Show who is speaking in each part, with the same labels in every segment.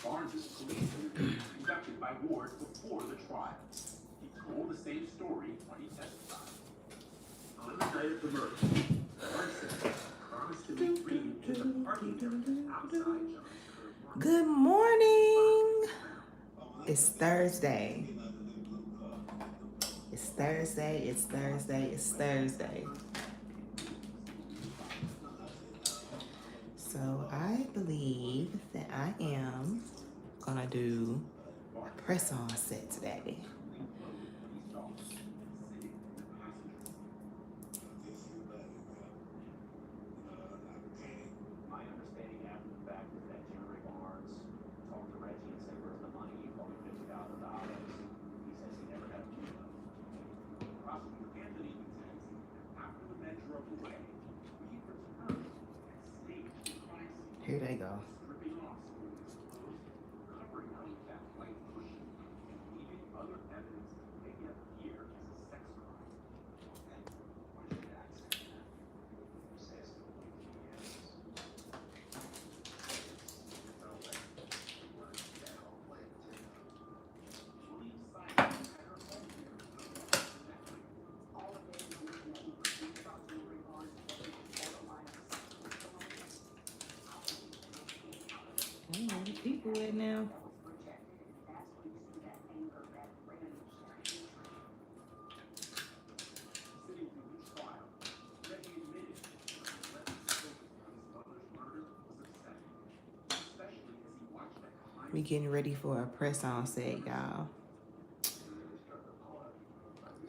Speaker 1: Barnes's police interview conducted by Ward before the trial. He told the same story when he testified. On the night of the murder, Barnes said promised to meet Reed in the parking area outside John's curb.
Speaker 2: Good morning. It's Thursday. It's Thursday. It's Thursday. It's Thursday. So I believe that I am gonna do a press-on set today. Here they go. Where the people at now? We getting ready for a press-on set, y'all.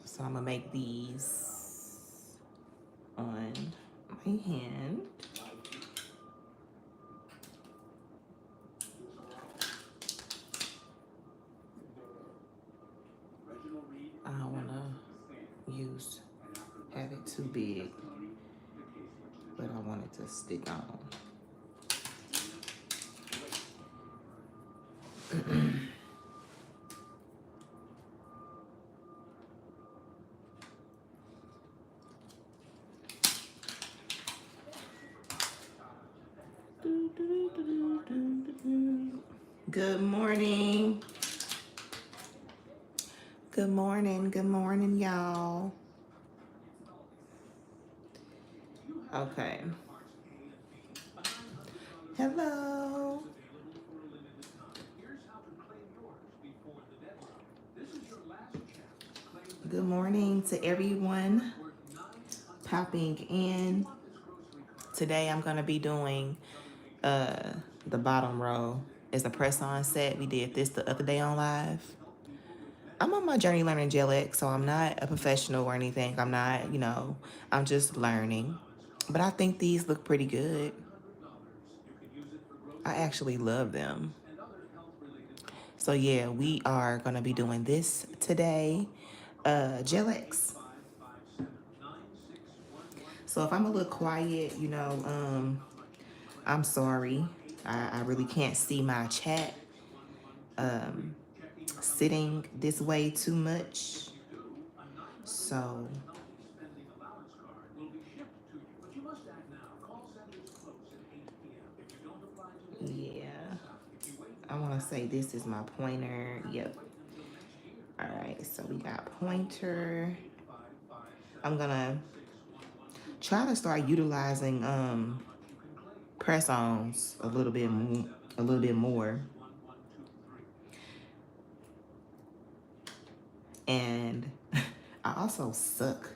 Speaker 2: So I'm gonna make these on my hand. I don't wanna have it too big, but I want it to stick on. Good morning. Good morning. Good morning, y'all. Okay. Hello. Good morning to everyone popping in. Today I'm going to be doing the bottom row is a press-on set. We did this the other day on live. I'm on my journey learning Gelx, so I'm not a professional or anything. I'm not, I'm just learning. But I think these look pretty good. I actually love them. So yeah, we are going to be doing this today. Gelx. So if I'm a little quiet, I'm sorry. I really can't see my chat sitting this way too much. So yeah, I want to say this is my pointer. Yep. All right, so we got pointer. I'm gonna try to start utilizing press-ons a little bit more. And I also suck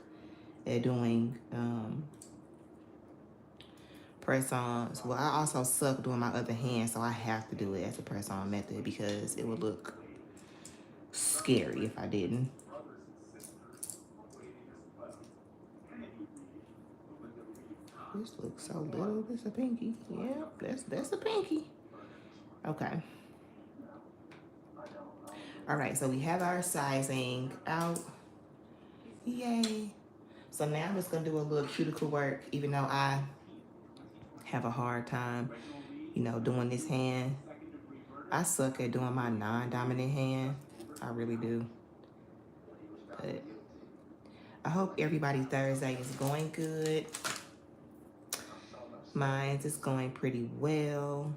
Speaker 2: at doing press-ons. Well, I also suck doing my other hand, so I have to do it as a press-on method because it would look scary if I didn't. This looks so little. This a pinky. Yeah, that's a pinky. Okay. All right, so we have our sizing out. Yay. So now I'm just gonna do a little cuticle work, even though I have a hard time, doing this hand. I suck at doing my non-dominant hand. I really do. But I hope everybody Thursday is going good. Mine's is going pretty well.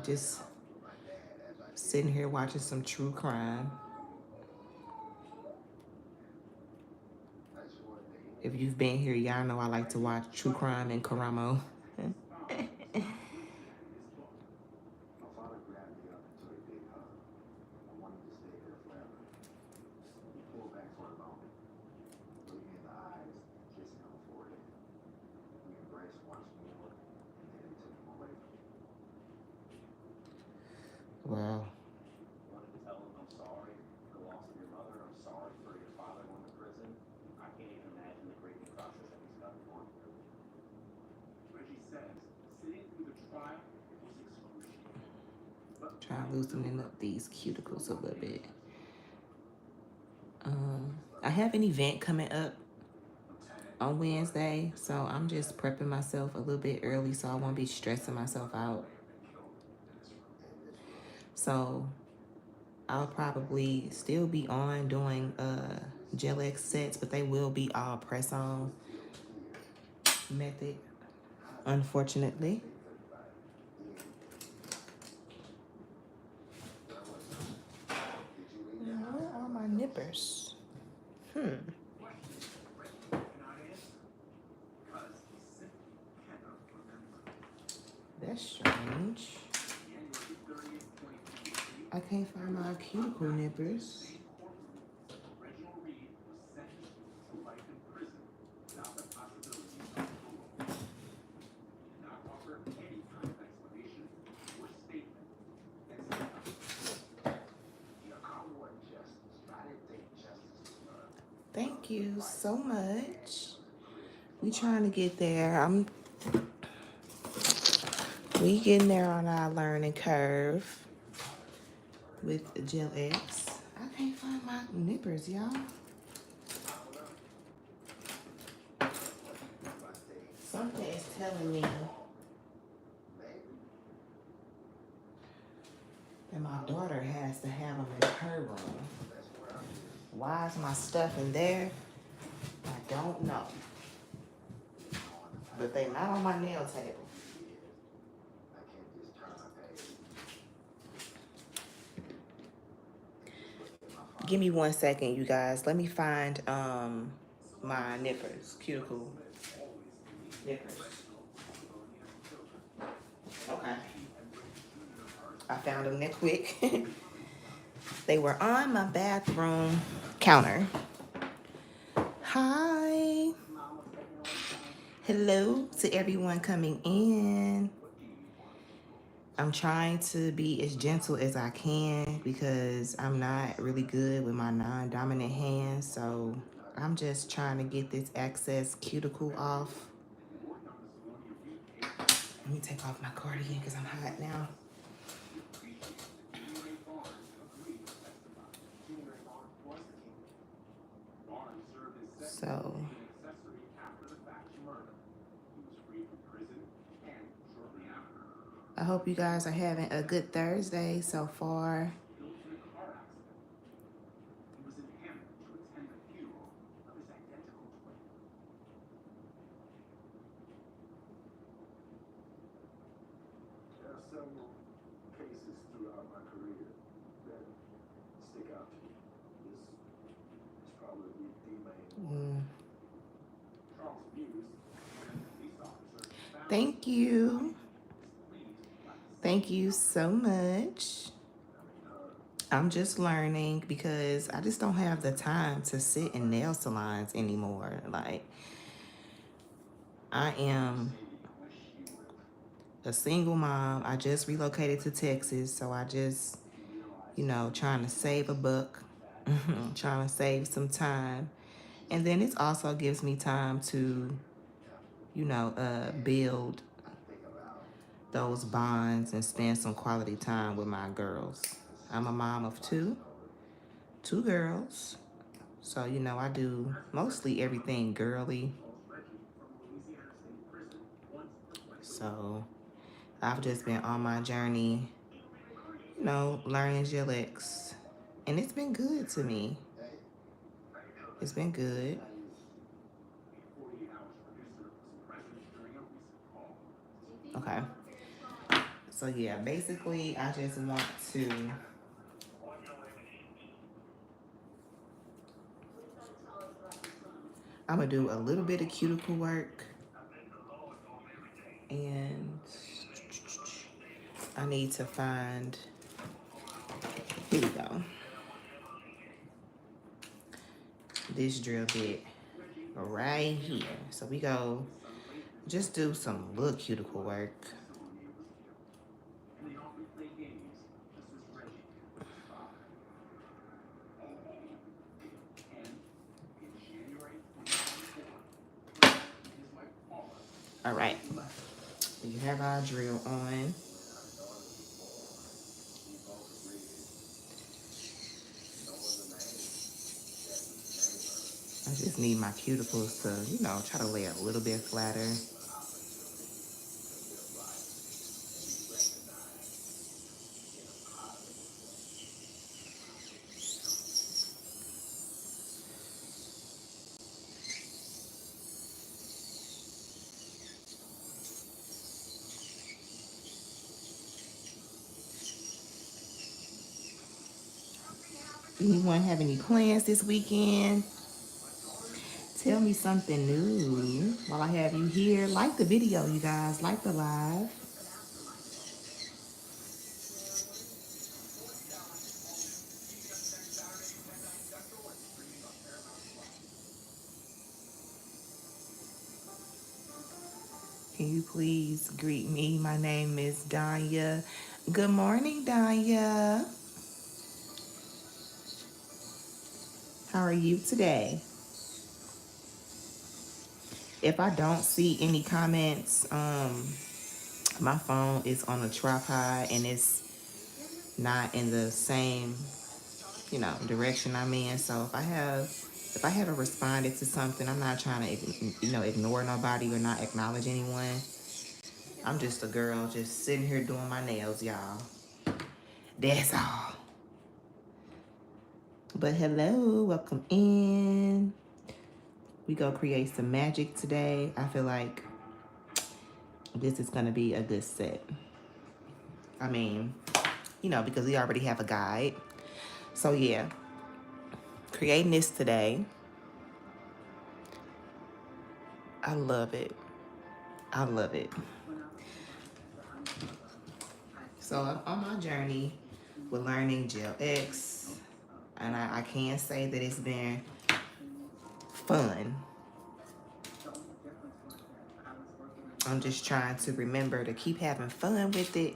Speaker 2: Just sitting here watching some true crime. If you've been here, y'all know I like to watch true crime in Karamo.
Speaker 1: My father grabbed me up into a big hug. I wanted to stay there forever. He pulled back for a moment, looked me in the eyes, and kissed me on the forehead. We embraced once more, and then he took him away from me.
Speaker 2: Wow.
Speaker 1: Wanted to tell him I'm sorry for the loss of your mother. I'm sorry for your father going to prison. I can't even imagine the grieving process that he's got going through. Reggie says sitting through the trial was excruciating.
Speaker 2: Try loosening up these cuticles a little bit. I have an event coming up on Wednesday, so I'm just prepping myself a little bit early so I won't be stressing myself out. So I'll probably still be on doing Gelx sets, but they will be all press-on method, unfortunately. Where are my nippers? That's strange. I can't find my cuticle nippers. Thank you so much. We trying to get there. We getting there on our learning curve with Gelx. I can't find my nippers, y'all. Something is telling me that my daughter has to have them in her room. Why is my stuff in there? I don't know. But they not on my nail table. Give me 1 second, you guys. Let me find my nippers, cuticle nippers. Okay. I found them that quick. They were on my bathroom counter. Hi. Hello to everyone coming in. I'm trying to be as gentle as I can because I'm not really good with my non-dominant hands. So I'm just trying to get this excess cuticle off. Let me take off my cardigan because I'm hot now. So I hope you guys are having a good Thursday so far.
Speaker 1: There are several cases throughout my career that stick out to me. This is probably the main one. Charles Hughes, police officer.
Speaker 2: Thank you. Thank you so much. I'm just learning because I just don't have the time to sit in nail salons anymore. Like, I am a single mom. I just relocated to Texas, so I just, trying to save a buck, trying to save some time. And then it also gives me time to, build those bonds and spend some quality time with my girls. I'm a mom of two girls. So, I do mostly everything girly. So I've just been on my journey, learning Gelx. And it's been good to me. It's been good. Okay. So yeah, basically I just want to I'm gonna do a little bit of cuticle work, and I need to find, here we go, this drill bit right here. So we go just do some little cuticle work. All right, we have our drill on. I just need my cuticles to, you know, try to lay a little bit flatter. Anyone have any plans this weekend? Tell me something new while I have you here. Like the video, you guys. Like the live. Can you please greet me? My name is Danya. Good morning, Danya. How are you today? If I don't see any comments, my phone is on a tripod and it's not in the same, you know, direction I'm in. So if I haven't responded to something, I'm not trying to, you know, ignore nobody or not acknowledge anyone. I'm just a girl just sitting here doing my nails, y'all. That's all. But hello, welcome in. We go create some magic today. I feel like this is gonna be a good set. I mean, you know, because we already have a guide. So yeah, creating this today. I love it. I love it. So I'm on my journey with learning Gelx, and I can say that it's been fun. I'm just trying to remember to keep having fun with it,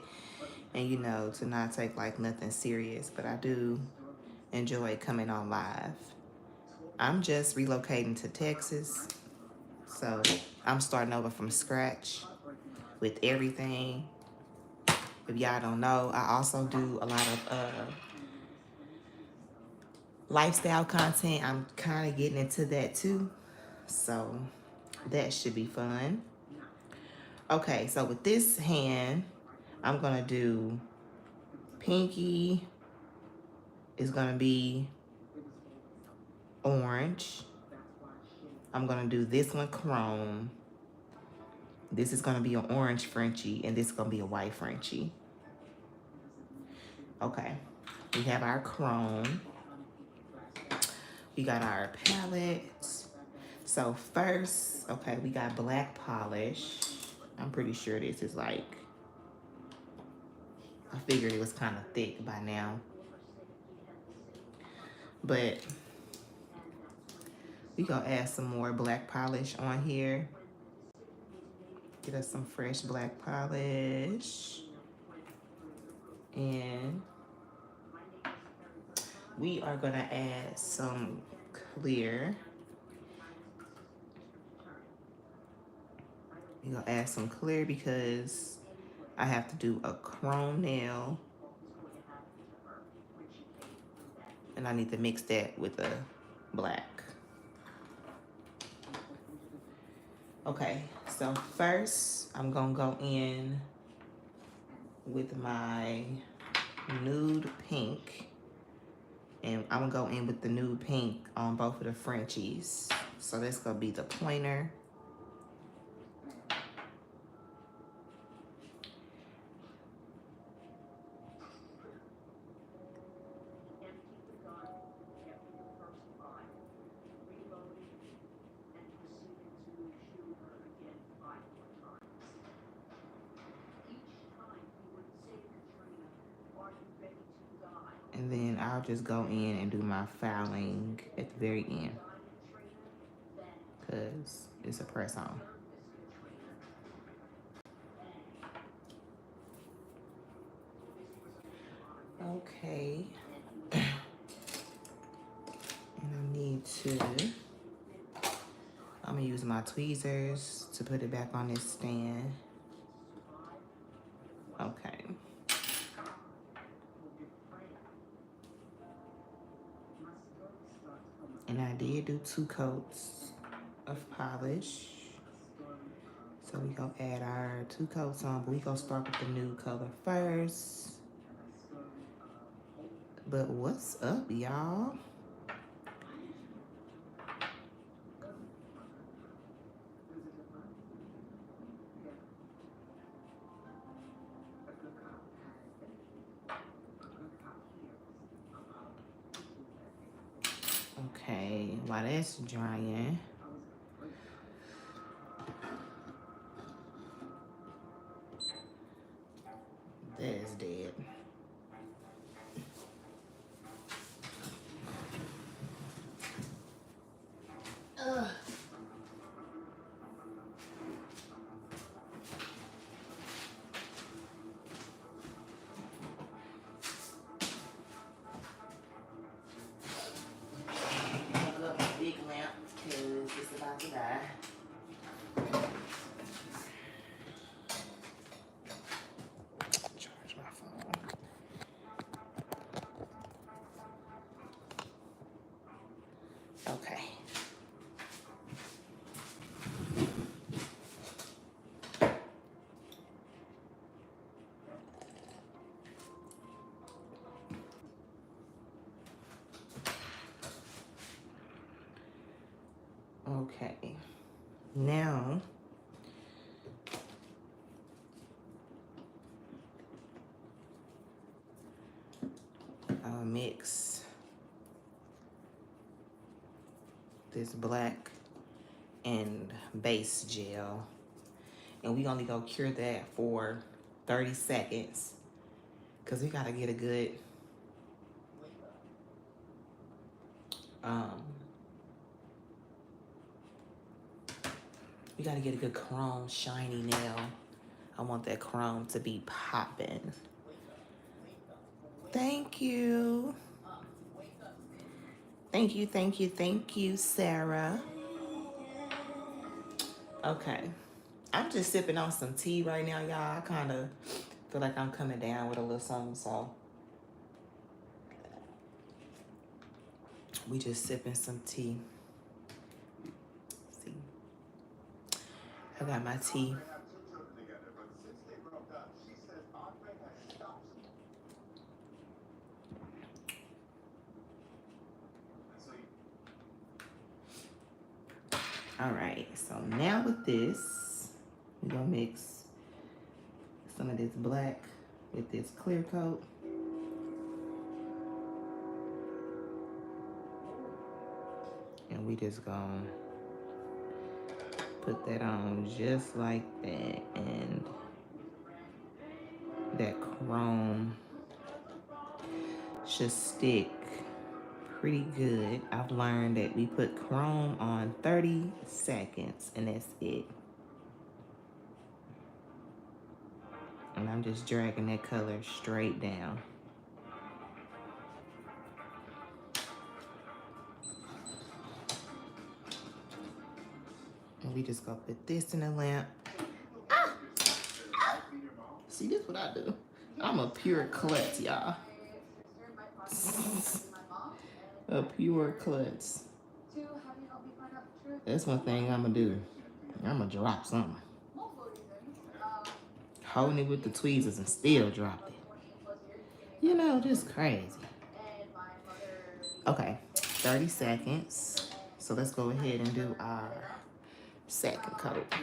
Speaker 2: and you know, to not take like nothing serious, but I do enjoy coming on live. I'm just relocating to Texas, so I'm starting over from scratch with everything. If y'all don't know, I also do a lot of lifestyle content. I'm kind of getting into that too, so that should be fun. Okay, so with this hand, I'm gonna do pinky is gonna be orange. I'm gonna do this one chrome. This is gonna be an orange Frenchie, and this is gonna be a white Frenchie. Okay, we have our chrome. We got our palette. So first, okay, we got black polish. I'm pretty sure this is like, I figured it was kind of thick by now. But we gonna add some more black polish on here. Get us some fresh black polish. And we are gonna add some clear. We're gonna add some clear because I have to do a chrome nail. And I need to mix that with the black. Okay, so first I'm gonna go in with my nude pink. And I'm gonna go in with the nude pink on both of the Frenchies. So that's gonna be the pointer. And then I'll just go in and do my filing at the very end, because it's a press on. Okay. And I need to, I'm gonna use my tweezers to put it back on this stand. Okay. And I did do 2 coats of polish. So we gonna add our 2 coats on, but we gonna start with the nude color first. But what's up, y'all? Okay, while that's drying, that is dead. Ugh. Plug up my big lamp because it's about to die. Charge my phone. Okay. Okay. Now, I'll mix this black and base gel, and we only gonna cure that for 30 seconds because we gotta get a good we gotta get a good chrome shiny nail. I want that chrome to be popping. Thank you. Thank you, thank you, thank you, Sarah. Okay. I'm just sipping on some tea right now, y'all. I kind of feel like I'm coming down with a little something, so we just sipping some tea. See, I got my tea. All right, so now with this, we're gonna mix some of this black with this clear coat. And we just gonna put that on just like that. And that chrome should stick pretty good. I've learned that we put chrome on 30 seconds and that's it. And I'm just dragging that color straight down. And we just gonna put this in the lamp. Ah! Ah! See, this is what I do. I'm a pure klutz, y'all. A pure klutz. That's one thing I'm gonna do. I'm gonna drop something. Holding it with the tweezers and still drop it. You know, just crazy. Okay, 30 seconds. So let's go ahead and do our second coat.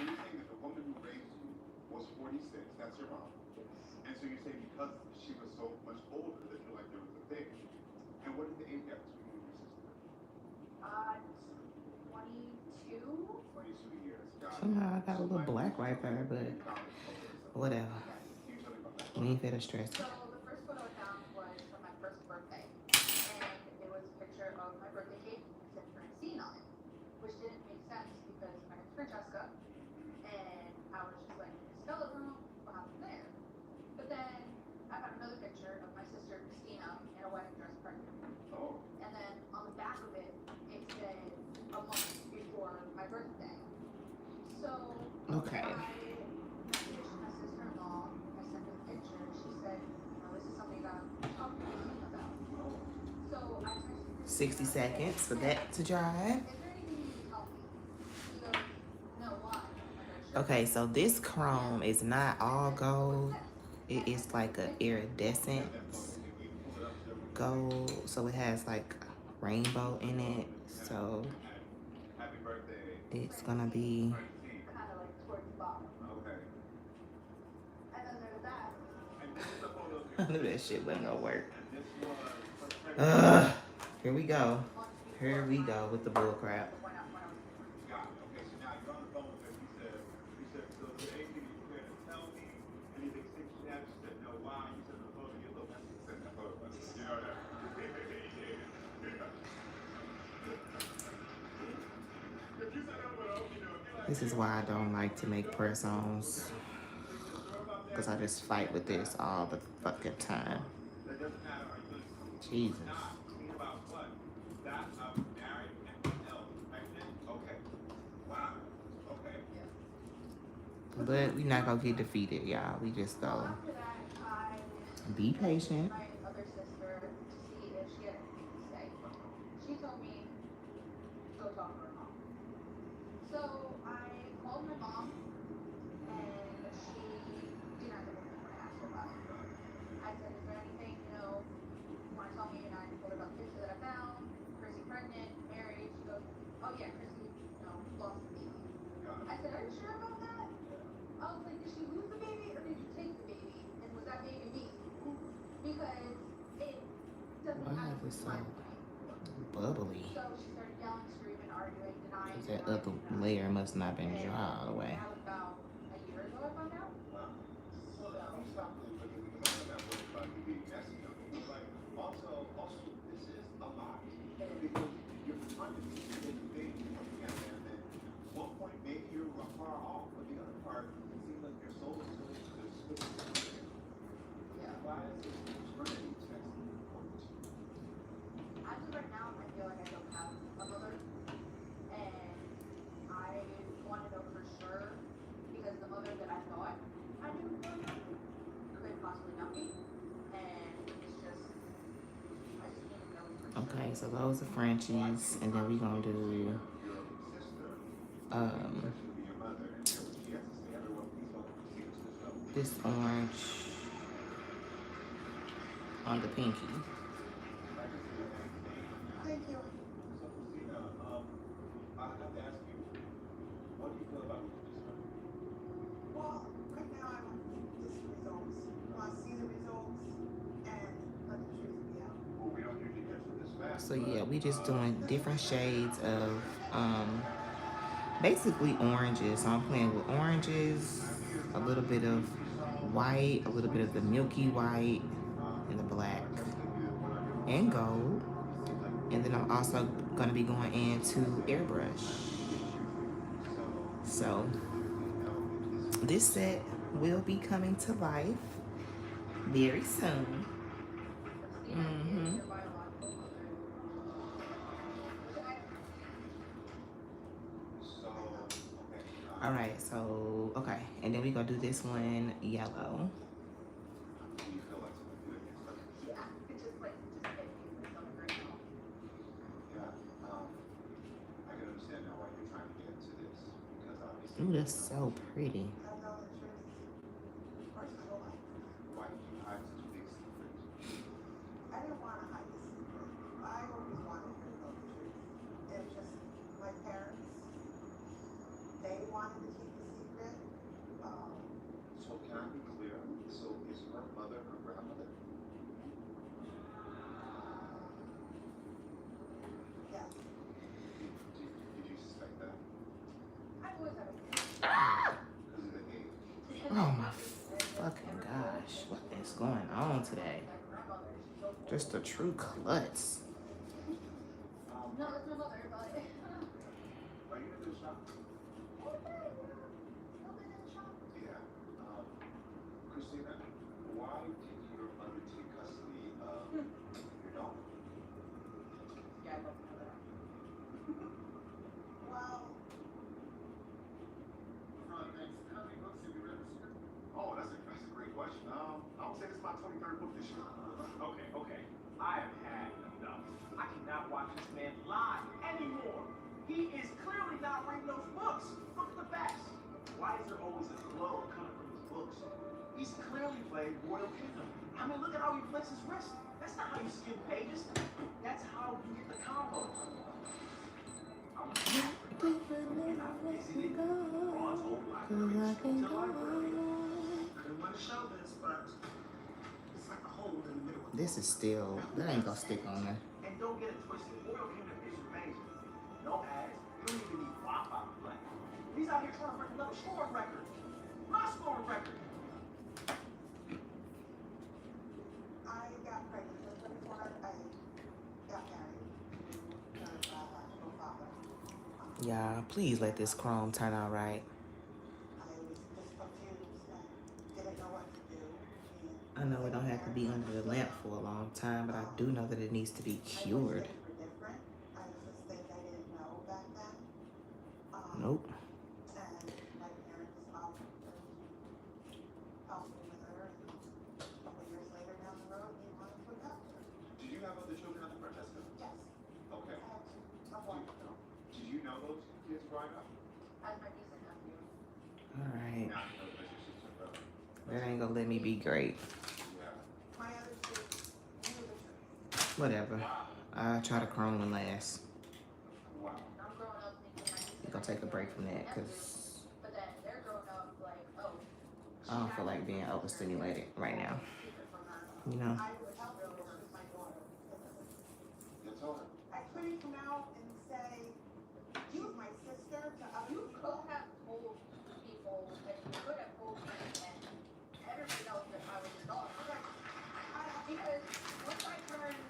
Speaker 2: Somehow I got a little black right there, but whatever. We ain't finna stress it. Okay.
Speaker 3: sister-in-law. I sent her a picture. She said, this is something that I'm talking to you about. So I texted her.
Speaker 2: 60 seconds for that to dry.
Speaker 3: Is there anything you can tell me? She goes, no, why?
Speaker 2: Okay, so this chrome is not all gold. It is like a iridescent gold. So it has like rainbow in it. So it's gonna be
Speaker 3: kind of like towards the bottom.
Speaker 1: Okay.
Speaker 3: And then there's that.
Speaker 2: I knew that shit wasn't gonna work. Ugh. Here we go. Here we go with the bull crap.
Speaker 1: Okay, so now you're on the phone with her. You said, so is there anything you care to tell me? Anything she had? She said, no, why? You said, the photo, your little message said that photo. You know that.
Speaker 2: This is why I don't like to make press-ons, because I just fight with this all the fucking time. Jesus. But we not gonna get defeated, y'all. We just go be patient.
Speaker 3: My other sister to see if she had anything to say. She told me, go talk to her mom. So I called my mom, and she didn't have anything when I asked her about it. I said, is there anything, you want to tell me? And I told her about the picture that I found, Chrissy pregnant, married. She goes, oh yeah, Chrissy, lost the baby. I said, are you sure about that? I was like, did she lose the baby or did you take the baby? And was that baby me? Because it doesn't
Speaker 2: Why
Speaker 3: have
Speaker 2: is it so
Speaker 3: right.
Speaker 2: bubbly?
Speaker 3: So she started yelling, screaming, arguing, denying.
Speaker 2: That other layer must not have been dry all the way.
Speaker 3: That was about a year ago I found out.
Speaker 1: Also, this is a lot. Because you're trying to be the baby together, and then at one point maybe you're far off, but the other part, it seems like your soul is still
Speaker 3: Yeah.
Speaker 1: Why is this maternity test important?
Speaker 3: As of right now, I feel like I don't have a mother, and I want to know for sure because the mother that I thought I knew could possibly not be, and it's just I just need to know for sure.
Speaker 2: Okay, so those are Frenchies, and then we're gonna do this orange on the pinky.
Speaker 3: Thank you.
Speaker 1: So, Christina, I have to ask you, what do you feel about this?
Speaker 4: Well, right now I want just results. I want to see the results and let the truth be out.
Speaker 1: Well, we don't usually get to this fast.
Speaker 2: So yeah, we just doing different shades of basically oranges. So I'm playing with oranges, a little bit of white, a little bit of the milky white, and the black and gold. And then I'm also going to be going into airbrush. So this set will be coming to life very soon. All right, so okay, and then we're gonna do this one yellow.
Speaker 3: Yeah, it's just like something right now.
Speaker 1: I can understand now why you're trying to get into this, because obviously.
Speaker 2: Ooh, that's so pretty.
Speaker 4: I know the truth. First of all,
Speaker 1: Why did you hide such a big secret?
Speaker 4: I didn't want to hide the secret. I always wanted her to know the truth. It was just my parents. They wanted to keep the secret.
Speaker 1: So can I be clear? So is her mother her grandmother?
Speaker 4: Yes.
Speaker 1: Did you suspect that?
Speaker 3: I always have a
Speaker 1: Because of the age?
Speaker 2: Oh my fucking gosh, what is going on today? Just a true klutz.
Speaker 3: No, that's my mother, but
Speaker 1: Are you in the shop? Yeah. Christina, why did your mother take custody of your daughter?
Speaker 3: yeah, I love my mother.
Speaker 4: Well,
Speaker 1: to book this show. Okay, okay. I have had enough. I cannot watch this man lie anymore. He is clearly not reading those books. Look at the facts. Why is there always a glow coming from his books? He's clearly playing Royal Kingdom. I mean, look at how he flicks his wrist. That's not how you skim pages. That's how you get the combo. I'm and I visited Ron's old library, Sculpting library. Couldn't want to show this, but it's like a hole in the middle.
Speaker 2: This is still, that ain't gonna stick on there.
Speaker 1: And don't get it twisted. Royal Kingdom is amazing. No ads. You don't even need Wi-Fi to play. He's out here trying to break another scoring record. My scoring record.
Speaker 4: I got pregnant just before I got married. Because I had no father.
Speaker 2: Yeah, please let this chrome turn out right.
Speaker 4: I was just confused and didn't know what to do.
Speaker 2: I know it don't have to be under the lamp for a long time, but I do know that it needs to be cured.
Speaker 4: I wish they were different. I was just things I didn't know back then.
Speaker 2: Nope.
Speaker 4: And my parents helped me with her. And a couple years later down the road, he wanted to adopt her.
Speaker 1: Did you have other children after Francesca?
Speaker 4: Yes,
Speaker 1: Okay.
Speaker 4: I had two. A boy and a girl.
Speaker 1: Did you know those kids growing up?
Speaker 3: As my niece and nephew.
Speaker 2: All right.
Speaker 1: Now you know that your sister and brother.
Speaker 2: That ain't gonna let me be great.
Speaker 1: Yeah.
Speaker 4: My other two, knew the truth.
Speaker 2: Whatever. I'll try to chrome one last.
Speaker 1: Wow.
Speaker 3: I'm growing up thinking my niece
Speaker 2: We're gonna take a break from that because
Speaker 3: but then they're growing up like, oh.
Speaker 2: I don't feel like being overstimulated right now.
Speaker 3: Secret from her.
Speaker 2: You know?
Speaker 4: I would help her with my daughter.
Speaker 1: You told her.
Speaker 4: I couldn't come out and say, she was my sister to other
Speaker 3: You
Speaker 4: people.
Speaker 3: could have told people that you could have told me and everybody knows that I was your daughter. Because once I turned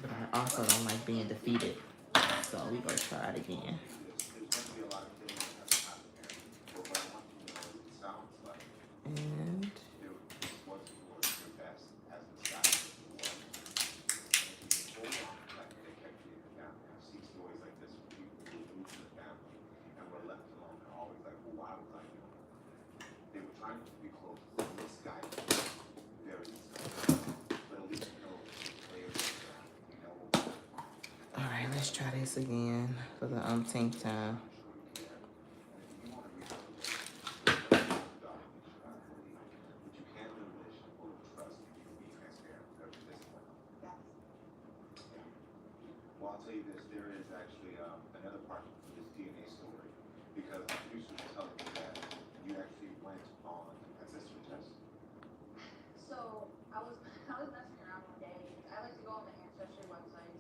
Speaker 2: But I also don't like being defeated. So we gonna try it again.
Speaker 1: There's going to be a lot of things that have to happen here. But what I want you to know is it sounds like
Speaker 2: And
Speaker 1: there was towards your best as the sky was the water. And if you hold on, like they kept you in the family. I've seen stories like this from people who moved to the family and were left alone and always like, well, why was I young? They were trying to be close, but this guy was very disgusting. But at least you know the players in the family. You know what we're doing.
Speaker 2: all right, let's try this again for the umpteenth time.
Speaker 4: Yes.
Speaker 1: Well, I'll tell you this, there is actually another part to this DNA story, because the producer was telling me that you actually went on ancestry test.
Speaker 3: So I was messing around one day. I like to go on the ancestry websites,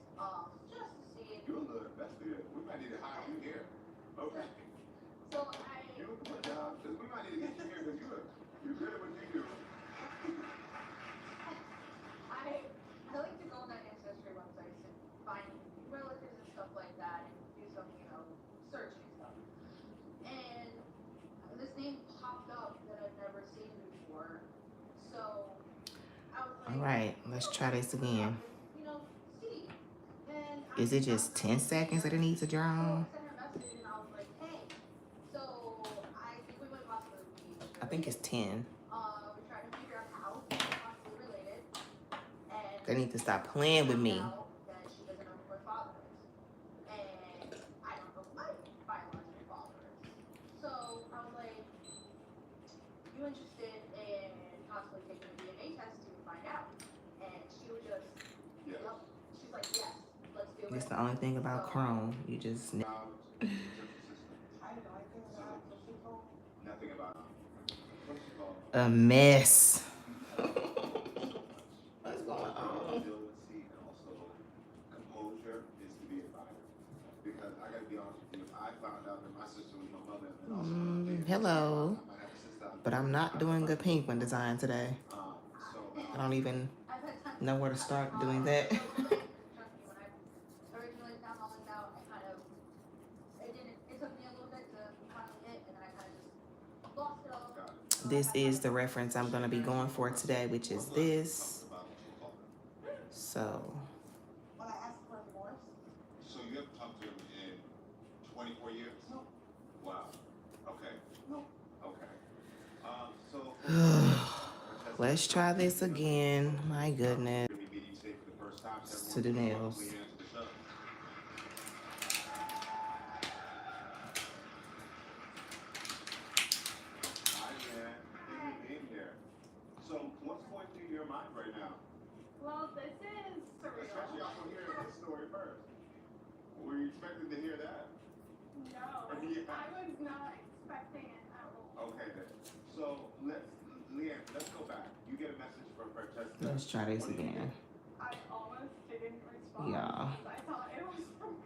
Speaker 3: just to see.
Speaker 1: You're a little investigator. We might need to hire you here. Okay.
Speaker 3: So I
Speaker 1: You a good job, because we might need to get you here, because you're good at what you do.
Speaker 3: I like to go on that ancestry websites and find relatives and stuff like that and do some, searching and stuff. And this name popped up that I've never seen before. So I was like,
Speaker 2: All right, let's try this again.
Speaker 3: see. And
Speaker 2: Is it just 10 seconds that it needs to draw
Speaker 3: So I
Speaker 2: on?
Speaker 3: sent her a message and I was like, hey. So I think we might possibly be.
Speaker 2: I think it's 10.
Speaker 3: We tried to figure out how we're possibly related. And
Speaker 2: They need to stop playing with me.
Speaker 3: found out that she doesn't know who her father is. And I don't know who my biological father is. So I was like, you interested in possibly taking a DNA test to find out? And she was just,
Speaker 1: Yes.
Speaker 3: yep. She's like, yes, let's do
Speaker 2: It's
Speaker 3: it.
Speaker 2: the only thing about chrome. You just
Speaker 1: About the central system.
Speaker 4: I had no idea that, so she told me.
Speaker 1: Nothing about first of all,
Speaker 2: a mess.
Speaker 1: what's going on? Resiliency and also composure is to be admired. Because I gotta be honest with you, if I found out that my sister was my mother and then also my baby,
Speaker 2: Hello.
Speaker 1: I might have to sit down.
Speaker 2: But I'm not doing a pink one design today. I don't even
Speaker 3: I've had time
Speaker 2: know where to start doing that.
Speaker 3: Trust me, when I originally found all this out, it took me a little bit to finally hit, and then I kind of just lost it all.
Speaker 2: This is the reference I'm going to be going for today, which is this. So,
Speaker 4: When I asked for a divorce,
Speaker 1: So you haven't talked to him in 24 years?
Speaker 4: No.
Speaker 1: Wow. Okay.
Speaker 4: No.
Speaker 1: Okay. So Francesca
Speaker 2: Let's try this again. My goodness.
Speaker 1: We're gonna be meeting today for the first time, so
Speaker 2: To do
Speaker 1: everyone
Speaker 2: nails.
Speaker 1: welcome Leanne to the show. Hi, Leanne. Thank you for being here. So, what's going through your mind right now?
Speaker 3: Well, this is surreal.
Speaker 1: Especially after hearing this story first. Were you expecting to hear that?
Speaker 3: No,
Speaker 1: Yeah.
Speaker 3: I was not expecting it at all.
Speaker 1: Okay then. So Leanne, let's go back. You get a message from Francesca.
Speaker 2: Let's try this
Speaker 1: What do you
Speaker 2: again.
Speaker 3: I almost didn't respond.
Speaker 2: Yeah.
Speaker 3: Because I thought it was from
Speaker 1: You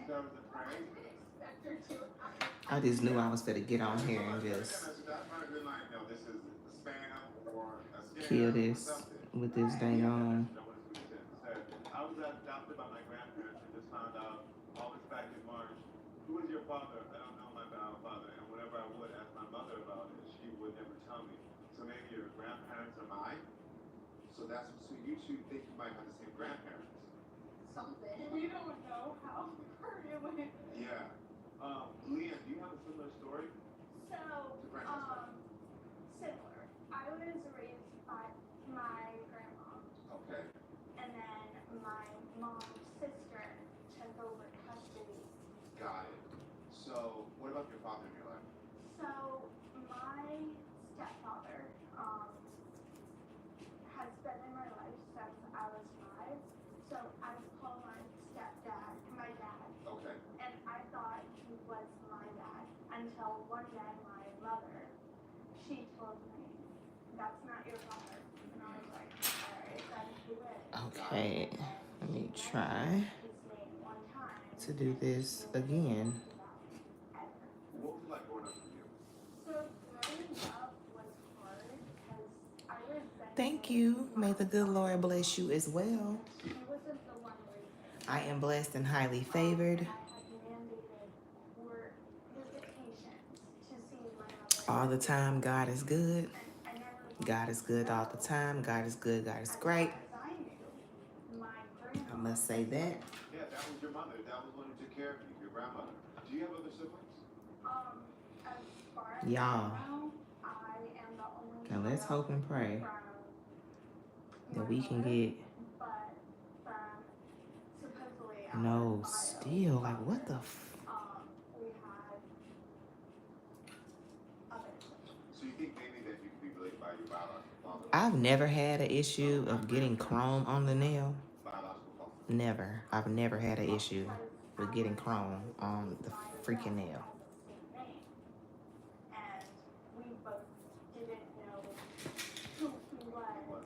Speaker 1: thought it was a
Speaker 3: I
Speaker 1: prank?
Speaker 3: didn't expect her to.
Speaker 2: I just knew I was gonna get on here and just
Speaker 1: That might have been like, no, this is a spam or a scam
Speaker 2: kill
Speaker 1: or
Speaker 2: this
Speaker 1: something.
Speaker 2: with this dang on.
Speaker 1: I was adopted by my grandparents and just found out all this back in March. Who is your father? I don't know my father. And whenever I would ask my mother about it, she would never tell me. So maybe your grandparents are mine. So that's so you two think you might have the same grandparents.
Speaker 3: Something. We don't know how it went.
Speaker 1: Yeah. Leanne, do you have a similar story?
Speaker 3: So,
Speaker 1: To Francesca?
Speaker 3: similar. I was raised by my grandma,
Speaker 1: Okay.
Speaker 3: and then my mom's sister took over custody.
Speaker 1: Got it. So what about your father in your life?
Speaker 3: So, my stepfather has been in my life since I was 5. So, I call my stepdad my dad,
Speaker 1: Okay.
Speaker 3: and I thought he was my dad until one day my mother, she told me, that's not your father. And I was like, alright, then who is?
Speaker 2: Okay, let me try
Speaker 3: His name one time.
Speaker 2: to do this again.
Speaker 1: What was it like growing up with you?
Speaker 3: So growing up was hard because I was
Speaker 2: Thank you. May the good Lord bless you as well.
Speaker 3: He wasn't the one raising.
Speaker 2: I am blessed and highly favored.
Speaker 3: I had mandated for visitations to see my mother.
Speaker 2: All the time, God is good.
Speaker 3: And I never
Speaker 2: God is good all the time. God is good. God is great.
Speaker 3: As I knew, my
Speaker 2: I
Speaker 3: grandma.
Speaker 2: must say that.
Speaker 1: Yeah, that was your mother. That was one who took care of you, your grandmother. Do you have other siblings?
Speaker 3: As far as
Speaker 2: Y'all.
Speaker 3: I know, I am the only
Speaker 2: Now let's
Speaker 3: child
Speaker 2: hope and pray
Speaker 3: from
Speaker 2: that we can
Speaker 3: mother,
Speaker 2: get
Speaker 3: but from supposedly
Speaker 2: no
Speaker 3: our bio
Speaker 2: still. Like, what the
Speaker 3: we had others.
Speaker 1: So you think maybe that you could be related by your biological father?
Speaker 2: I've never had an issue of getting chrome on the nail.
Speaker 1: Biological father.
Speaker 2: Never. I've never had an issue with getting chrome on the freaking nail.
Speaker 3: And we both didn't know who he was.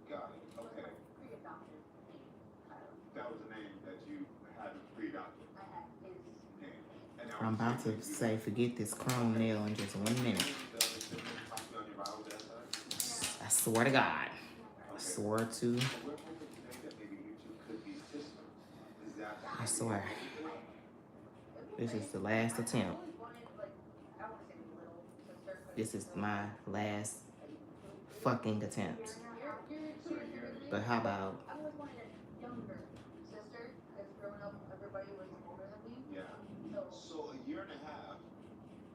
Speaker 1: Got it. Okay.
Speaker 3: Pre-adopted
Speaker 1: That was the name that you had pre-adopted
Speaker 3: I had his
Speaker 1: name. And now
Speaker 2: I'm about to say, forget this chrome nail in just 1 minute. I swear to God. I swear to. I swear. This is the last attempt. This is my last fucking attempt. But how about
Speaker 3: I always wanted a younger sister, because growing up, everybody was older than me.
Speaker 1: Yeah. So a year and a half,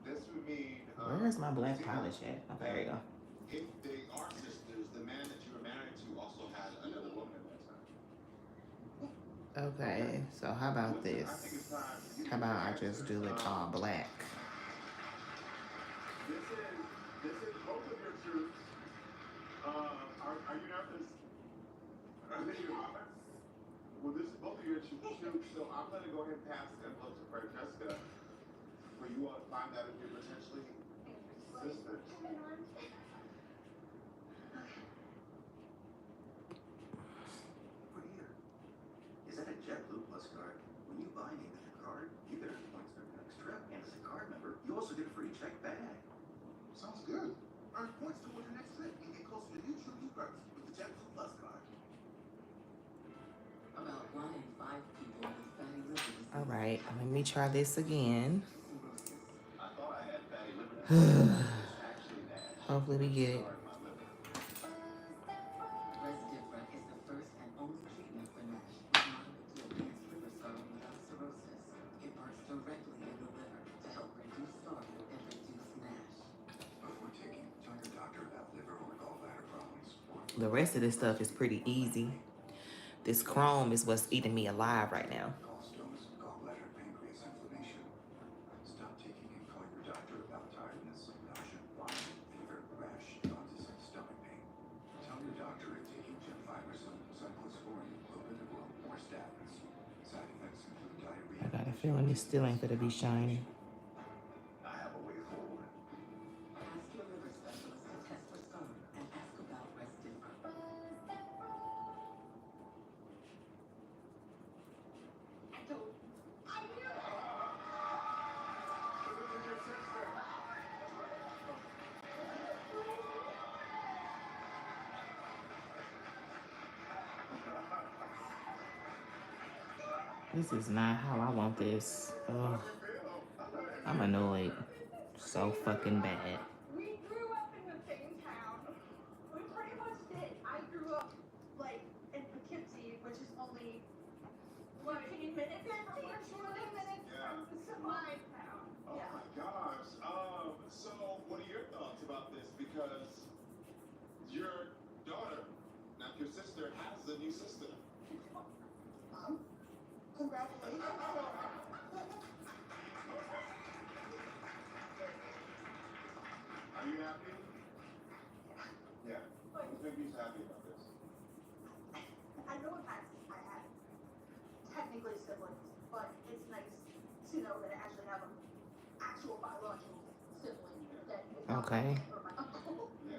Speaker 1: this would mean.
Speaker 2: where's my black polish at? Oh, there you go.
Speaker 1: If they are sisters, the man that you were married to also had another woman at that time.
Speaker 2: Okay, so how about this? How about I just do it all black?
Speaker 1: This is both of your truths. Are you nervous? Are you not? Well, this is both of your truths, so I'm going to go ahead and pass the envelope to Francesca for you all to find out if you're potentially sisters.
Speaker 5: What year? Is that a JetBlue Plus card? When you buy me with your card, you get points for your next trip. And as a card member, you also get a free check bag.
Speaker 1: Sounds good. Earn points toward your next trip and get closer to future you first with the JetBlue Plus card.
Speaker 6: About 1 in 5 people with fatty liver disease.
Speaker 2: All right, let me try this again.
Speaker 1: I thought I had fatty liver disease. It's actually NASH.
Speaker 2: Hopefully we get it.
Speaker 1: Sorry, my liver.
Speaker 6: Resdifra is the first and only treatment for NASH with moderate to advanced liver scarring without cirrhosis. It works directly in the liver to help reduce scarring and reduce NASH.
Speaker 5: Before taking, tell your doctor about liver or gallbladder.
Speaker 2: The rest of this stuff is pretty easy. This chrome is what's eating me alive right now.
Speaker 5: Gallstones, gallbladder, pancreas inflammation. Stop taking and call your doctor about tiredness, nausea, vomiting, fever, rash, jaundice, and stomach pain. Tell your doctor if taking gemfibrosum, cyclosporin, clopidogrel, or statins. Side effects include diarrhea.
Speaker 2: I got a feeling this still ain't gonna be shiny.
Speaker 5: I have a way forward.
Speaker 6: Ask your liver specialist to test for scarring and ask about resting.
Speaker 2: This is not how I want this. Ugh. I'm annoyed. So fucking bad.
Speaker 3: We grew up in the same town. We pretty much did. I grew up like in Poughkeepsie, which is only 15 minutes from 20 minutes from my town.
Speaker 1: Oh
Speaker 3: Yeah.
Speaker 1: my gosh. So what are your thoughts about this? Because your daughter, not your sister, has a new sister.
Speaker 4: Mom, congratulations.
Speaker 1: Are you happy? Yeah. What makes you happy about this?
Speaker 3: I know I have technically siblings, but it's nice to know that I actually have an actual biological sibling that is not
Speaker 2: Okay.
Speaker 3: or my uncle.
Speaker 1: Yeah.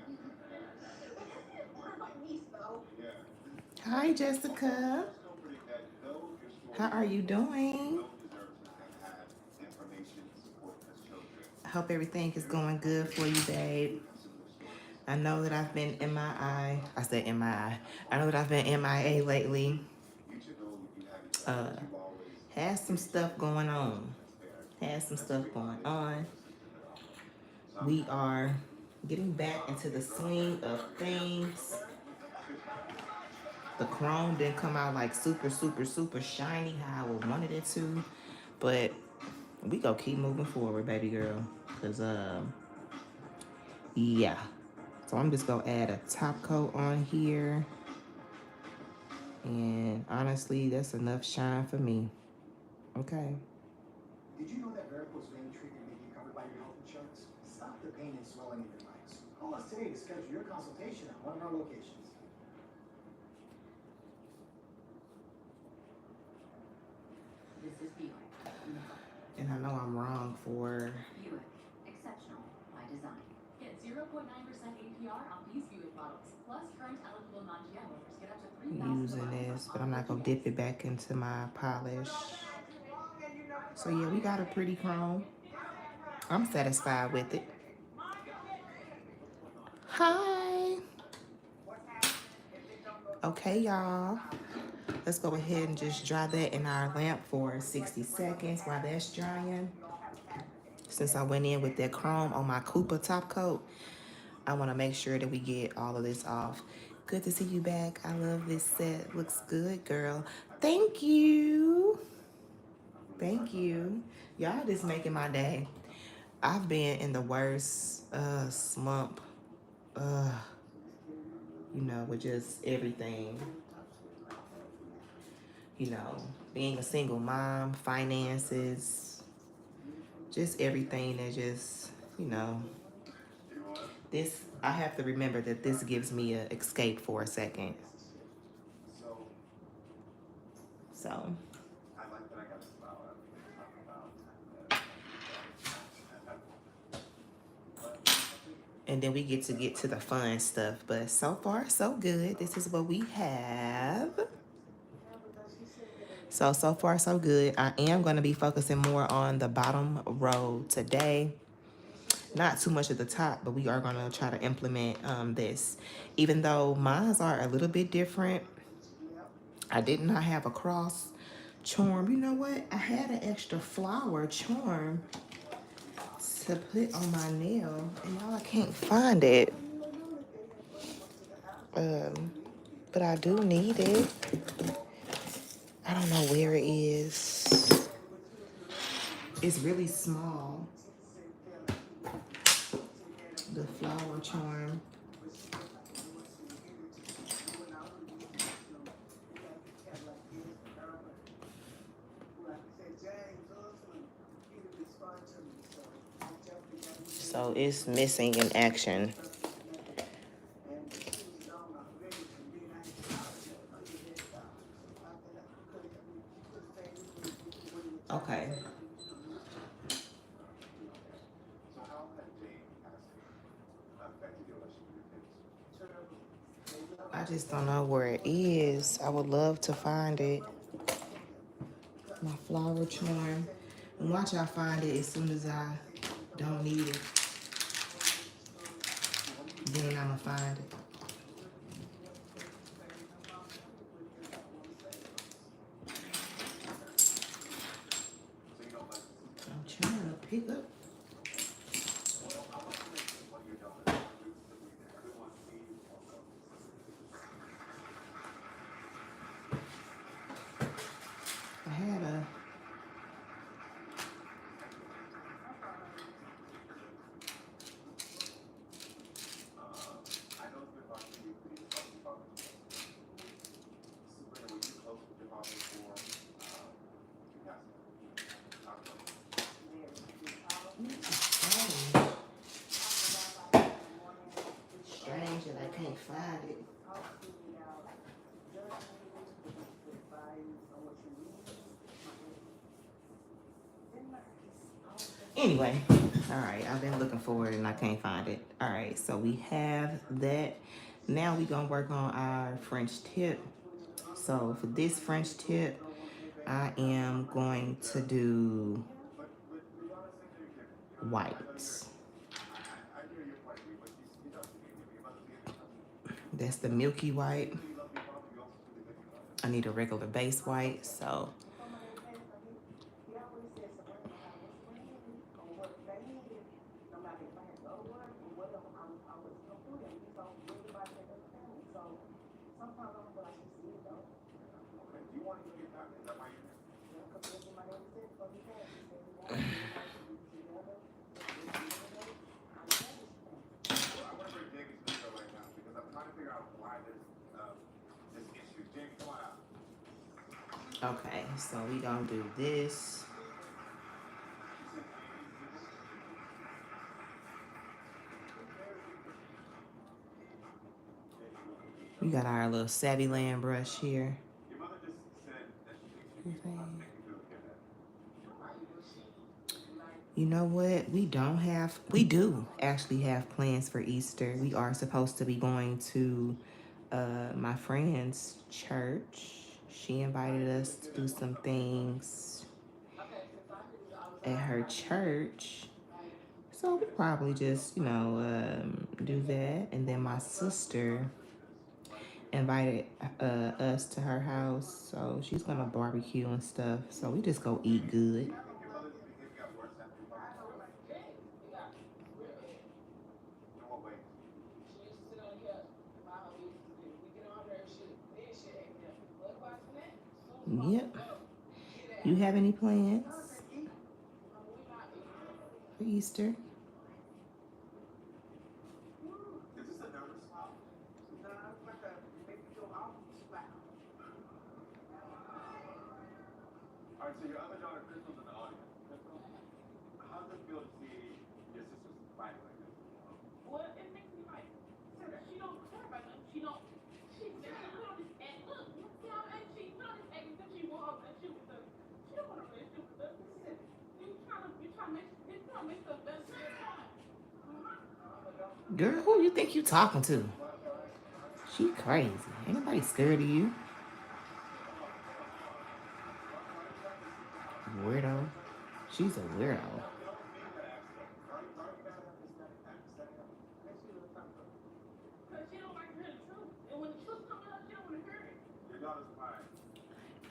Speaker 3: Or my niece, though.
Speaker 1: Yeah.
Speaker 2: Hi, Jessica.
Speaker 1: It's comforting that though your story
Speaker 2: How are you doing?
Speaker 1: don't deserve to have had information and support as children.
Speaker 2: I hope everything is going good for you, babe. I know that I've been MIA. I said MIA. I know that I've been MIA lately.
Speaker 1: You should know you have each other. You always
Speaker 2: Has some stuff going on. Has some stuff going on. We are getting back into the swing of things. The chrome didn't come out like super, super, super shiny how I wanted it to. But we gonna keep moving forward, baby girl. Cause yeah. So I'm just gonna add a top coat on here. And honestly, that's enough shine for me. Okay.
Speaker 7: Did you know that varicose vein treatment may be covered by your health insurance? Stop the pain and swelling in your legs. Call us today to schedule your consultation at one of our locations.
Speaker 6: This is Buick.
Speaker 2: And I know I'm wrong for
Speaker 6: Buick. Exceptional by design.
Speaker 8: Get 0.9% APR on these Buick models. Plus, current eligible non-GM owners get up to $3,000
Speaker 2: using this, but I'm not gonna dip it back into my polish. So yeah, we got a pretty chrome. I'm satisfied with it. Hi. Okay, y'all. Let's go ahead and just dry that in our lamp for 60 seconds while that's drying. Since I went in with that chrome on my Cooper top coat, I want to make sure that we get all of this off. Good to see you back. I love this set. Looks good, girl. Thank you. Thank you. Y'all just making my day. I've been in the worst slump, you know, with just everything. You know, being a single mom, finances, just everything that just, you know, this, I have to remember that this gives me an escape for a second. So,
Speaker 1: I like that I got to smile at you talk about.
Speaker 2: and then we get to the fun stuff. But so far, so good. This is what we have. So far, so good. I am going to be focusing more on the bottom row today. Not too much at the top, but we are going to try to implement this. Even though mine are a little bit different. I did not have a cross charm. You know what? I had an extra flower charm to put on my nail. And now I can't find it. But I do need it. I don't know where it is. It's really small. The flower charm. So it's missing in action. Okay.
Speaker 5: So how had dating affected your relationship with your kids?
Speaker 2: I just don't know where it is. I would love to find it. My flower charm. And watch I find it as soon as I don't need it. Then I'ma find it. I'm trying to pick up. I had a. Strange that I can't find it. Anyway, all right, I've been looking for it and I can't find it. All right, so we have that. Now we gonna work on our French tip. So for this French tip, I am going to do whites. That's the milky white. I need a regular base white, so. Okay, so we gonna do this. We got our little Saviland brush here. You know what? We do actually have plans for Easter. We are supposed to be going to my friend's church. She invited us to do some things at her church. So we probably just, do that. And then my sister invited us to her house. So she's going to barbecue and stuff. So we just go eat good. Yep. You have any plans for Easter?
Speaker 5: Alright, so your other daughter, Crystal's in the audience. Crystal, how does it feel to see your sisters fighting like this?
Speaker 8: Well, it makes me like, she don't care about them. She don't just act. Look, see how she put on this act because she wants to shoot with us. She don't want to really shoot with us. You trying to make the best of your time.
Speaker 2: Girl, who you think you talking to? She crazy. Ain't nobody scared of you. Weirdo. She's a weirdo.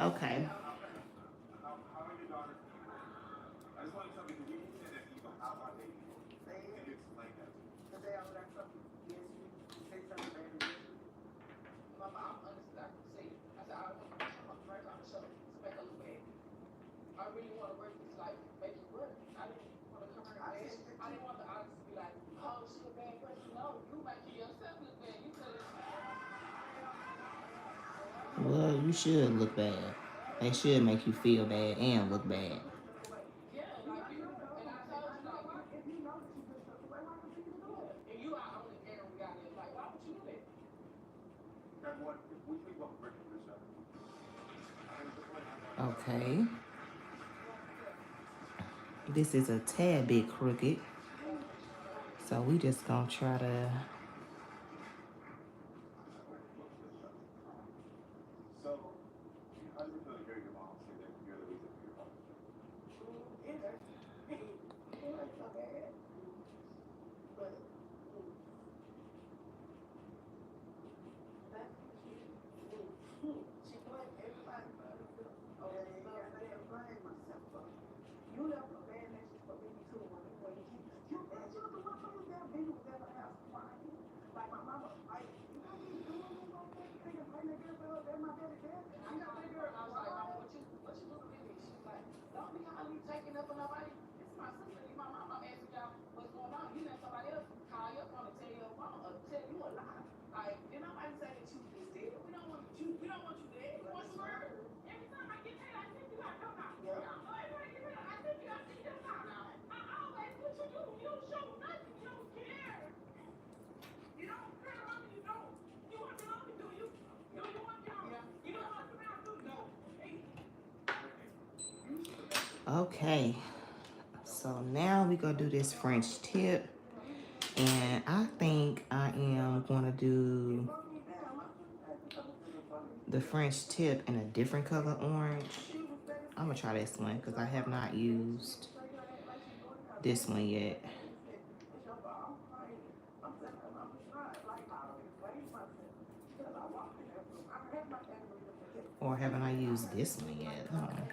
Speaker 2: Okay.
Speaker 5: How are your daughters? I just want to tell me, when you said that evil, how are they evil? Can you explain that to me?
Speaker 3: My mom honestly, I could say, I said, I don't want to come right on the show, make a look bad. I really want to work this life, make it work. I didn't want to come here bad. I didn't want the audience to be like, oh, she a bad person. No, you making yourself look bad. You could have.
Speaker 2: Well, you should look bad. They should make you feel bad and look bad.
Speaker 3: Yeah, like you, and I told you, like, if you know that you just look
Speaker 2: Okay. This is a tad bit crooked. So we just gonna try to. Okay. So now we gonna do this French tip. And I think I am gonna do the French tip in a different color orange. I'm gonna try this one because I have not used this one yet. Or haven't I used this one yet? Hold on.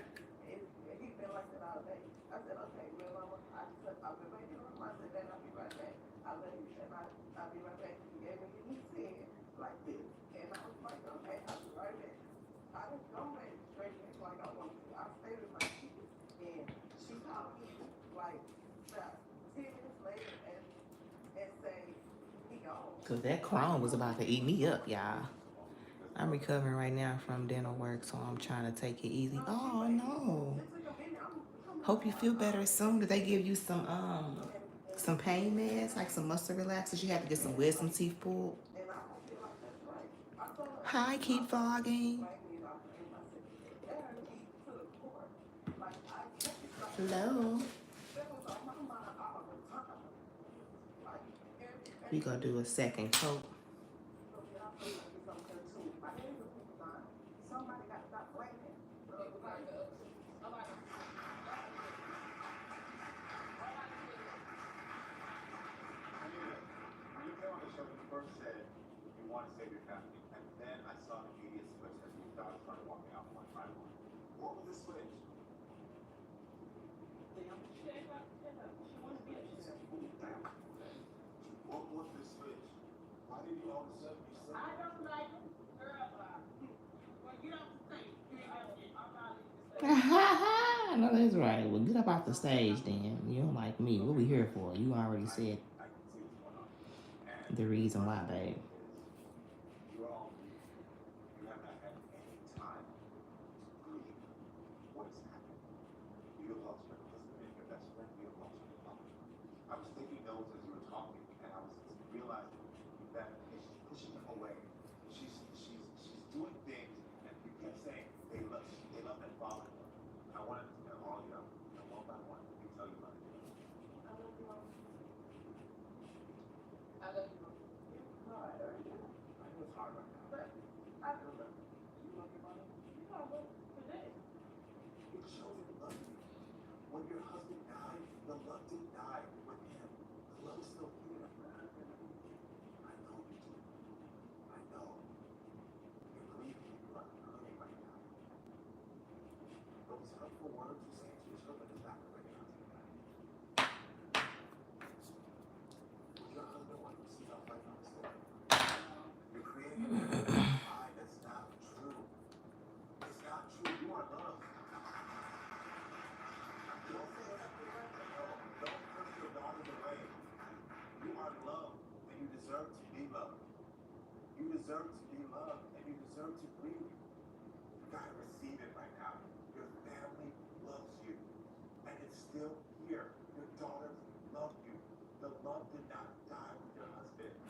Speaker 2: Because that chrome was about to eat me up, y'all. I'm recovering right now from dental work, so I'm trying to take it easy. Oh, no. Hope you feel better soon. Did they give you some pain meds, like some muscle relaxers? You had to get some wisdom teeth pulled. Hi, keep vlogging. Hello. We gonna do a second coat. I know that's right. Well, get up off the stage then. You don't like me. What we here for? You already said the reason why, babe.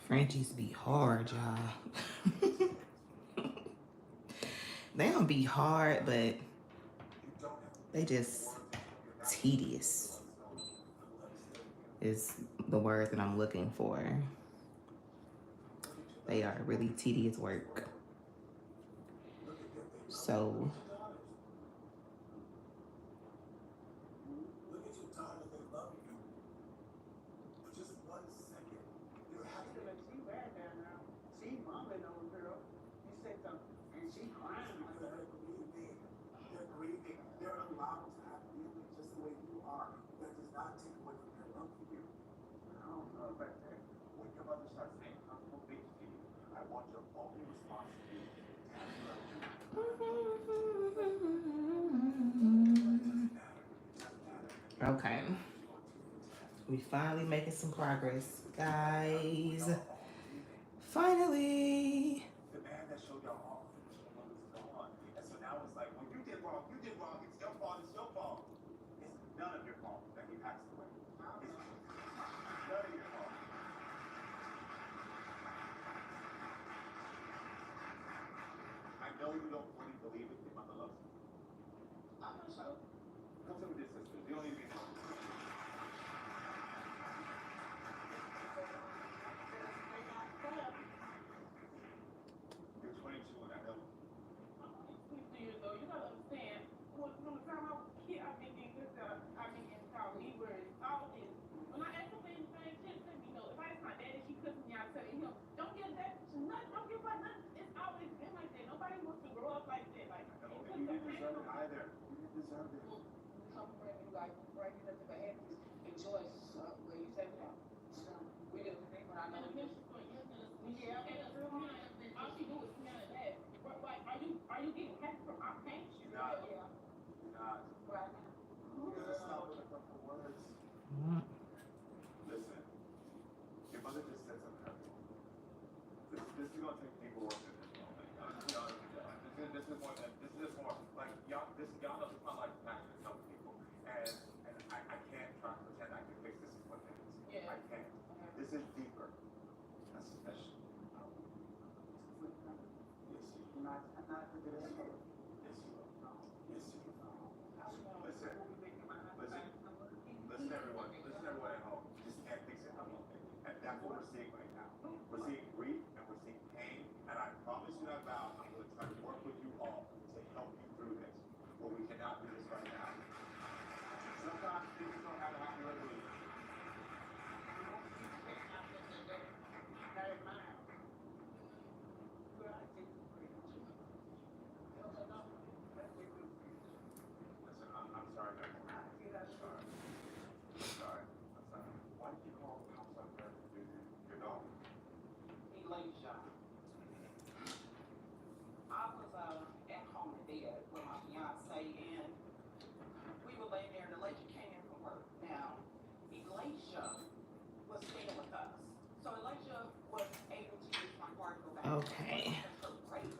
Speaker 2: Frenchies be hard, y'all. They don't be hard, but they just tedious is the word that I'm looking for. They are really tedious work. So
Speaker 5: Look at your daughter, they love you. For just 1 second, you're happy.
Speaker 8: She bad now. She mumbling on girl. You said something, and she crying.
Speaker 5: They're grieving. They're grieving. They're allowed to have feelings just the way you are. That does not take away from their love for you.
Speaker 8: I don't know about that.
Speaker 5: When your mother starts saying harmful things to you, I want your only response to be, Dad loves you.
Speaker 2: okay. We finally making some progress, guys. Finally.
Speaker 5: The man that showed y'all off was gone. And so now it's like, well, you did wrong, it's your fault, it's your fault. It's none of your fault that he passed away. It's none of your fault. I know you don't fully believe it, your mother loves you.
Speaker 8: I'm not sure.
Speaker 5: Come sit with your sister. You don't even know. You're 22 and I know.
Speaker 8: I'm 50 years old. You gotta understand. From the time I was a kid, I've been getting this. I've been getting called Libras, all this. When I ask something, the same shit, let me know. If I ask my daddy, she cooks me out, telling him, don't give that to nothing, don't give her nothing. It's always been like that. Nobody wants to grow up like that. Like,
Speaker 5: I know, and you didn't deserve it either. You didn't deserve it.
Speaker 3: Come bring you like bring you nothing but happiness and joy. Where you take it out. We do. But I know we do.
Speaker 8: Yeah, all she do is smell and laugh. Like, are you getting happy from our pain?
Speaker 5: You're not.
Speaker 3: Yeah.
Speaker 5: You're not.
Speaker 3: Right.
Speaker 5: Just stop looking for words. Listen, your mother just said something hurtful. This is gonna take people work in this moment. This is more like y'all know this is my life passion to help people, and I can't try to pretend I can fix this in 1 minute.
Speaker 3: Yeah.
Speaker 5: I can't. This is deeper. That's special. Yes, you.
Speaker 8: I'm not
Speaker 5: Yes, you will. Yes, you will. Yes, you will. Listen, everyone. Listen, everyone at home. Just can't fix it. And that's what we're seeing right now. We're seeing grief and we're seeing pain. And I promise you that vow, I'm going to try to work with you all to help you through this. But we cannot do this right now. Sometimes things don't have a happy resolution. Listen, I'm sorry, guys. I'm sorry. Why did you call the house up there to do your dog?
Speaker 9: Elijah. I was at home today with my fiance, and we were laying there, and Elijah came in from work. Now, Elijah was staying with us, so Elijah was able to use my car to go back.
Speaker 2: Okay.
Speaker 9: Her brakes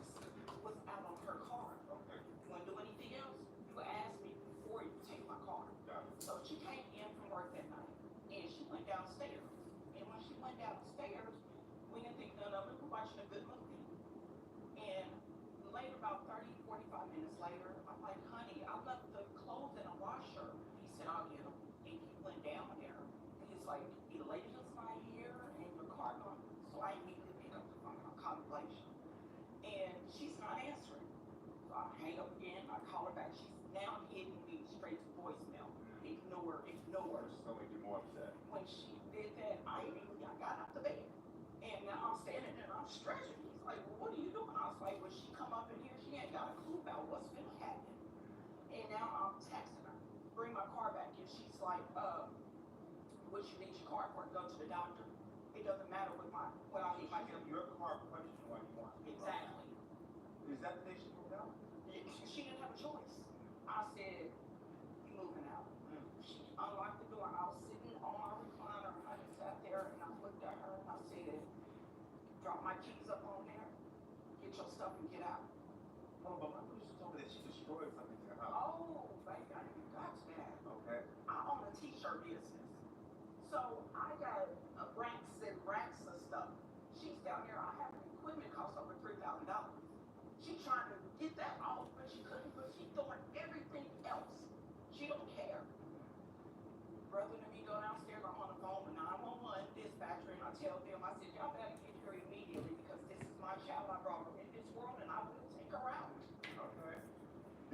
Speaker 9: was out on her car.
Speaker 5: Okay.
Speaker 9: You want to do anything else? You ask me before you take my car.
Speaker 5: Got it.
Speaker 9: So she came in from work that night, and she went downstairs. And when she went downstairs, we didn't think none of it. We're watching a good movie. And later, about 30, 45 minutes later, I'm like, honey, I left the clothes in a washer. He said, I'll get them. And he went down there. And he's like, Elijah's not here, and your car gone. So I immediately pick up the phone. I call Elijah. And she's not answering. So I hang up again. I call her back. She's now hitting me straight to voicemail. Ignore.
Speaker 5: Just gonna make you more upset.
Speaker 9: When she did that, I got out the bed. And now I'm standing there and I'm stretching. He's like, well, what are you doing? I was like, well, she come up in here, she ain't got a clue about what's gonna happen. And now I'm texting her, bring my car back, and she's like, what you need your car for? Go to the doctor. It doesn't matter what I need my hair.
Speaker 5: Your car questioned what you want.
Speaker 9: Exactly.
Speaker 5: Is that the day she moved out?
Speaker 9: She didn't have a choice. I said, you moving out. She unlocked the door. I was sitting on my recliner. I just sat there and I looked at her and I said, drop my keys up on there, get your stuff and get out.
Speaker 5: No, but my producer told me that she destroyed something to her house.
Speaker 9: Oh, baby, I didn't got that.
Speaker 5: Okay.
Speaker 9: I own a t-shirt business. So I got racks and racks of stuff. She's down there. I have an equipment cost over $3,000. She's trying to get that off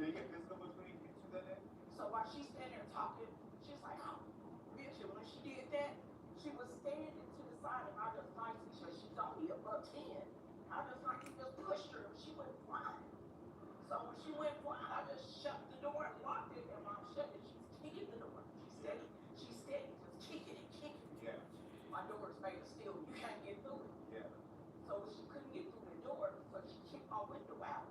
Speaker 5: Did it get physical between you two that day?
Speaker 9: So while she's standing there talking, she's like, oh, bitch. And when she did that, she was standing to the side, and I just like, she's only above 10. I just like just pushed her, and she went flying. So when she went flying, I just shut the door and locked it, and mom shut it. She's kicking the door. She's steady, just kicking and kicking.
Speaker 5: Yeah.
Speaker 9: My door is made of steel, you can't get through it.
Speaker 5: Yeah.
Speaker 9: So she couldn't get through the door, so she kicked my window out.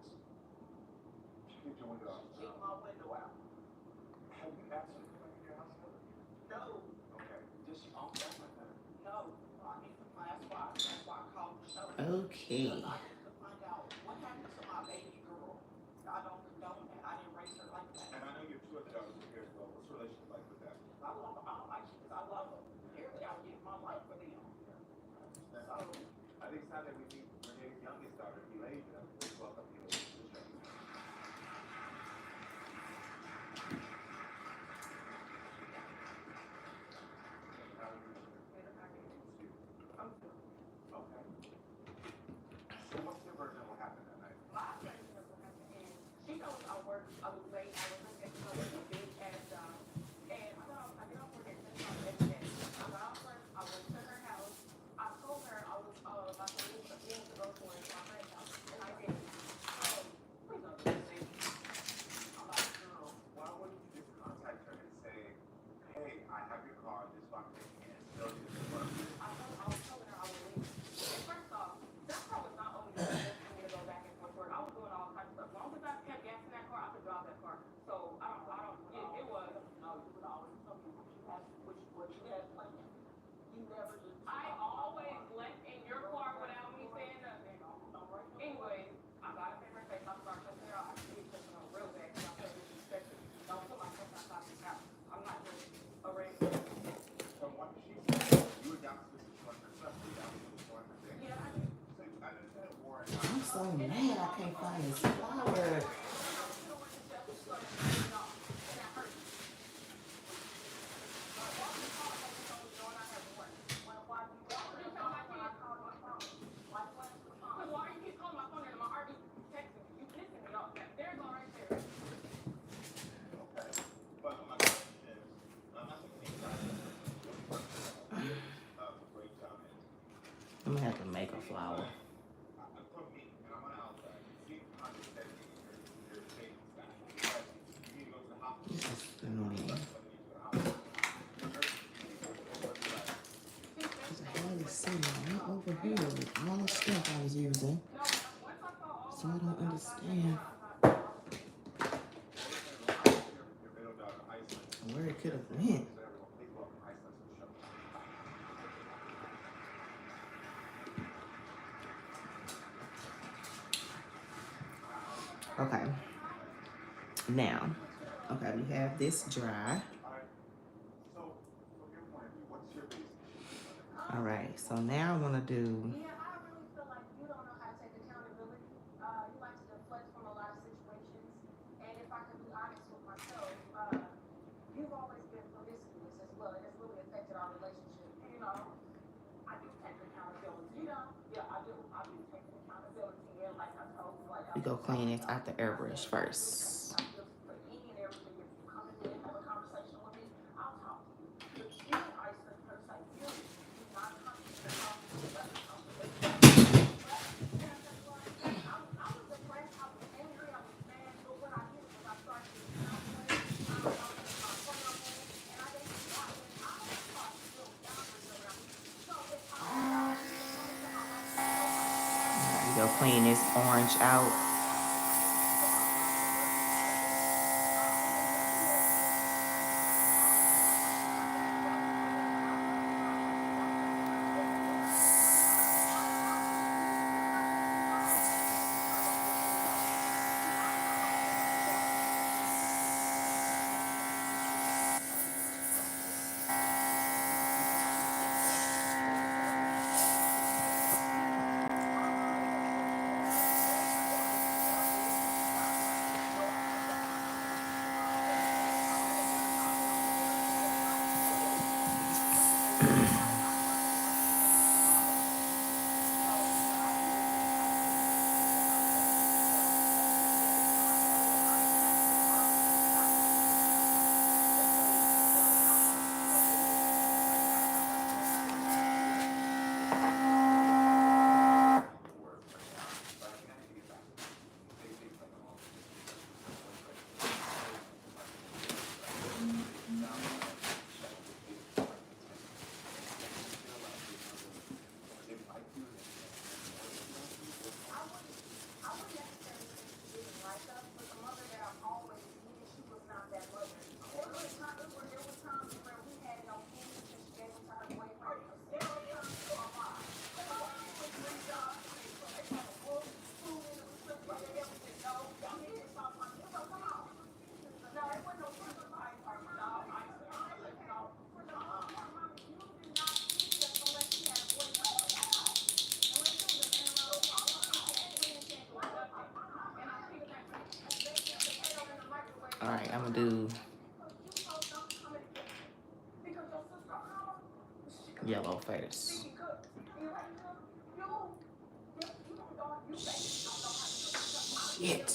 Speaker 5: She kicked your window out.
Speaker 9: Kicked my window out.
Speaker 5: Have you asked her to come in your house ever?
Speaker 9: No.
Speaker 5: Okay. Did she always act like that?
Speaker 9: No. I need to find that's why I called the show.
Speaker 2: Okay.
Speaker 9: Because I need to find out what happened to my baby girl. I don't condone that. I didn't raise her like that.
Speaker 5: And I know you have two other daughters here as well. What's your relationship like with that?
Speaker 9: I love them. I don't like kids. I love them. Clearly, I would give my life for them. So,
Speaker 5: I think it's time that we meet Renee's youngest daughter, Elijah. Please welcome Elijah to the show. Okay. So what's your version of what happened that night?
Speaker 9: my version of what happened is, she knows I work. I was late. I was looking at a big ass job. And I get off work at 10 o'clock every day. I got off work. I went to her house. I told her I was about to leave some things to go for it to my friend's house. And I did. Please don't do this. I'm like, girl.
Speaker 5: Why wouldn't you just contact her and say, hey, I have your car, this is what I'm taking in, still do this work?
Speaker 9: I was telling her I would leave. And first off, that car was not only just for me to go back and forth to work. I was doing all kinds of stuff. As long as I kept gas in that car, I could drive that car. So it was, no, you would always tell me what you had planned. You never just. I always left in your car without me saying nothing. Anyways, I got up in her face. I started cussing her out. I should be cussing her real bad because I felt disrespected. Don't put myself outside this house. I'm not just a regular.
Speaker 5: So what she said, you were down to the situation herself, you were down to the situation thing.
Speaker 9: Yeah, I did.
Speaker 5: So I understand Warren.
Speaker 2: I'm so mad I can't find this flower.
Speaker 5: Okay. But my question is, I'm not thinking you guys great job in.
Speaker 2: I'm gonna have to make a flower.
Speaker 5: For me, and I'm on the outside, you see condescending your savings back. But you need to go to the hospital.
Speaker 2: This is annoying. Cause I had it sitting right over here with all the stuff I was using. So I don't understand where it could have went. Okay. Now, okay, we have this dry. All right, so now I'm gonna do.
Speaker 3: Yeah, I really feel like you don't know how to take accountability. You like to deflect from a lot of situations. And if I can be honest with myself, you've always been promiscuous as well, and it's really affected our relationship.
Speaker 9: You know, I do take accountability. You know, yeah, I do. I do take accountability. Yeah, like I told you, like
Speaker 2: We go clean it out the airbrush first.
Speaker 9: I just for any and everything. If you come in and have a conversation with me, I'll talk to you. But you, I said, per se, you do not come to the conversation. I was depressed. I was angry. I was mad. But what I did was I started to count on it. I was my friend on it, and I didn't stop. And I was taught to build boundaries around me. So if
Speaker 2: We go clean this orange out. All right, I'm gonna do yellow first. Shit.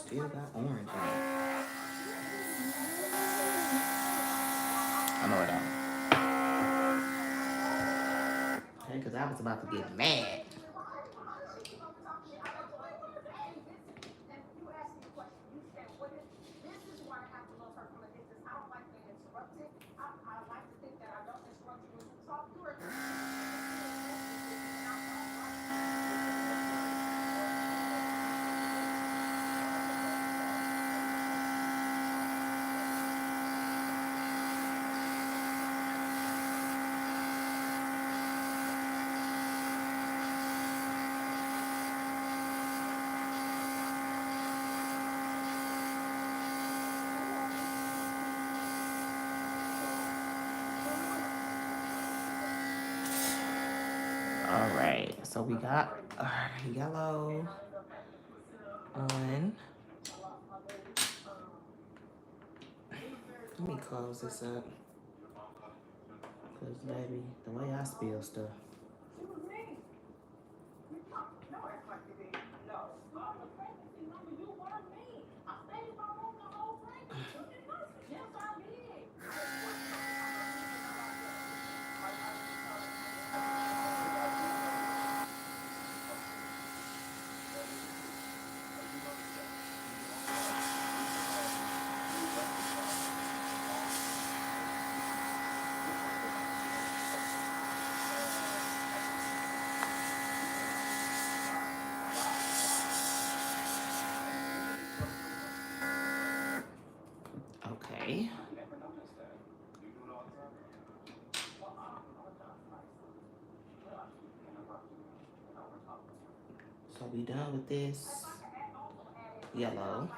Speaker 2: Still got orange in it. I know it don't. Okay, because I was about to get mad. All right, so we got our yellow on. Let me close this up. Because, baby, the way I spill stuff. Okay. So we done with this yellow.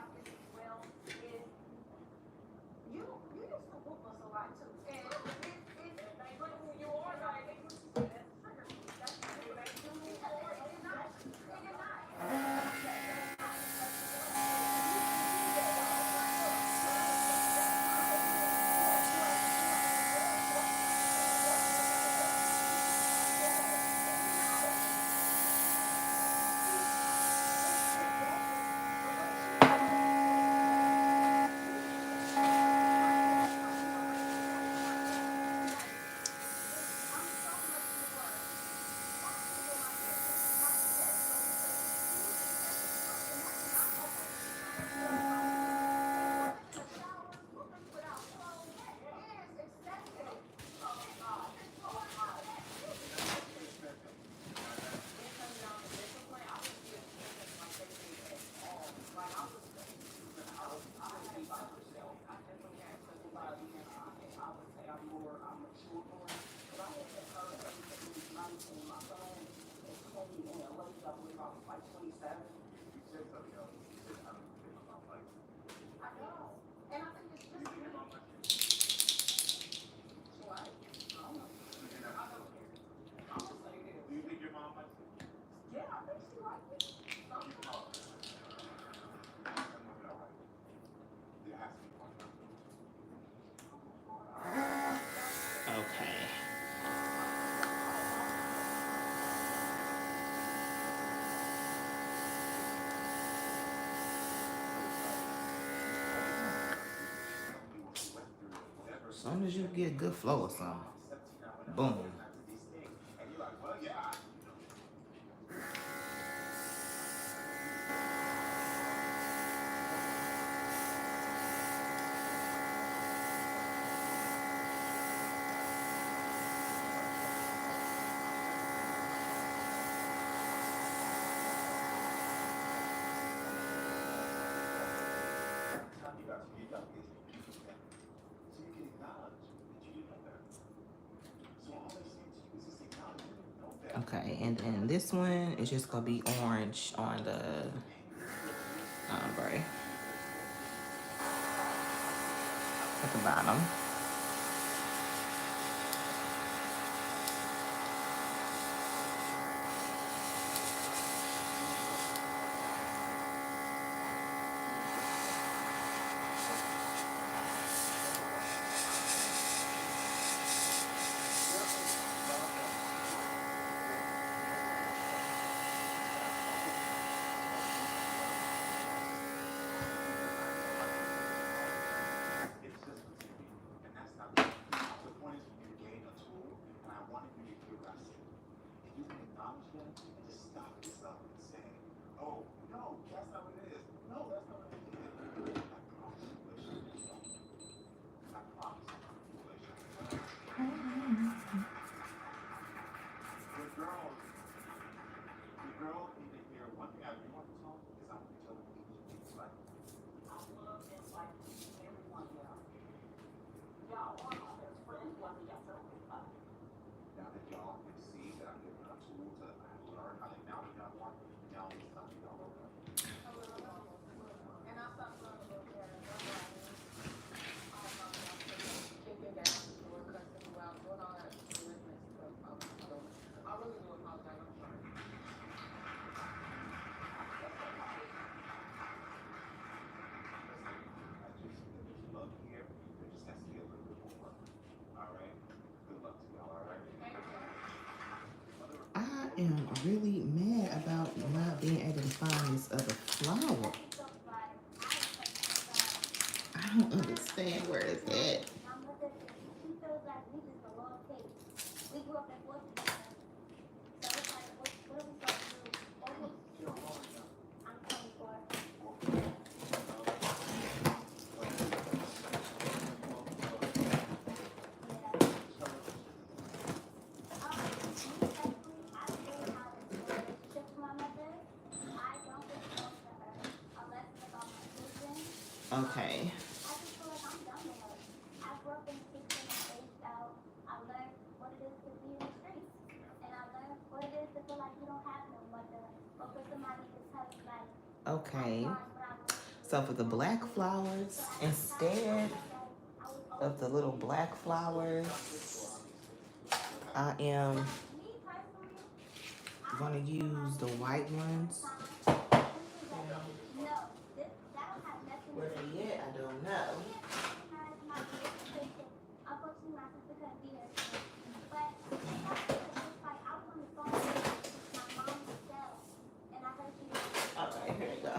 Speaker 2: Okay. As soon as you get a good flow or something, boom. Okay, and then this one is just gonna be orange on the ombre at the bottom.
Speaker 5: Just stop yourself and say, oh, no, that's not what it is. No, that's not what it is. I promise you, Alicia. I promise you, Alicia. The girl need to hear one thing I really want to tell you is I want to tell you it's like,
Speaker 9: I love and like everyone else. Y'all are my best friends, whether y'all tell me about it.
Speaker 5: now that y'all can see that I'm giving a tool to learn how to now that y'all want, now it's time for y'all to learn.
Speaker 3: And I stopped going to little parents. I'm like, kicking down the door, cussing you out, doing all that business stuff. I really do apologize. I'm sorry.
Speaker 5: There's love here. There just has to be a little bit more work. All right. Good luck to y'all. All right.
Speaker 2: I am really mad about not being able to find this other flower. I don't understand where it's at.
Speaker 3: She feels like we just a little kid. We grew up in Portugal. So it's like, what are we supposed to do? I'm 24.
Speaker 2: Okay.
Speaker 3: I just feel like I'm done with her. I grew up in the kitchen and aged out. I learned what it is to be in the streets. And I learned what it is to feel like you don't have no mother. Or for somebody to tell you like,
Speaker 2: Okay. So for the black flowers, instead of the little black flowers, I am gonna use the white ones.
Speaker 3: no, this, that'll have nothing
Speaker 2: Where
Speaker 3: to do
Speaker 2: they at? I don't know.
Speaker 3: Unfortunately, my sister couldn't be here today. But it's like I was on the phone with my mom's cell, and I heard she was
Speaker 2: All right, here we go.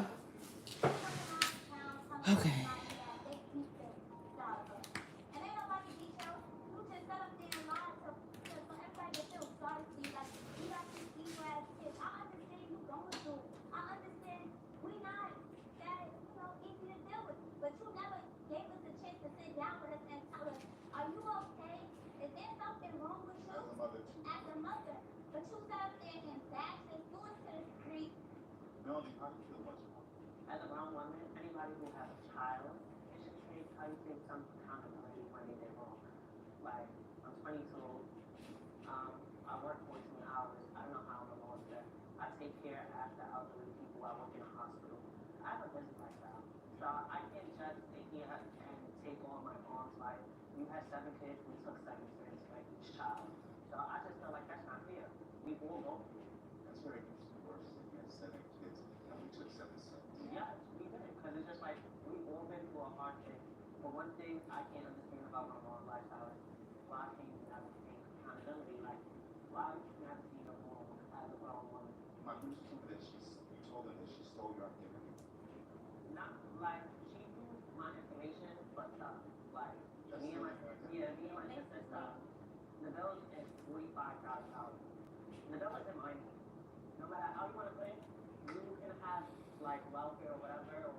Speaker 3: okay.
Speaker 2: Okay.
Speaker 3: They beat the dog up. And ain't nobody beat you. You just got up there and lied to everybody that feel sorry for you. Like, you got these evil ass kids. I understand you going through it. I understand we not that, easy to deal with. But you never gave us a chance to sit down with us and tell us, are you okay? Is there something wrong with you? As a mother. But you sat up there and bashed and threw us to the street.
Speaker 5: Melanie, how do you feel about your mom?
Speaker 6: As a grown woman, anybody who has a child, it should take, how you take some accountability when they did wrong. Like, I'm 22, I work 14 hours, I don't know how I'm alone there. I take care after elderly people, I work in a hospital. I have a busy lifestyle, so I can't just sit here and take on my mom's life. You had 7 kids, we took 7 kids, like each child. So I just feel like that's not fair. We all go through it.
Speaker 5: That's very interesting words. You had 7 kids and we took 7 sons.
Speaker 6: Yes, we did, because it's just like, we've all been through a hard thing. But one thing I can't understand about my mom's lifestyle is why can't you never take accountability? Like, why you never see her wrong as a grown woman?
Speaker 5: My news told me that you told her that she stole your identity.
Speaker 6: Not like she used my information, but like
Speaker 5: That's
Speaker 6: me and my
Speaker 5: the
Speaker 6: sister stuff. The bill is $45,000. The bill is in mine. No matter how you want to put it, you can have like welfare or whatever, or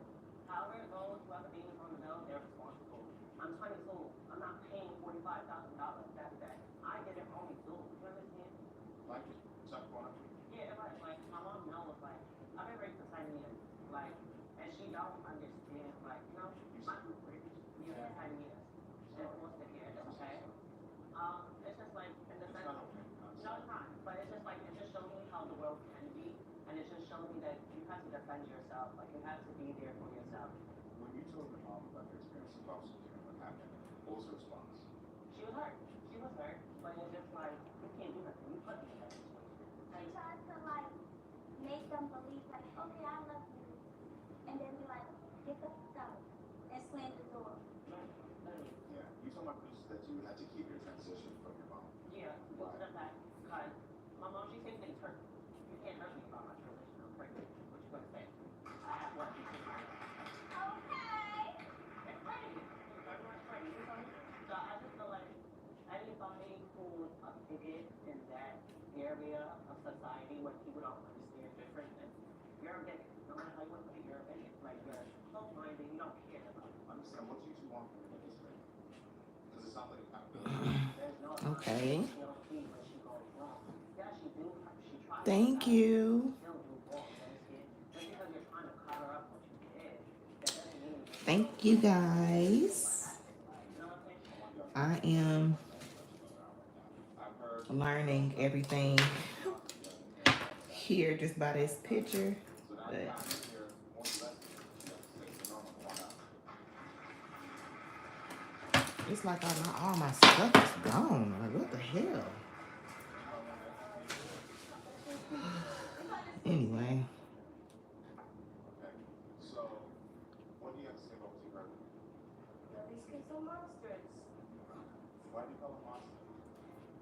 Speaker 6: however it goes. Whoever names on the bill, they're responsible. I'm 22. I'm not paying $45,000. That's that. I did it only too. You understand?
Speaker 5: Like it. Talk about it.
Speaker 6: Yeah, like my mom knows, like I've been raised for 10 years, like, and she don't understand, like,
Speaker 5: You
Speaker 6: my
Speaker 5: said you were raised.
Speaker 6: yeah, 10 years. She's foster care, okay? It's just like in the
Speaker 5: It's
Speaker 6: sense,
Speaker 5: not okay.
Speaker 6: no, it's not, but it's just like it just shows me how the world can be, and it just shows me that you have to defend yourself, like you have to be there for yourself.
Speaker 5: When you told your mom about your experience in foster care and what happened, what was her response?
Speaker 6: She was hurt. She was hurt, but it's just like you can't do nothing. You put me in that situation.
Speaker 3: She tries to like make them believe like, okay, I love you, and then be like, get the fuck out and slam the door.
Speaker 6: Literally.
Speaker 5: Yeah. You told my producer that you had to keep your transition from your mom.
Speaker 6: Yeah, well, the fact, because my mom, she thinks things hurt. You can't hurt me about my transition. I'm pregnant. What you gonna say? I have one.
Speaker 3: Okay.
Speaker 6: It's pregnant. Everyone's pregnant. You know? So I just feel like anybody who's a bigot in that area of society where people don't understand differentness. You're a bigot. No matter how you want to put it, you're a bigot. Like, you're close-minded, you don't care about it.
Speaker 5: Understand what you two want from me in this thing? Because it sounds like accountability.
Speaker 6: There's no
Speaker 2: Okay.
Speaker 6: you don't see when she goes wrong. Yeah, she do. She tries.
Speaker 2: Thank you.
Speaker 6: Still do wrong. Just because you're trying to cover up what you did, that doesn't mean you're
Speaker 2: Thank you guys. I am learning everything here just by this picture. But it's like all my stuff is gone. Like, what the hell? Anyway.
Speaker 5: Okay. So, what do you have to say about what you heard?
Speaker 10: Now these kids are monsters
Speaker 5: Why do you call them monsters?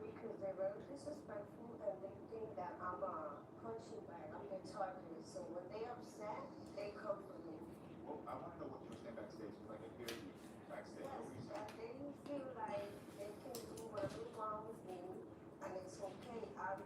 Speaker 10: because they're very disrespectful and they think that I'm a punching bag. I'm their target. So when they upset, they come for me.
Speaker 5: Well, I want to know what you were saying backstage, because I can hear you backstage. What were you
Speaker 10: Yes,
Speaker 5: saying?
Speaker 10: and they feel like they can do whatever they want with me, and it's okay. I've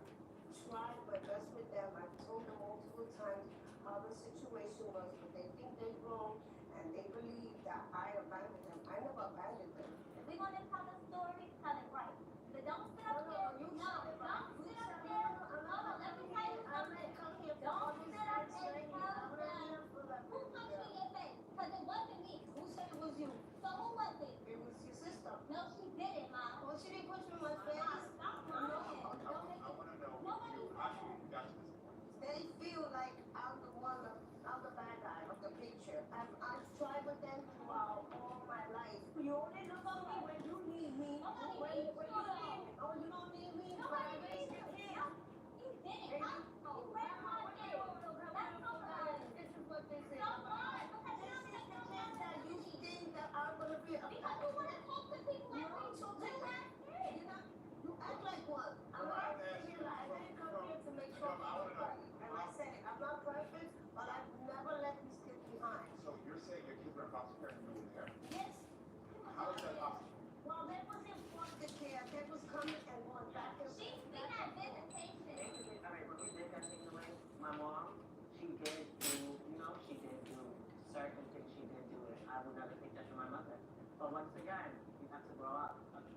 Speaker 10: tried my best with them. I've told them multiple times how the situation was, but they think they're wrong, and they believe that I abandoned them. I never abandoned them.
Speaker 3: If we're gonna tell a story, tell it right. But don't sit up
Speaker 10: No,
Speaker 3: there.
Speaker 10: you
Speaker 3: No,
Speaker 10: tell it right.
Speaker 3: don't
Speaker 10: You
Speaker 3: sit up
Speaker 10: tell it
Speaker 3: there.
Speaker 10: right. I'm
Speaker 3: Hold on,
Speaker 10: not
Speaker 3: let me
Speaker 10: coming
Speaker 3: tell
Speaker 10: here.
Speaker 3: you
Speaker 10: I'm
Speaker 3: something.
Speaker 10: not coming here for all
Speaker 3: Don't
Speaker 10: this
Speaker 3: sit up and
Speaker 10: explaining.
Speaker 3: tell
Speaker 10: I'm not
Speaker 3: them
Speaker 10: here for that.
Speaker 3: who punched you in your face. Because it wasn't me.
Speaker 10: Who said it was you?
Speaker 3: So who was it?
Speaker 10: It was your sister.
Speaker 3: No, she didn't, Mom.
Speaker 10: Well, she didn't punch me in my face.
Speaker 3: Stop
Speaker 10: No.
Speaker 3: lying.
Speaker 5: I
Speaker 3: Don't make
Speaker 5: want to know
Speaker 3: Nobody
Speaker 5: you, how you even got to this point.
Speaker 10: They feel like I'm the one, I'm the bad guy of the picture. I've tried with them throughout all my life. You only look for me when you need me.
Speaker 3: Nobody
Speaker 10: When
Speaker 3: needs
Speaker 10: you
Speaker 3: you,
Speaker 10: need me. Oh, you don't need me.
Speaker 3: Nobody
Speaker 10: But I
Speaker 3: needs
Speaker 10: raised
Speaker 3: you.
Speaker 10: your kid.
Speaker 3: You didn't. You ran my kid. That's so bad.
Speaker 10: This is what they say
Speaker 3: So
Speaker 10: about
Speaker 3: what?
Speaker 10: me.
Speaker 3: Because you
Speaker 10: This
Speaker 3: don't
Speaker 10: is
Speaker 3: take
Speaker 10: the
Speaker 3: no
Speaker 10: kids that you think that I'm gonna be a
Speaker 3: Because you want to talk to people
Speaker 10: You
Speaker 3: like
Speaker 10: don't
Speaker 3: me.
Speaker 10: talk
Speaker 3: You
Speaker 10: like
Speaker 3: have kids.
Speaker 10: you act like one. I'm not sitting here like I didn't come here to make trouble for nobody. And I said it, I'm not perfect, but I've never let these kids behind.
Speaker 5: So you're saying your kids were in foster care and you were there?
Speaker 10: Yes.
Speaker 5: How is that possible?
Speaker 10: Well, they was in foster care. They was coming and going back and
Speaker 3: We
Speaker 10: forth.
Speaker 3: had visitation.
Speaker 6: Basically, all right, when we did that taken away, my mom, she did do, she did do certain things she did do, and I would never take that from my mother. But once again, you have to grow up.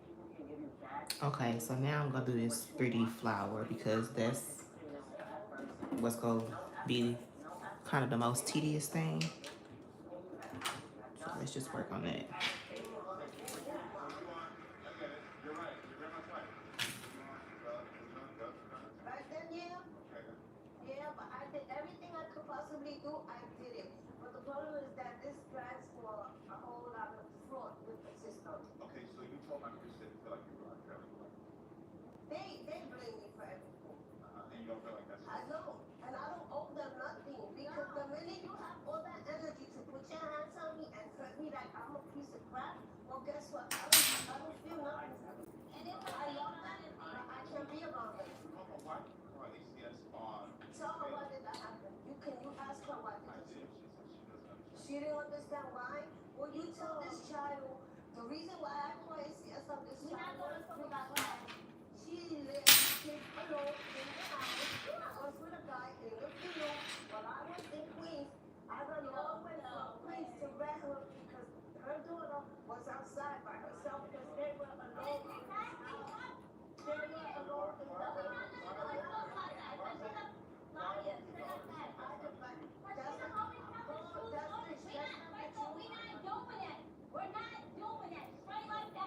Speaker 6: People can give you bad.
Speaker 2: Okay, so now I'm gonna do this 3D flower because that's what's gonna be kind of the most tedious thing. So let's just work on that.
Speaker 5: I get it. You're right. You're very much right.
Speaker 10: Back then, yeah.
Speaker 5: Okay.
Speaker 10: Yeah, but I did everything I could possibly do. I did it. But the problem is that this drags for a whole lot of fraud with the system.
Speaker 5: Okay, so you told my priest that you feel like you were unfairly blamed.
Speaker 10: They blame me for everything.
Speaker 5: And you don't feel like that's
Speaker 10: I know, and I don't owe them nothing because the minute you have all that energy to put your hands on me and hurt me like I'm a piece of crap, well, guess what? I don't feel nothing.
Speaker 3: And it was
Speaker 10: I love them, but I can't be around them.
Speaker 5: Mama, why did you call ACS on?
Speaker 10: Tell her why did that happen. You ask her why
Speaker 5: I
Speaker 10: did
Speaker 5: did.
Speaker 10: it.
Speaker 5: She said she doesn't understand.
Speaker 10: She didn't understand why. Well, you tell this child the reason why I call ACS on this
Speaker 3: we're not
Speaker 10: child
Speaker 3: going to talk about that.
Speaker 10: she left kids alone in the house. I was with a guy in the field while I was in Queens. I don't know when from Queens to Redwood because her daughter was outside by herself because they were alone in the house. They were alone in the house.
Speaker 3: We're not doing that. Straight like that.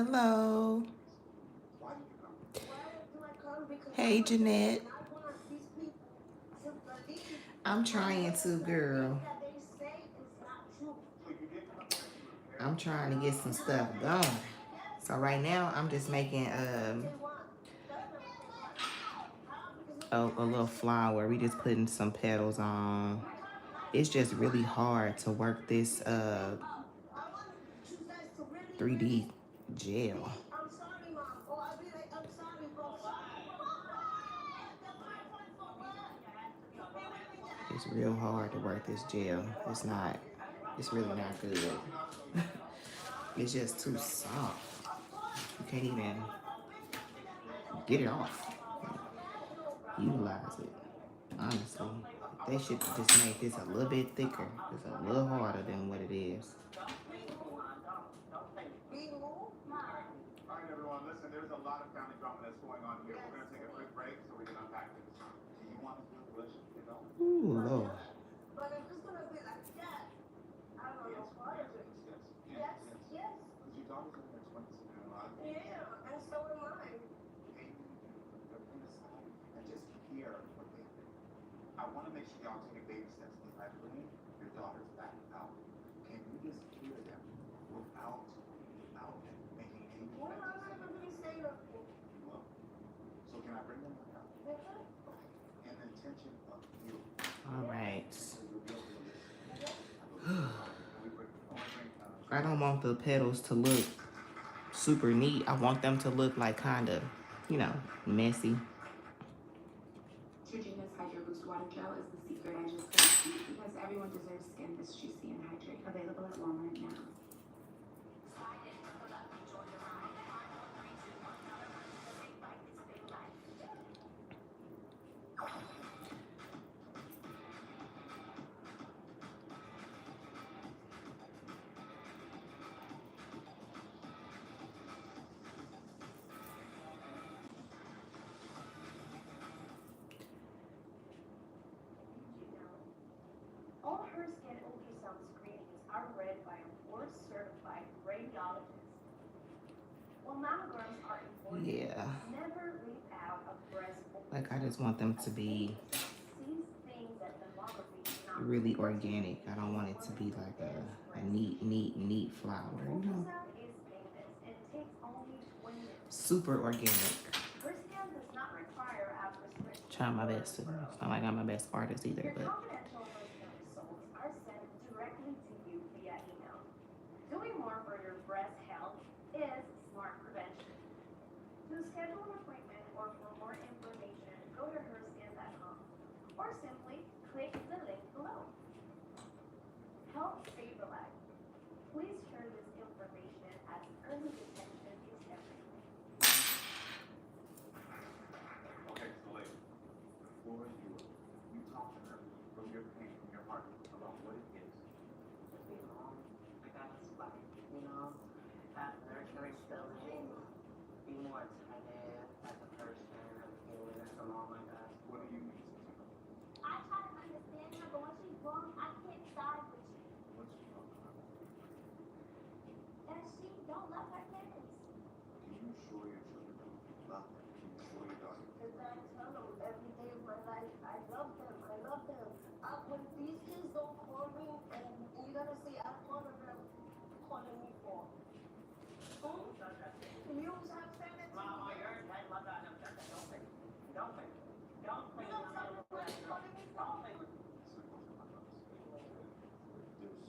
Speaker 2: Hello.
Speaker 5: Why did you come?
Speaker 10: Why do I come? Because
Speaker 2: Hey, Jeanette.
Speaker 10: I want these people to believe
Speaker 2: I'm trying to, girl.
Speaker 10: that they say is not true.
Speaker 5: So you did come here to repair?
Speaker 2: I'm trying to get some stuff going. So right now I'm just making
Speaker 10: They want.
Speaker 2: a little flower. We just putting some petals on. It's just really hard to work this 3D gel.
Speaker 10: I'm sorry, Mom. Or I'll be like, I'm sorry, bro.
Speaker 2: It's real hard to work this gel. It's really not good. It's just too soft. You can't even get it off. Utilize it. Honestly, they should just make this a little bit thicker. It's a little harder than what it is.
Speaker 5: All right, everyone, listen, there's a lot of family drama that's going on here. We're going to take a quick break so we can unpack this. Do you want to do a relationship development?
Speaker 2: Ooh, Lord.
Speaker 10: But if it's gonna be like that, I don't know what is it. Yes.
Speaker 5: Because your daughter's in her 20s and doing a lot of things.
Speaker 10: Yeah, and so am I.
Speaker 5: Hey, they're putting aside and just hear what they think. I want to make sure y'all take baby steps. If I bring your daughters back out, can you just hear them without making any
Speaker 10: Well, I'm
Speaker 5: threats?
Speaker 10: not even gonna say nothing.
Speaker 5: You will. So can I bring them back out? Okay. In the intention of you.
Speaker 2: All right.
Speaker 5: So you'll be able to listen.
Speaker 2: I don't want the petals to look super neat. I want them to look like kind of, messy.
Speaker 11: Neutrogena's Hydro Boost Water Gel is the secret I just couldn't keep because everyone deserves skin this juicy and hydrate. Available at Walmart now.
Speaker 12: All her skin ultrasound screenings are read by a board-certified radiologist. While mammograms are important,
Speaker 2: Yeah.
Speaker 12: never leave out a breast
Speaker 2: Like, I just want them to be
Speaker 12: sees things that mammography cannot
Speaker 2: really organic. I don't want it to be like a neat flower,
Speaker 12: Ultrasound is painless and takes only 20 minutes.
Speaker 2: Super organic.
Speaker 12: Her scan does not require a prescription.
Speaker 2: Trying my best. It's not like I'm my best artist either,
Speaker 12: Your
Speaker 2: but
Speaker 12: confidential personal results are sent directly to you via email. Doing more for your breast health is smart prevention. To schedule an appointment or for more information, go to herscan.com or simply click the link below. Help save a life. Please share this information as early detection is everything.
Speaker 5: Okay, so ladies, before you talk to her from your pain, from your heart, about what it is.
Speaker 6: I got this like, have nurturing feelings, be more attentive as a person, as a human, as a mom, I guess.
Speaker 5: What do you need?
Speaker 12: I try to understand her, but when she's wrong, I can't side with you.
Speaker 5: What's your problem?
Speaker 12: And she don't love her parents.
Speaker 5: Can you assure your children that you love them? Can you assure your daughter?
Speaker 10: Because I tell them every day of my life, I love them. When these kids don't call me, and you're gonna see I call them calling me for. You have said it to
Speaker 6: Mama,
Speaker 10: me.
Speaker 6: you're I love that. Don't play. Don't play. Don't play.
Speaker 10: You don't tell me what you're calling me for.
Speaker 6: Don't play.
Speaker 5: There's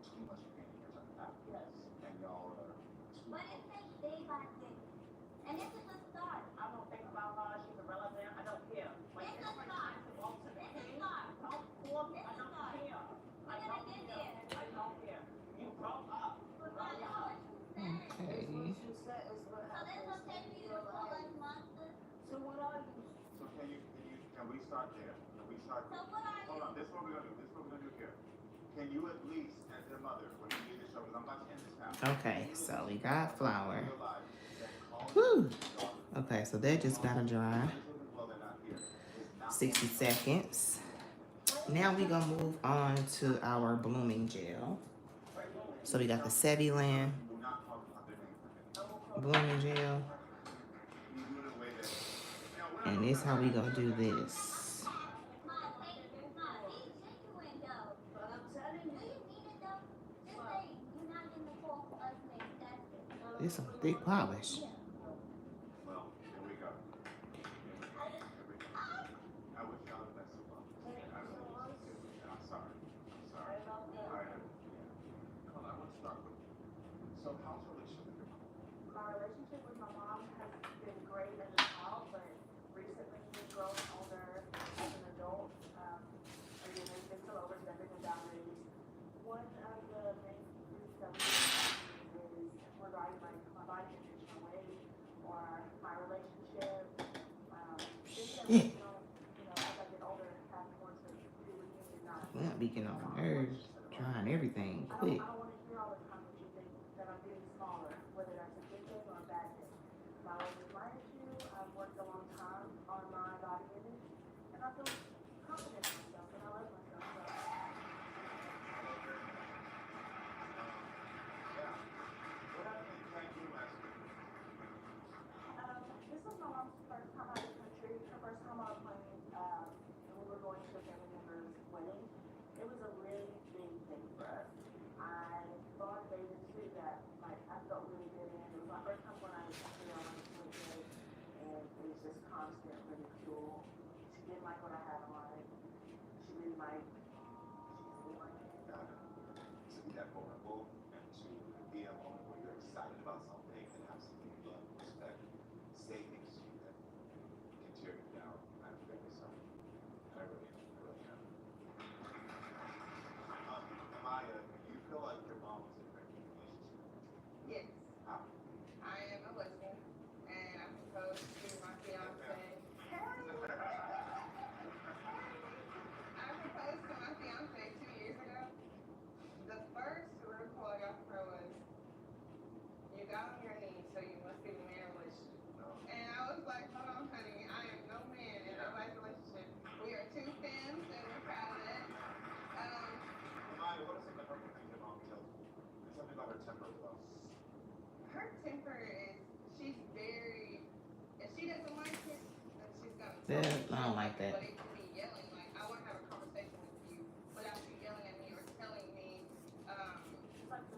Speaker 5: too much pain here to unpack.
Speaker 10: Yes.
Speaker 5: And y'all are too
Speaker 12: But it takes day by day. And this is the start.
Speaker 6: I don't think about her. She's irrelevant. I don't care. Like,
Speaker 12: It's a
Speaker 6: like
Speaker 12: start.
Speaker 6: to go to the
Speaker 12: It's a
Speaker 6: pain.
Speaker 12: start.
Speaker 6: Don't call me. I
Speaker 12: It's a
Speaker 6: don't
Speaker 12: start.
Speaker 6: care. I
Speaker 12: We're
Speaker 6: don't
Speaker 12: gonna get
Speaker 6: care.
Speaker 12: there.
Speaker 6: I don't care. You broke up.
Speaker 12: But I know what you said.
Speaker 2: okay.
Speaker 10: What you said is what
Speaker 12: So this
Speaker 10: happens
Speaker 12: will take
Speaker 10: when
Speaker 12: me
Speaker 10: you're
Speaker 12: to call
Speaker 10: lying.
Speaker 12: us monsters.
Speaker 10: So what are you?
Speaker 5: So can we start there? Can we start
Speaker 12: So
Speaker 5: there?
Speaker 12: what are
Speaker 5: Hold
Speaker 12: you?
Speaker 5: on, this is what we're gonna do. This is what we're gonna do here. Can you at least, as their mother, when you leave the show, because I'm about to end this now.
Speaker 2: Okay, so we got flour.
Speaker 5: Realize that calling
Speaker 2: Whew.
Speaker 5: your daughter
Speaker 2: Okay, so that just gotta dry.
Speaker 5: while they're not here is not
Speaker 2: 60 seconds. Now we gonna move on to our blooming gel. So we got the Saviland
Speaker 5: We're not talking about their name.
Speaker 2: blending gel. And this how we gonna do this. It's some thick polish.
Speaker 5: Well, here we go. I wish y'all the best of luck. I'm sorry. Hold on, I want to start with. So, how's your relationship with your mom?
Speaker 12: My relationship with my mom has been great as a child, but recently we've grown older as an adult. Again, there's been some overs and different boundaries. One of the main reasons that we is regarding my body image, my weight, or my relationship. Things that
Speaker 2: Shit.
Speaker 12: as I get older, have more to do with me and not.
Speaker 2: I'm not be getting on my nerves. Trying everything quick.
Speaker 12: I don't want to hear all the time that you think that I'm getting smaller, whether that's a good thing or a bad thing. My weight is my issue. I've worked a long time on my body image, and I feel confident in myself, and I love myself. So.
Speaker 5: Yeah. What happened in Cancun last week?
Speaker 12: This was my mom's first time out of the country, her first time on a plane, and we were going to a family member's wedding. It was a really big thing for us. I thought they did too that, I felt really good in. It was my first time when I was actually on a swim day, and it was just constant ridicule. She didn't like what I had on. She didn't like it.
Speaker 5: To be that vulnerable and to be at a moment where you're excited about something and have something you love and respect, say things to you that can tear you down. I'm very sorry. I really am. Amaya, do you feel like your mom was in a great relationship?
Speaker 3: Yes,
Speaker 5: How?
Speaker 3: I am a lesbian, and I'm supposed to my fiance. I proposed to my fiance 2 years ago. The first real call I got from her was, "You got on your knees, so you must be in a man relationship."
Speaker 5: No.
Speaker 3: And I was like, "Hold on, honey, I am no man in nobody's relationship. We are two femmes, and we're proud of that."
Speaker 5: Amaya, what are some of the hurtful things your mom tells you? And something about her temper as well.
Speaker 3: Her temper is, she's very, if she doesn't like it, then she's gonna tell
Speaker 2: Yeah,
Speaker 3: me.
Speaker 2: I don't like that.
Speaker 3: But it can be yelling, like, I wanna have a conversation with you without you yelling at me or telling me,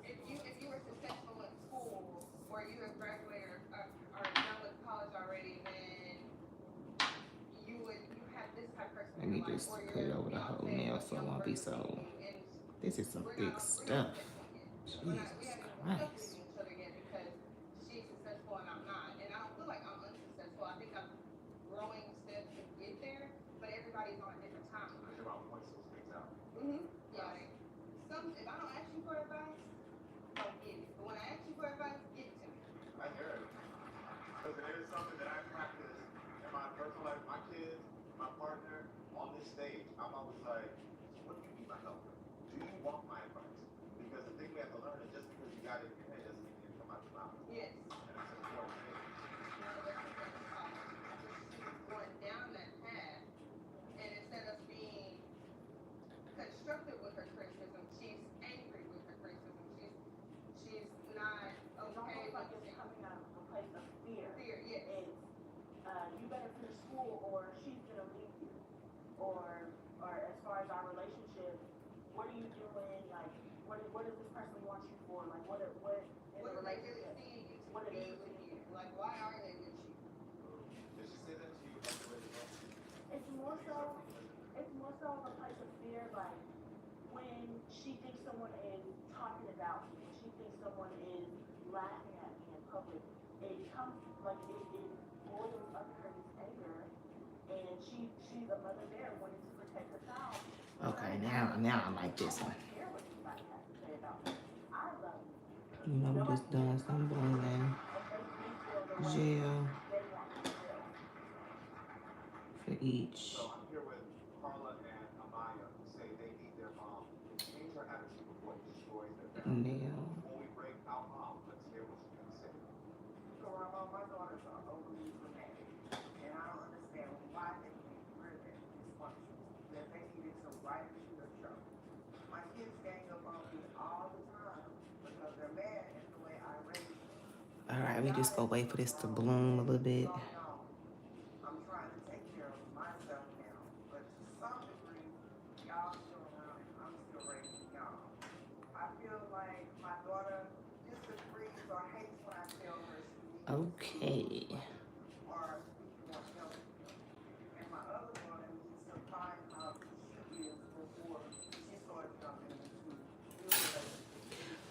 Speaker 3: if you were successful in school, or you have graduated or done with college already, then you have this type of person
Speaker 2: Let
Speaker 3: in
Speaker 2: me
Speaker 3: your life,
Speaker 2: just
Speaker 3: or
Speaker 2: put it
Speaker 3: your
Speaker 2: over the whole
Speaker 3: fiance
Speaker 2: nail
Speaker 3: or
Speaker 2: so it
Speaker 3: young
Speaker 2: won't be
Speaker 3: person
Speaker 2: so.
Speaker 3: dating you, and
Speaker 2: This is some
Speaker 3: we're
Speaker 2: thick
Speaker 3: not
Speaker 2: stuff.
Speaker 3: official yet.
Speaker 2: Jesus
Speaker 3: We haven't even
Speaker 2: Christ.
Speaker 3: accepted each other yet because she's successful and I'm not. And I don't feel like I'm unsuccessful. I think I'm growing steps to get there, but everybody's on a different timeline.
Speaker 5: Your mom points those things out.
Speaker 3: Like, if I don't ask you for advice, don't give it. But when I ask you for advice, give it to me.
Speaker 5: I hear it. Because it is something that I practice in my personal life, my kids, my partner, on this stage. I'm always like, what do you need my help with? Do you want my advice? Because the thing we have to learn is just because you got it in your head doesn't mean it come out your mouth.
Speaker 3: Yes.
Speaker 5: And it's an important thing.
Speaker 3: She's going down that path, and instead of being constructive with her criticism, she's angry with her criticism. She's not
Speaker 12: It's
Speaker 3: okay
Speaker 12: almost like
Speaker 3: with
Speaker 12: it's coming out of a place of fear.
Speaker 3: fear. Yes.
Speaker 12: It's, you better finish school or she's gonna leave you. Or as far as our relationship, what are you doing? Like, what does this person want you for? Like, what in
Speaker 3: What
Speaker 12: the
Speaker 3: do they really
Speaker 12: relationship?
Speaker 3: see you to
Speaker 12: What it
Speaker 3: be
Speaker 12: is.
Speaker 3: with you? Like, why are they with you?
Speaker 5: Did she say that to you like the way it was?
Speaker 12: It's more so of a place of fear, like when she thinks someone is talking about me, when she thinks someone is laughing at me in public, it comes like it boils up her this anger, and she's a mother bear wanting to protect her child.
Speaker 2: Okay, now I like this one.
Speaker 12: I don't care what anybody has to say about me. I love you.
Speaker 2: You know, we just doing some blending gel for each
Speaker 5: So I'm here with Carla and Amaya who say they need their mom to change her attitude before it destroys their family.
Speaker 2: nail.
Speaker 5: Before we break our mom, let's hear what she's gonna say.
Speaker 4: So my daughters are overly dramatic, and I don't understand why they can't wear that dysfunctional. That they needed to write a sheet of show. My kids gang up on me all the time because they're mad at the way I raised them.
Speaker 2: All right, we just go wait for this to bloom a little bit.
Speaker 4: I'm trying to take care of myself now, but to some degree, y'all still around and I'm still raising y'all. I feel like my daughter disagrees or hates when I tell her she needs
Speaker 2: Okay.
Speaker 4: or we want help. And my other daughter needs to find out who she is before she starts jumping into new relationships.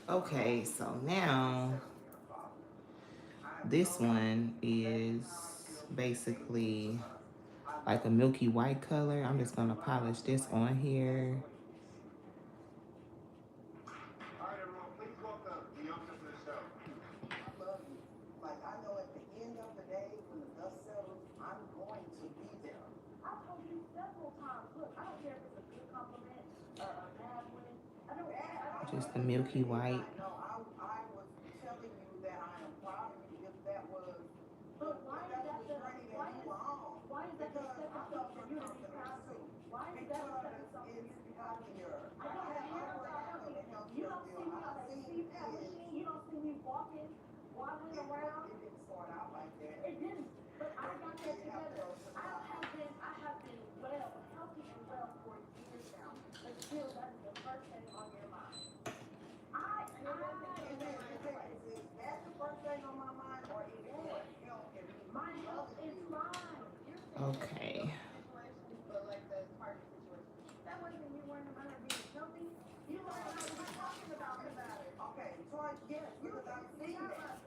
Speaker 2: Okay, so now this one is basically like a milky white color. I'm just gonna polish this on here.
Speaker 5: All right, everyone, please welcome the youngster to the show.
Speaker 4: I love you. Like, I know at the end of the day, when the dust settles, I'm going to be there.
Speaker 12: I've told you several times, look, I don't care if it's a good compliment or a bad one. I don't care.
Speaker 2: Just the milky white.
Speaker 4: No, I was telling you that I am proud of you if that was.
Speaker 12: But why is that the
Speaker 4: journey that you were on?
Speaker 12: why is that the stepping stone for you to be proud of? Why is that the stepping stone for you to be proud of? I don't care about helping. You don't see me on a CPAP machine. You don't see me walking, waddling around.
Speaker 4: It didn't start out like that.
Speaker 12: It didn't. But I got that together. I have been well, healthy and well for years now. But still, that is the first thing on your mind.
Speaker 4: Is that the first thing on my mind, or is it what health and
Speaker 12: My health is mine.
Speaker 2: Okay.
Speaker 3: But like the party situation.
Speaker 12: That wasn't you weren't about to be healthy. You weren't about to be talking about it.
Speaker 4: Okay, Troy, yes, because I've seen that.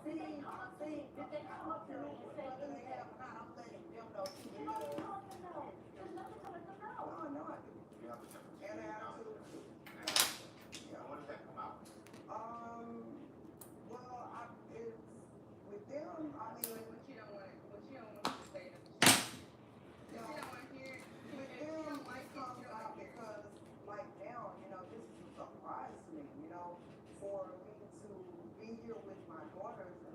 Speaker 12: Did they come up to me and say
Speaker 4: Whether they have or not, I'm letting them know.
Speaker 12: you don't even want to know? There's nothing to let them know.
Speaker 4: Oh, I know I do.
Speaker 5: You have a temperature.
Speaker 4: And attitude too.
Speaker 5: Yeah. When does that come out?
Speaker 4: Well, it's with them, I mean,
Speaker 3: What you don't want to say that you don't want to hear it.
Speaker 4: with them, it comes out because, like now, this is a surprise to me, for me to be here with my daughters and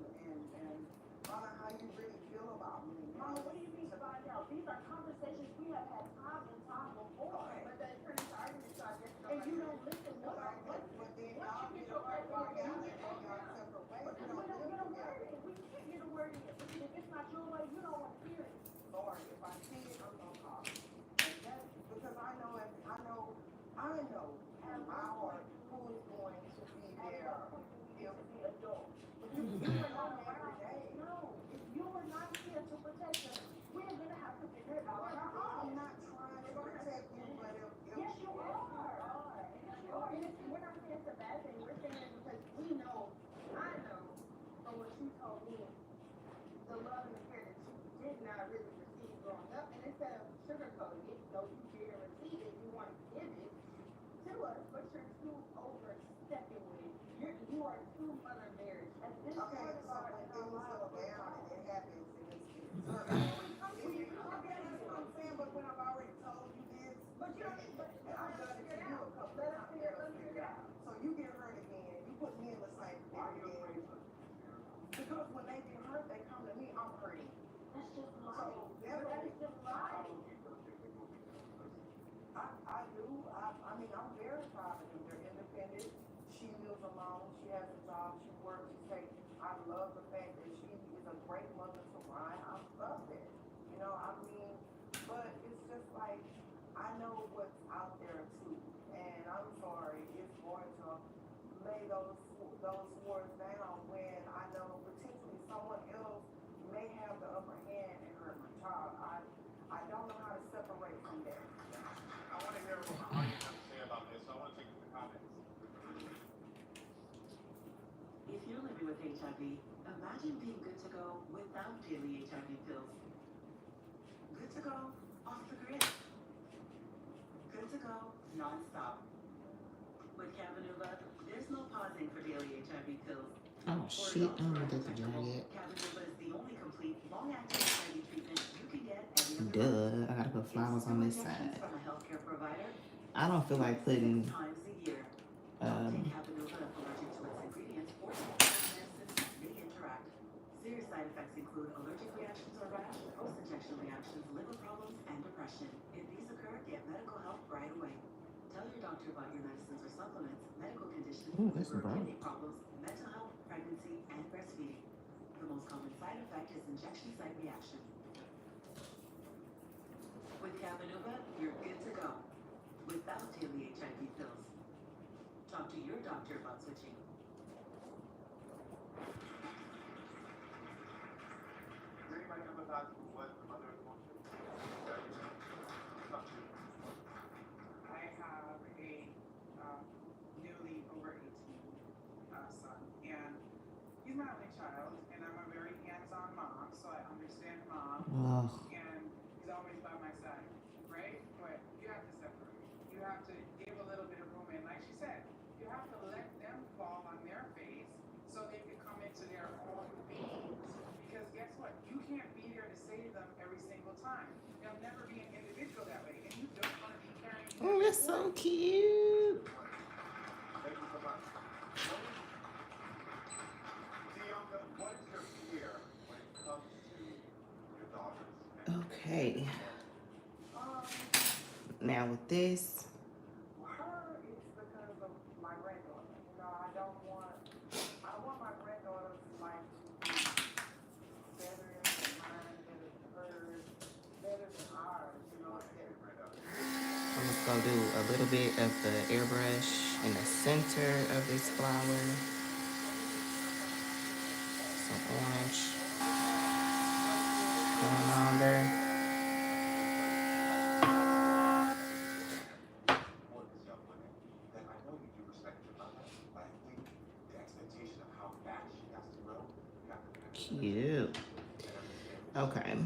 Speaker 4: find out how you really feel about me.
Speaker 12: Mama, what do you mean find out? These are conversations we have had time and time before.
Speaker 3: But that turns to arguments, so I guess
Speaker 12: And you don't listen.
Speaker 4: But then y'all get a word together and y'all separate ways.
Speaker 12: We don't get a word in. We can't get a word in. If it's not your way, you don't want to hear it.
Speaker 4: Or if I see it, I'm gonna call. And that's because I know in my heart who is going to be there if
Speaker 12: Adult.
Speaker 4: you are not every day.
Speaker 12: No, if you are not here to protect us, we're gonna have to figure it out on our
Speaker 4: I'm
Speaker 12: own.
Speaker 4: not trying to protect you, but if
Speaker 12: Yes, you are. Yes, you are. And we're not saying it's a bad thing. We're saying it because we know, I know, from what you told me,
Speaker 3: the love and care that you did not really receive growing up. And instead of sugarcoating it, though you did receive it, you want to give it to us, but you're too overstepping with it. You are too mother marriage. At this
Speaker 4: okay,
Speaker 3: point
Speaker 4: so
Speaker 3: in our
Speaker 4: when things
Speaker 3: lives,
Speaker 4: settle down and it happens and it's okay, that's what I'm saying, but when I've already told you this,
Speaker 3: but you don't.
Speaker 4: and I've done it to you a couple of times, so you get hurt again, you put me in the same again. Because when they get hurt, they come to me, I'm hurting.
Speaker 12: that's just
Speaker 4: So
Speaker 12: lying.
Speaker 4: never.
Speaker 12: That is just lying.
Speaker 4: I do. I mean, I'm very proud of them. They're independent. She lives alone. She has a job. She works. I love the fact that she is a great mother to Ryan. I love that. But it's just like, I know what's out there too. And I'm sorry, it's going to lay those words down when I know potentially someone else may have the upper hand and hurt my child. I don't know how to separate from that.
Speaker 5: I want to hear what my audience has to say about this, so I want to take the comments.
Speaker 13: If you're living with HIV, imagine being good to go without daily HIV pills. Good to go off the grid. Good to go non-stop. With Cabenuva, there's no pausing for daily HIV pills.
Speaker 2: Oh shit, I don't get the jar yet.
Speaker 13: Cabenuva is the only complete long-acting HIV treatment you can get every other month.
Speaker 2: Duh, I gotta put flowers on this side.
Speaker 13: From a healthcare provider.
Speaker 2: I don't feel like putting
Speaker 13: Times a year. Take Cabenuva if allergic to its ingredients or medicines may interact. Serious side effects include allergic reactions or rash, post-injection reactions, liver problems, and depression. If these occur, get medical help right away. Tell your doctor about your medicines or supplements, medical conditions,
Speaker 2: Ooh, that's
Speaker 13: liver or
Speaker 2: bright.
Speaker 13: kidney problems, mental health, pregnancy, pregnancy and breastfeeding. The most common side effect is injection site reaction. With Cabenuva, you're good to go without daily HIV pills. Talk to your doctor about switching.
Speaker 1: Does anybody empathize with what the mother is going through?
Speaker 14: I have a newly over 18 son, and he's my only child, and I'm a very hands-on mom, so I understand mom, and he's always by my side, right? But you have to separate. You have to give a little bit of room, and like she said, you have to let them fall on their face so they can come into their own beings. Because guess what? You can't be there to save them every single time. They'll never be an individual that way, and you don't want to be carrying them.
Speaker 2: Oh, that's so cute.
Speaker 1: Thank you so much. Bianca, what is your fear when it comes to your daughters?
Speaker 2: Okay. Now with this,
Speaker 4: Her is because of my granddaughter. You know, I don't want my granddaughter to like be better than mine, better than hers, better than ours. You know,
Speaker 2: I'm just gonna do a little bit of the airbrush in the center of this flower. Some orange going on there.
Speaker 1: For this young woman, that I know you do respect your mother, but I think the expectation of how fast she has to grow, you have to
Speaker 2: Cute. Okay.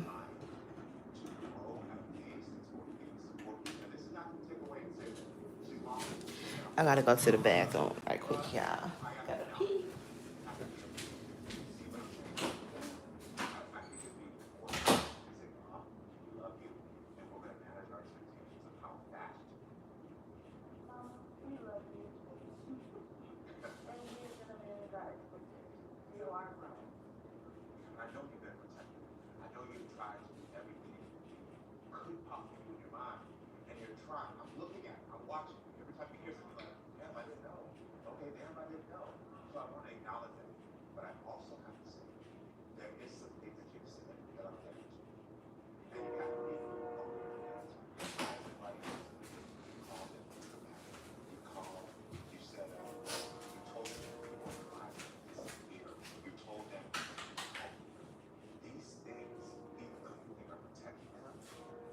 Speaker 2: I gotta go to the bathroom right quick, y'all. Gotta pee.
Speaker 4: we love you. And we're gonna manage our expectations. You are grown.
Speaker 1: I know you've been protected. I know you've tried to do everything you could possibly do in your mind, and you're trying. I'm looking at it. I'm watching. Every time you hear something, like, damn, I didn't know. Okay, damn, I didn't know. So I want to acknowledge that. But I also have to say, there is some things that you've said that I'm getting to. And you got to be open with that. You called it dramatic. You called, you said, you told them that you want to disappear. You told them these things, even though you think are protecting them,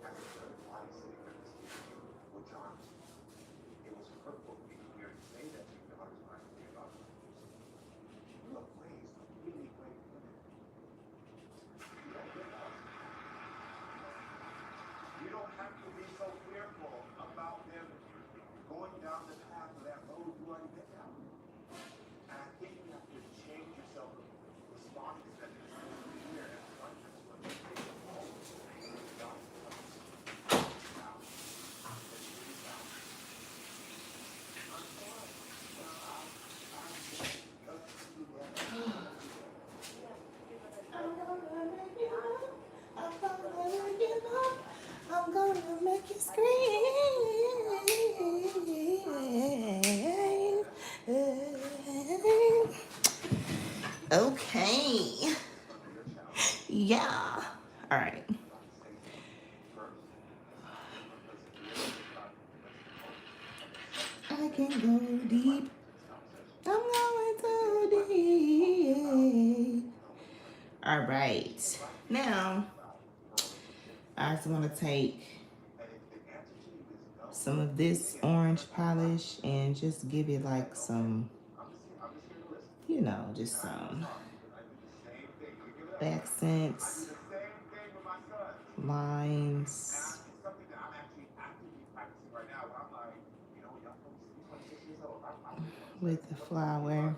Speaker 1: as a third party sitting there listening to you, were jarring to you. It was hurtful for me to hear you say that to your daughter's mind and your daughter's abuse. You have raised really great women. You don't get us. You don't have to be so fearful about them going down the path of that road you already been down. And I think you have to change yourself responding to that fear and wondering what they think of all of this. God is coming now. It's really now. I'm sorry.
Speaker 2: I'm gonna make you scream. Okay. Yeah. All right. I can go deep. I'm going so deep. All right. Now, I just want to take some of this orange polish and just give it like some, you know, just some accents, lines with the flower,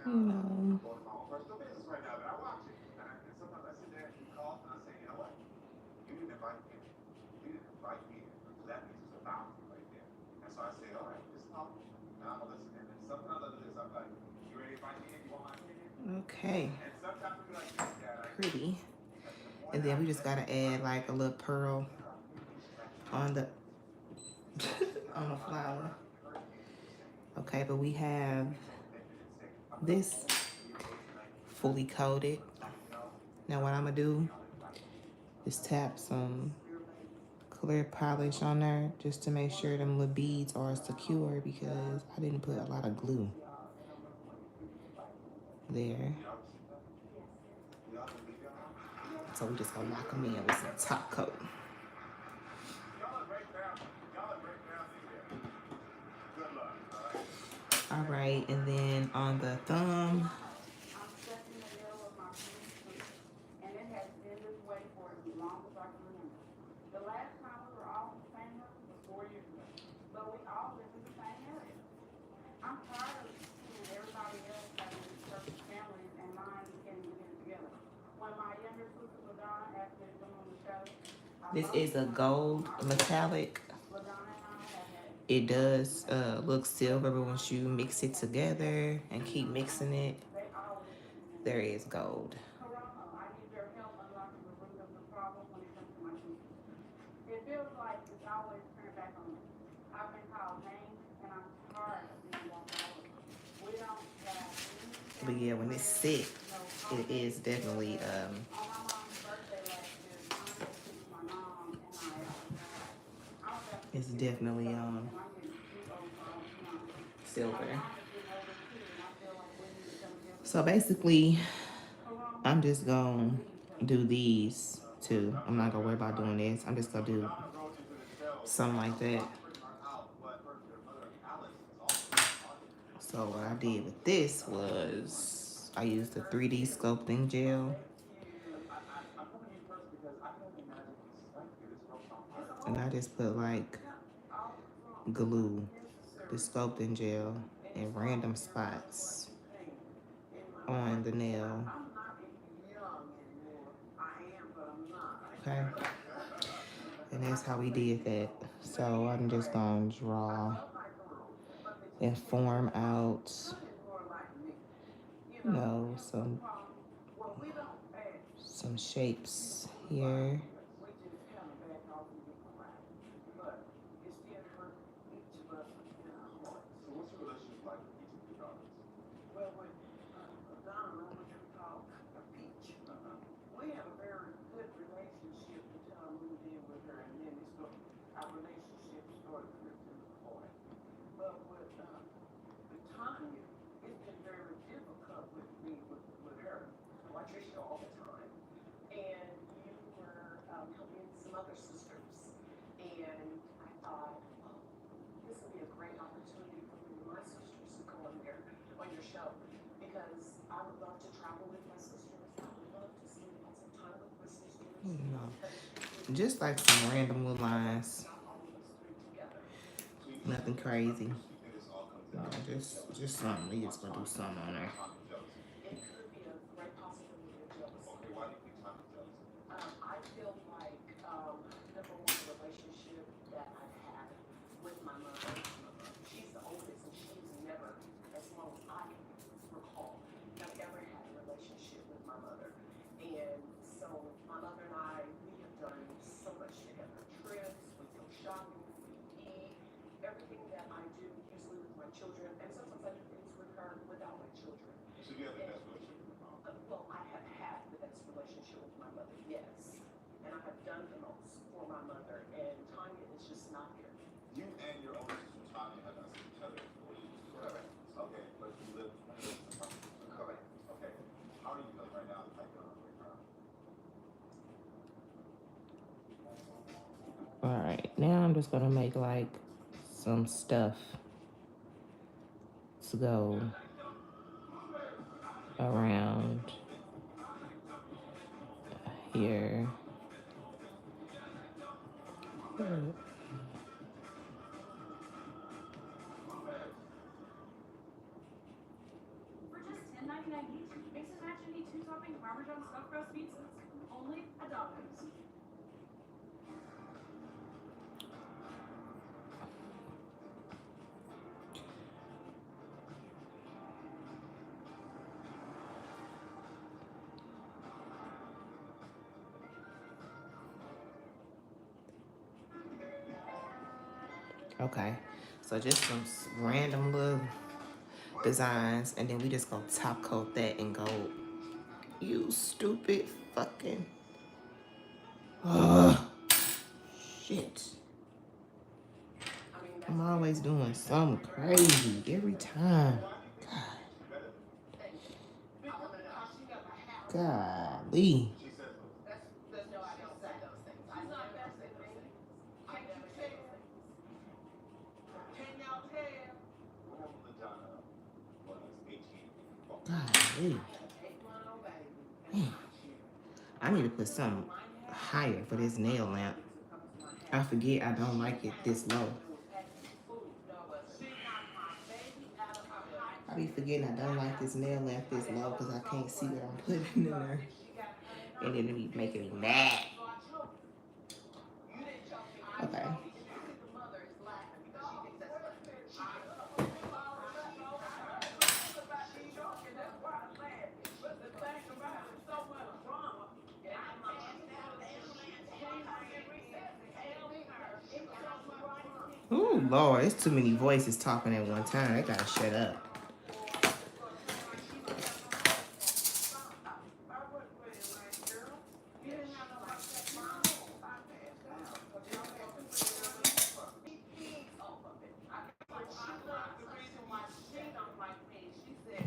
Speaker 2: you know.
Speaker 1: You didn't invite me. You didn't invite me. So that means there's a boundary right there. And so I say, all right, just talk. Now I'm gonna listen. And then something other than this, I'm like, you ready to invite me in? You want my opinion?
Speaker 2: Okay.
Speaker 1: And sometimes we like, yes, Dad.
Speaker 2: Pretty. And then we just gotta add like a little pearl on the on the flower. Okay, but we have this fully coated. Now what I'm gonna do is tap some clear polish on there just to make sure them little beads are secure because I didn't put a lot of glue there. So we just gonna lock them in with some top coat. All right, and then on the thumb,
Speaker 4: I'm stuck in the middle of my food, and it has been this way for as long as I can remember. The last time we were all in the same room was 4 years ago, but we all live in the same area. I'm tired of seeing everybody else having these perfect families and mine can't even get it together. When my younger sister LaDonna asked me to come on the show,
Speaker 2: this is a gold metallic. It does look silver, but once you mix it together and keep mixing it, there is gold.
Speaker 4: I need their help unlocking the root of the problem when it comes to my sister. It feels like it's always turned back on me. I've been called names, and I'm tired of being walked over. We don't have any.
Speaker 2: But yeah, when it's sick, it is definitely
Speaker 4: on my mom's birthday last year, Tanya took my mom and I out.
Speaker 2: it's definitely silver. So basically, I'm just gonna do these two. I'm not gonna worry about doing this. I'm just gonna do something like that. So what I did with this was I used the 3D sculpting gel. And I just put like glue, the sculpting gel in random spots on the nail. Okay. And that's how we did that. So I'm just gonna draw and form out, you know, some shapes here. Just like some random little lines. Nothing crazy. You know, just something. We just gonna do something on there. All right, now I'm just gonna make like some stuff to go around here.
Speaker 12: For just $10.99 each, mix and match any 2-topping Parmesan stuffed crust pizzas. Only at Domino's.
Speaker 2: Okay, so just some random little designs, and then we just gonna top coat that in gold. You stupid fucking. Ugh. Shit. I'm always doing something crazy every time. God. Golly. Golly. Man. I need to put something higher for this nail lamp. I forget I don't like it this low. I be forgetting I don't like this nail lamp this low because I can't see what I'm putting in there. And then it be making me mad. Okay. Ooh, Lord, it's too many voices talking at one time. I gotta shut up.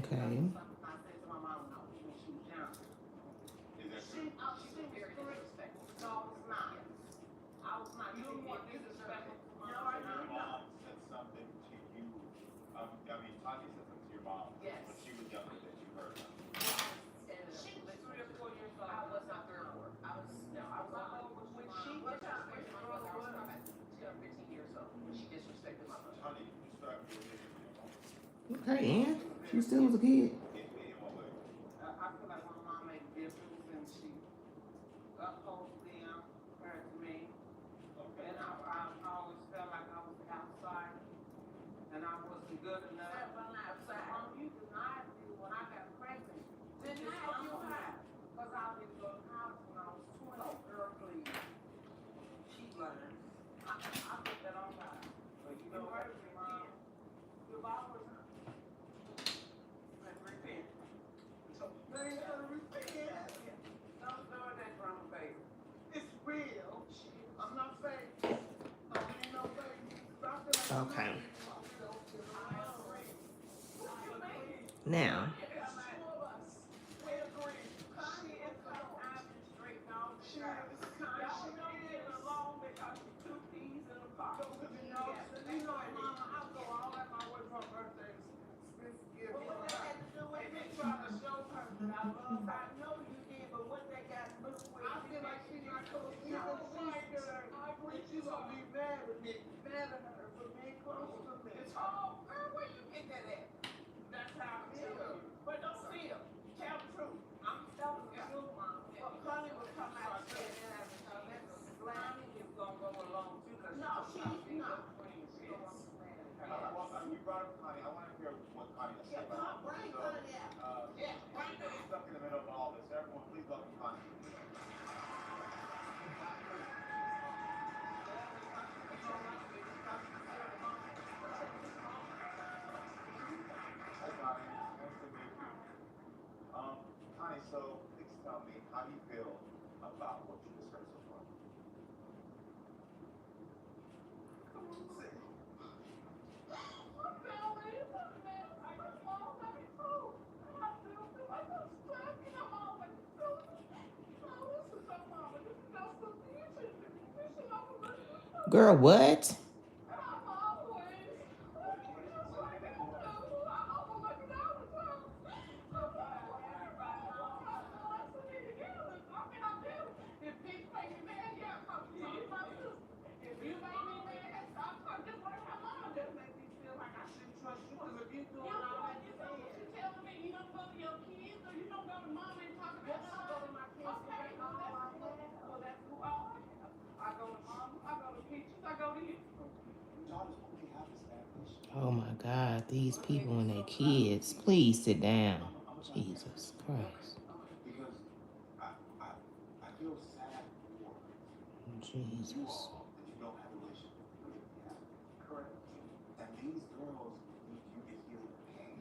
Speaker 2: Okay. Okay, and she still was a kid.
Speaker 6: I feel like my mom made a difference and she upholds them compared to me. And I always felt like I was outside and I wasn't good enough. So mom, you denied me when I got pregnant. Denied you how? Because I didn't go to college when I was 20. Oh, girl, please. She learned. I put that on God. But you know what, mom? If I was repent. So they ain't gonna repent. Don't throw that drum, baby. It's real. I'm not fake. Ain't no fake.
Speaker 2: Okay. Now.
Speaker 6: That's how I feel. But don't see him. Tell the truth. I'm telling the truth, mom. Well, Connie will come out and say that because that's a slam. Is gonna go along too. No, she's not.
Speaker 5: You brought up Connie. I want to hear what Connie has to say about it.
Speaker 6: Bring Connie out. Yeah, bring her out.
Speaker 5: Stuck in the middle of all this. Everyone, please welcome Connie. Connie, so please tell me, how do you feel about what you just heard so far?
Speaker 2: Girl, what? Oh my God, these people and their kids. Please sit down. Jesus Christ.
Speaker 5: Because I feel sad for
Speaker 2: Jesus.
Speaker 5: you all that you don't have a relationship with. Correct. And these girls need you to heal the pain.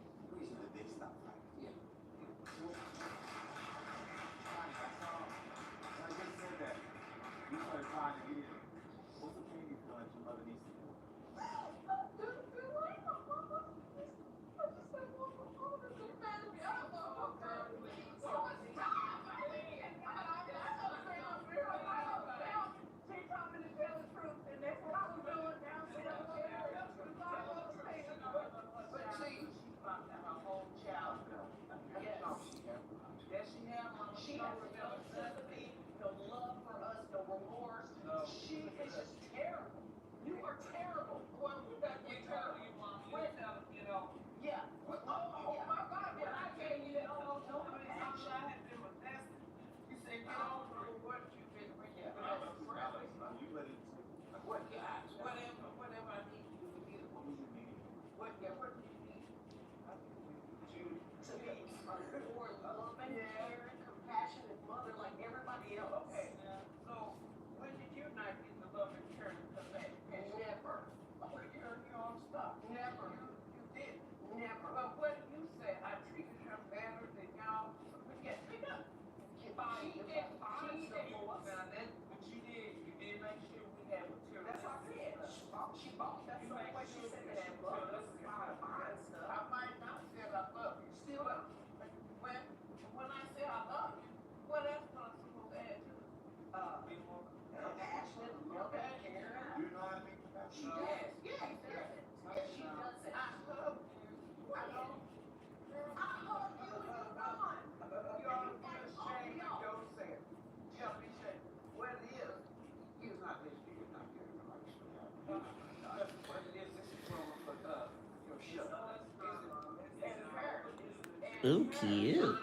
Speaker 2: Ooh, cute.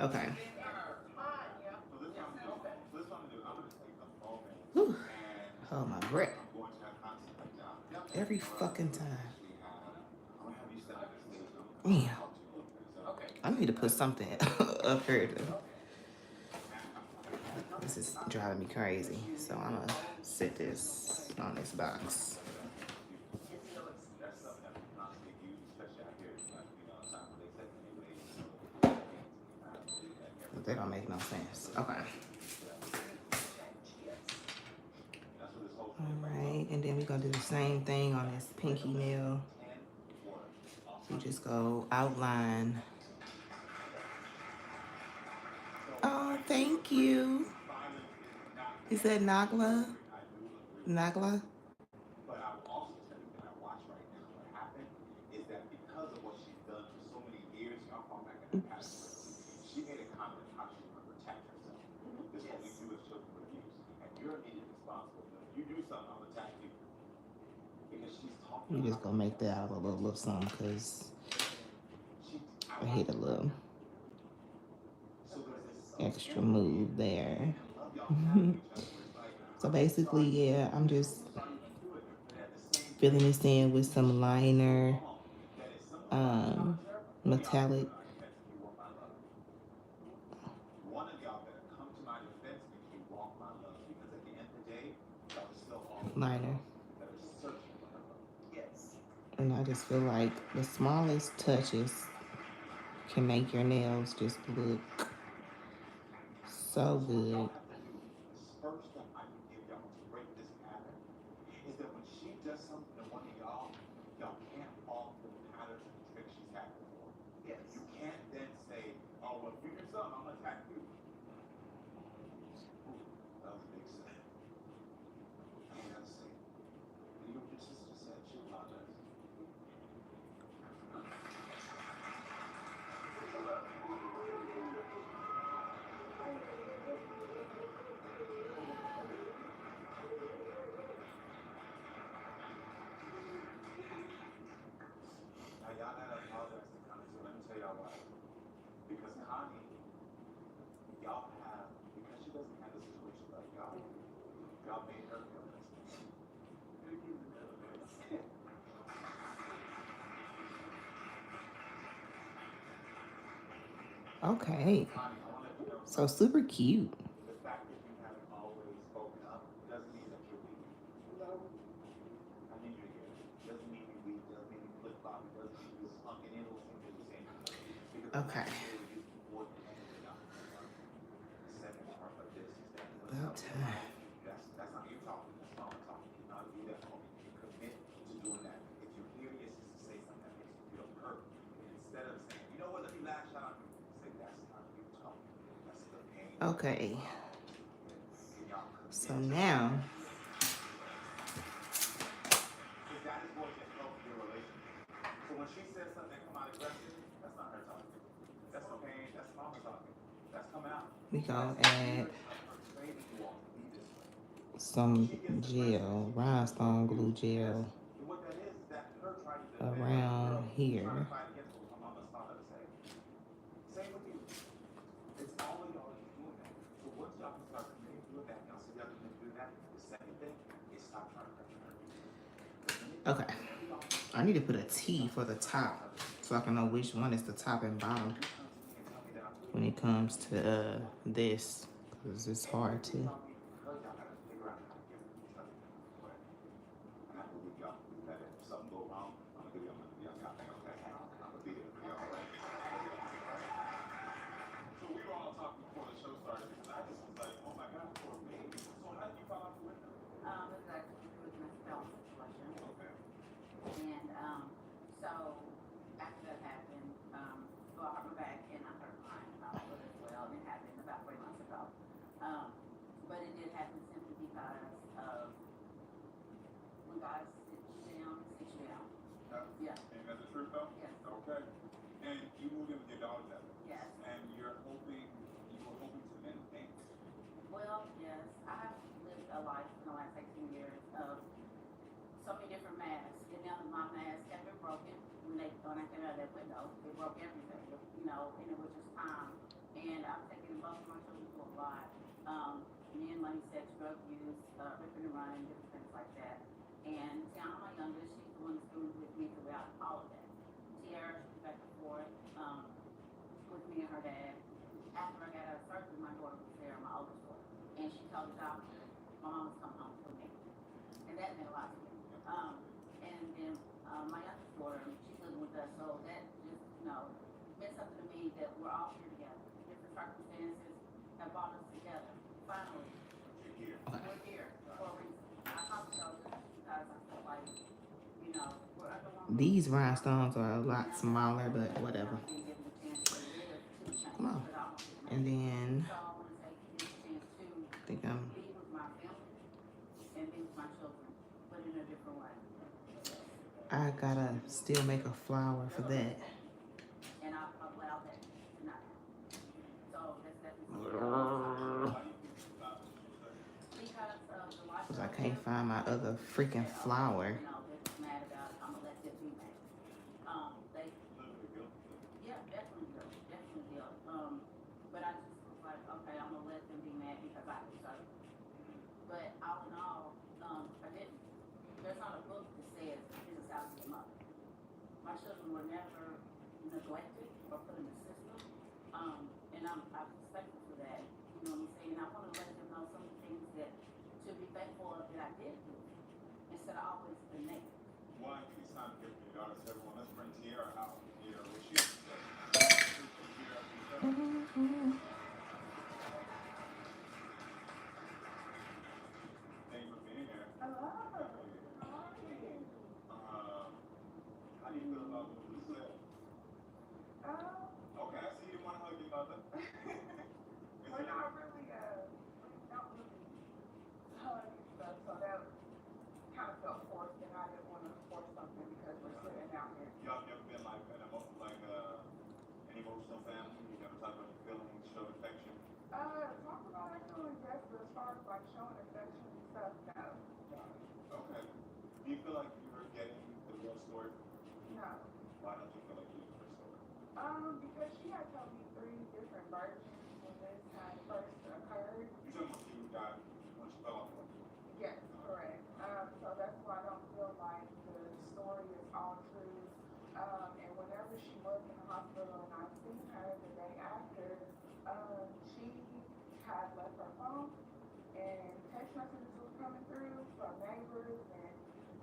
Speaker 2: Okay. Whew. Oh, my breath. Every fucking time. Damn. I need to put something up here. This is driving me crazy. So I'm gonna set this on this box. That don't make no sense. Okay. Alright, and then we're gonna do the same thing on this pinky nail. So you just go outline. Oh, thank you. Is that Nagla? Nagla?
Speaker 1: But I will also tell you that I watch right now. What happened is that because of what she's done for so many years, y'all fall back in the past. She made a comment of how she's going to protect herself. This is what we do as children with abuse. And you're immediately responsible. If you do something, I'm going to attack you. Because she's talking.
Speaker 2: We just gonna make that out of a little something because I hit a little extra move there. So basically, yeah, I'm just filling this in with some liner, metallic. Liner. And I just feel like the smallest touches can make your nails just look so good.
Speaker 1: First step I can give y'all to break this pattern is that when she does something to one of y'all can't fall for the patterns and the tricks she's had before. Yes. You can't then say, oh, well, if you do something, I'm going to attack you. Ooh, that was a big sin. I ain't got to say it. Your sister said she apologized. Now, y'all gotta apologize to Connie, so let me tell y'all why. Because Connie, y'all have, because she doesn't have the situation like y'all made her feel this.
Speaker 2: Okay. So super cute.
Speaker 1: The fact that you haven't always spoken up doesn't mean that you're weak. No. I need you to hear it. Doesn't mean you're weak, doesn't mean you flip-flop, it doesn't mean you're slunk in it or something you're saying.
Speaker 2: Okay. About time.
Speaker 1: That's not you talking, that's not I'm talking. You not do that for me. You commit to doing that. If you hear your sister say something that makes you feel hurt, instead of saying, you know what, let me lash out on you, say that's not you talking. That's the pain.
Speaker 2: Okay. So now.
Speaker 1: That is what just helps your relationship. So when she says something that come out aggressive, that's not her talking. That's no pain, that's mama talking. That's coming out.
Speaker 2: We gonna add some gel, rhinestone glue gel around here.
Speaker 1: Same with you. It's all of y'all is doing that. So once y'all can start committing to doing that, y'all see y'all can do that. The second thing is stop trying to pressure her.
Speaker 2: Okay. I need to put a T for the top so I can know which one is the top and bottom when it comes to this, because it's hard to.
Speaker 6: So after that happened, well, I went back and I started crying about it as well. It happened about 3 months ago. But it did happen simply because of when God sits you down, sits you down. Yeah.
Speaker 1: And that's the truth though?
Speaker 6: Yes.
Speaker 1: Okay. And you moved in with your daughter that way.
Speaker 6: Yes.
Speaker 1: And you were hoping to mend things.
Speaker 6: Well, yes. I have lived a life in the last 18 years of so many different masks. And now that my mask have been broken, when they when I came out that window, it broke everything, you know, and it was just time. And I'm taking both of my children to a lot. Me and money, sex, drug use, ripping and running, different things like that. And Tiana, my youngest, she's the one that's been with me throughout all of that. Tiara, she's back and forth with me and her dad. After I got out of surgery, my daughter was there, my oldest daughter. And she told the doctor, my mom was coming home with me. And that meant a lot to me. And then my youngest daughter, she's living with us, so that just, you know, meant something to me that we're all here together. Different circumstances have brought us together. Finally, we're here for a reason. I talk to those because I feel like, you know, we're under one roof.
Speaker 2: These rhinestones are a lot smaller, but whatever. Come on. And then
Speaker 6: So I want to take this chance to
Speaker 2: I think I'm
Speaker 6: be with my family and be with my children, but in a different way.
Speaker 2: I gotta still make a flower for that.
Speaker 6: And I've allowed that to not happen. So that's definitely because of the life
Speaker 2: Cause I can't find my other freaking flower.
Speaker 6: you know, they're just mad about it. I'm gonna let them be mad. They, yeah, definitely guilt. But I just was like, okay, I'm gonna let them be mad because I deserve it. But all in all, I didn't. There's not a book that says this is how to be a mother. My children were never neglected or put in the system. And I'm thankful for that. You know what I'm saying? And I want to let them know some of the things that to be thankful of that I did do instead of always the negative.
Speaker 5: One, it's time to give your daughters everyone. Let's bring Tiara out. Tiara, what she Thank you for being here.
Speaker 4: Hello.
Speaker 5: How do you feel about what we said? Okay, I see you want to hug your mother.
Speaker 4: We're not really, don't really hug and stuff, so that kind of felt forced, and I didn't want to force something because we're sitting out here.
Speaker 5: Y'all never been like an emotional family? You never talk about your feelings, show affection?
Speaker 4: Talk about our feelings, yes, but as far as like showing affection and stuff, no.
Speaker 5: Okay. Do you feel like you were getting the real story?
Speaker 4: No.
Speaker 5: Why don't you feel like you were the real story?
Speaker 4: Because she had told me 3 different versions when this time first occurred.
Speaker 5: You told me you got when she fell off the roof.
Speaker 4: Yes, correct. So that's why I don't feel like the story is all true. And whenever she was in the hospital and I seen her the day after, she had left her phone and text messages was coming through from neighbors and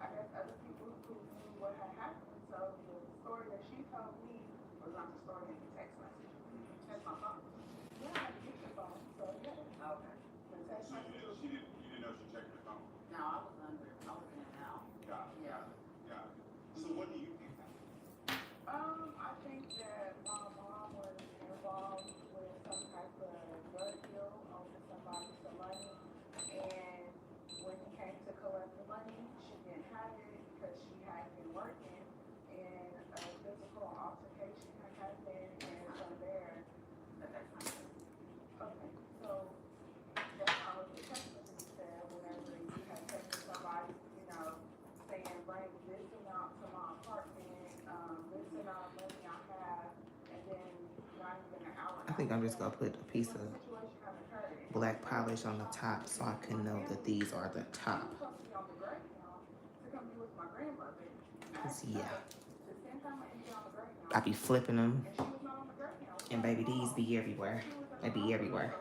Speaker 4: I guess other people who knew what had happened. So the story that she told me was not the story in the text message. That's my phone. Yeah, I had to get your phone. So yeah. Okay. The text
Speaker 5: So
Speaker 4: message.
Speaker 5: you didn't know she checked your phone?
Speaker 6: No, I was in and out.
Speaker 5: Got it.
Speaker 6: Yeah.
Speaker 5: Got it. So what do you think happened?
Speaker 4: I think that my mom was involved with some type of drug deal over somebody's money, and when he came to collect the money, she didn't have it because she had been working, and a physical altercation had happened, and from there, okay, so that's how the text message said whenever you had texted somebody, you know, saying bring this amount to my apartment, this amount of money I have, and then not even an hour.
Speaker 2: I think I'm just gonna put a piece of black polish on the top so I can know that these are the top. Cause yeah, I be flipping them, and baby, these be everywhere. They be everywhere.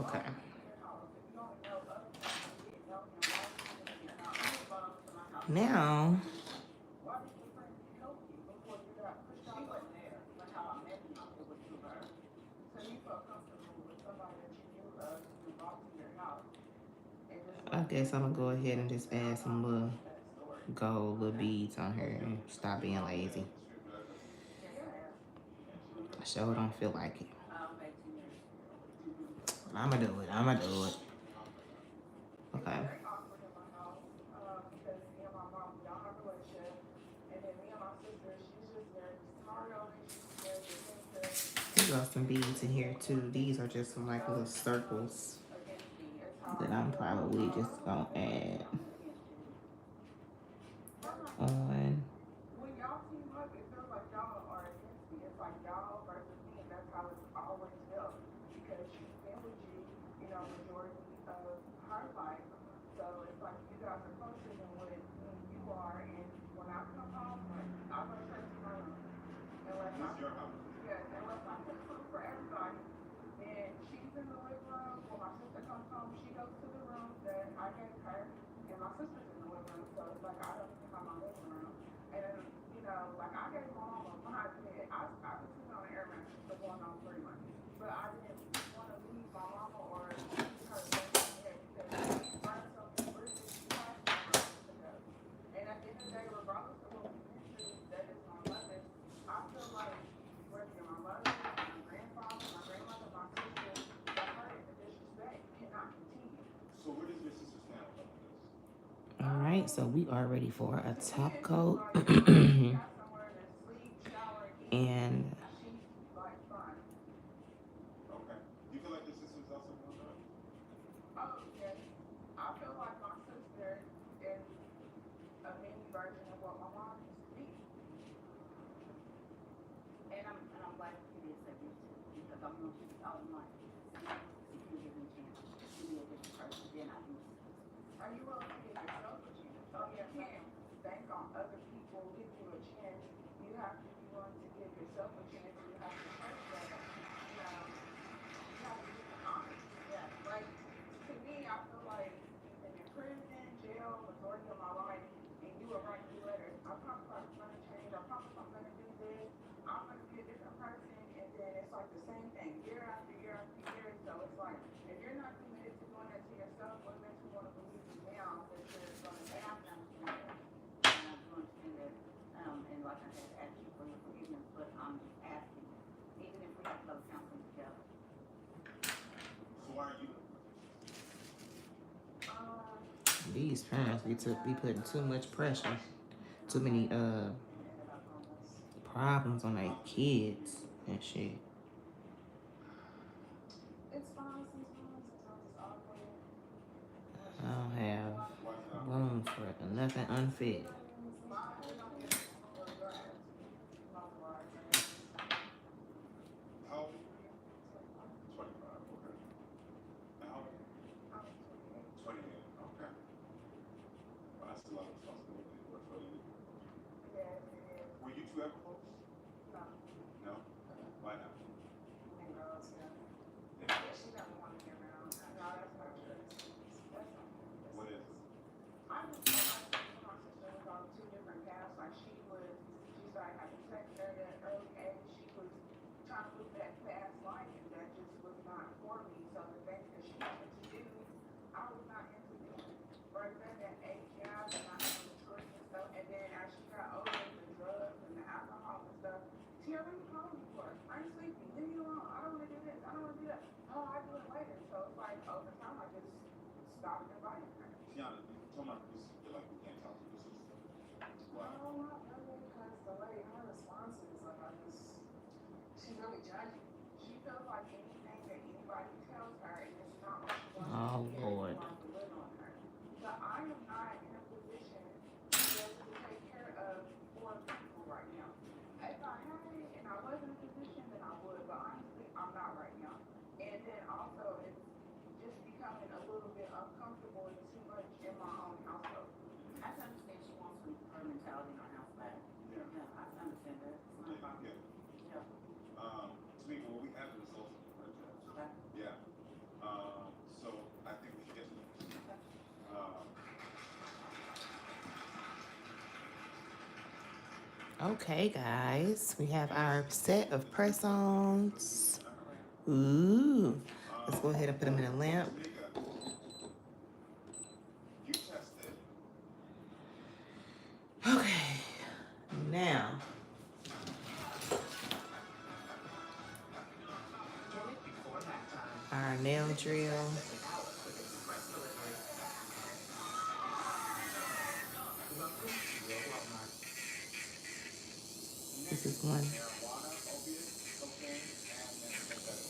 Speaker 2: Okay. Now, I guess I'm gonna go ahead and just add some little gold little beads on her and stop being lazy. I sure don't feel like it. I'ma do it. I'ma do it. Okay.
Speaker 4: Very awkward in my house, because me and my mom, we don't have a relationship, and then me and my sister, she's just very hard on it, she's very defensive.
Speaker 2: There's got some beads in here too. These are just some like little circles that I'm probably just gonna add on.
Speaker 4: When y'all team up, it feels like y'all are against me. It's like y'all versus me, and that's how it's always felt. Because she's been with you, you know, majority of her life. So it's like you guys are closer than what you are. And when I come home, like, I go straight to my room. Unless I, yes, unless I cook food for everybody. Then she's in the living room. When my sister comes home, she goes to the room that I gave her. And my sister's in the living room. So it's like I don't have my living room. And, you know, like I gave my mom a high bed. I was sitting on an air mattress for going on 3 months. But I didn't want to leave my mama or leave her bed because she learned something really she has to learn to go. And at the end of the day, regardless of what we've been through, that is my mother. I feel like whether you're my mother, my grandfather, my grandmother, my sister, the hurt and the disrespect cannot continue.
Speaker 5: So where does your sister stand on this?
Speaker 2: All right, so we are ready for a top coat. And
Speaker 5: Okay. Do you feel like your sister is also going on?
Speaker 4: Oh, yes. I feel like my sister is a mini version of what my mom used to be.
Speaker 6: And I'm glad you did say this too, because I'm going to keep it all in mind. If you give me a chance to be a different person, then I can.
Speaker 4: Are you willing to give yourself a chance? Oh, you can't bank on other people giving you a chance. You have to be willing to give yourself a chance. You have to trust that, you know, you have to be honest. Yeah. Like, to me, I feel like you've been in prison, jail, majority of my life, and you were writing me letters. I promise I'm going to change. I promise I'm going to do this. I'm going to be a different person. And then it's like the same thing year after year after year. So it's like, if you're not committed to doing that to yourself, what makes you want to believe you now that you're going to
Speaker 6: And I
Speaker 4: change?
Speaker 6: can understand that. And I do understand that. And like I said, ask you for your forgiveness, but I'm just asking, even if we have to go to counseling together.
Speaker 5: So why are you?
Speaker 2: these parents be putting too much pressure, too many problems on their kids and shit.
Speaker 4: It's fine sometimes it's awkward.
Speaker 2: I don't have room for nothing unfit.
Speaker 5: How old? 25, okay. And how old? 28, okay. Well, that's a lot of responsibility for you. Were you two ever close? No? Why not? What is it?
Speaker 4: I just feel like my sister was on 2 different paths. Like she started having sex at an early age. She was trying to live that fast life, and that just was not for me. So the things that she wanted to do, I was not into doing. Right then, that age gap, and I had maturity and stuff. And then as she got older, the drugs and the alcohol and stuff. Tia, what are you calling me for? I ain't sleepy. Leave me alone. I don't want to do this. I don't want to do that. Oh, I do it later. So it's like over time, I just stopped inviting her.
Speaker 5: Tiana, you told my producer you feel like we can't talk to your sister. Why?
Speaker 4: No, not really, because the way her responses, like she's really judging. She feels like anything that anybody tells her, and it's not what she wants
Speaker 2: Oh,
Speaker 4: to hear,
Speaker 2: Lord.
Speaker 4: wants to live on her. But I am not in a position to be able to take care of 4 people right now. If I had it and I was in a position, then I would, but honestly, I'm not right now. And then also, it's just becoming a little bit uncomfortable and too much in my own household.
Speaker 6: I can understand she wants her mentality in her house back.
Speaker 5: Yeah.
Speaker 6: Yeah, I can understand that. It's not a problem.
Speaker 5: Yeah.
Speaker 6: Yeah.
Speaker 5: Tamika, well, we have the results of the blood test.
Speaker 6: Okay.
Speaker 5: Yeah. So I think we should get to them.
Speaker 2: Okay, guys, we have our set of press-ons. Ooh, let's go ahead and put them in a lamp.
Speaker 5: Tamika, you tested
Speaker 2: Now,
Speaker 13: Get it before halftime.
Speaker 2: our nail drill.
Speaker 13: Every hour with express delivery. Welcome to your Walmart.
Speaker 2: This is one.
Speaker 1: Marijuana, opiates, cocaine, and methamphetamine.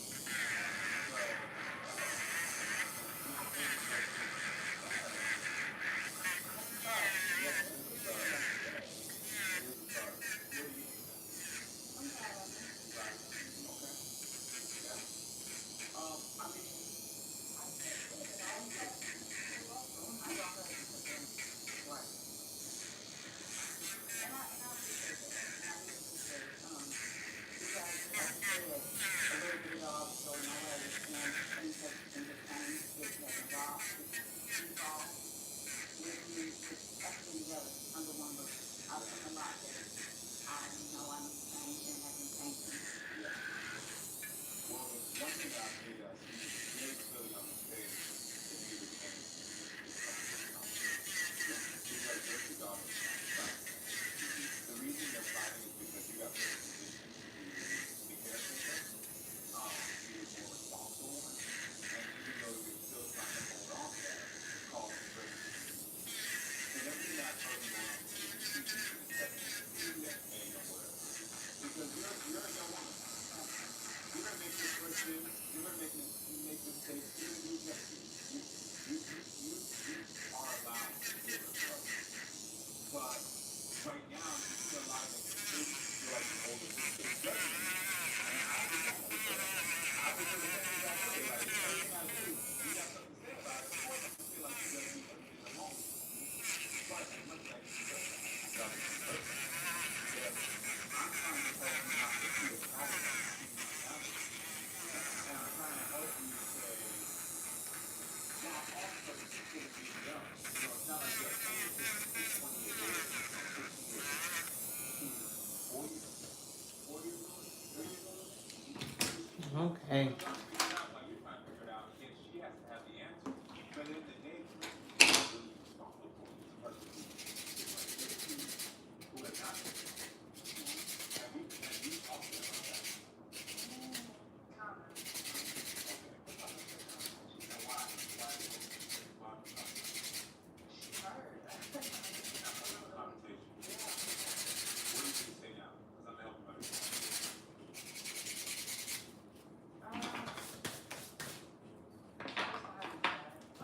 Speaker 2: Okay.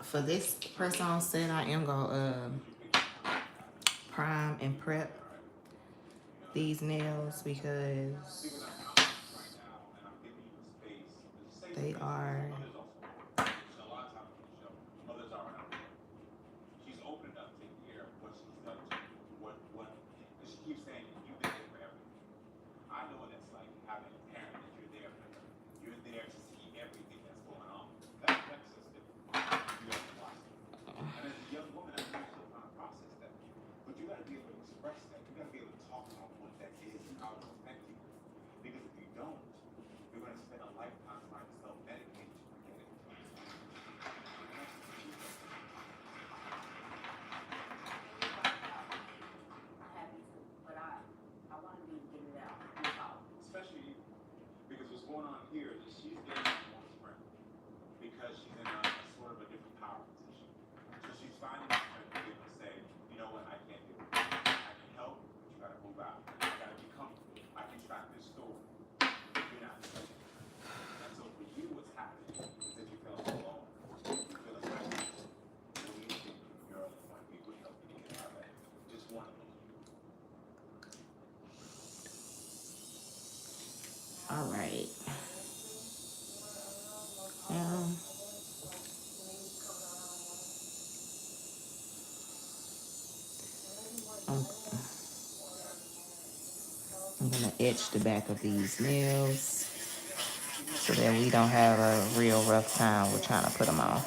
Speaker 2: For this press-on set, I am gonna prime and prep these nails because they are all right. Now, I'm gonna etch the back of these nails so that we don't have a real rough time with trying to put them on.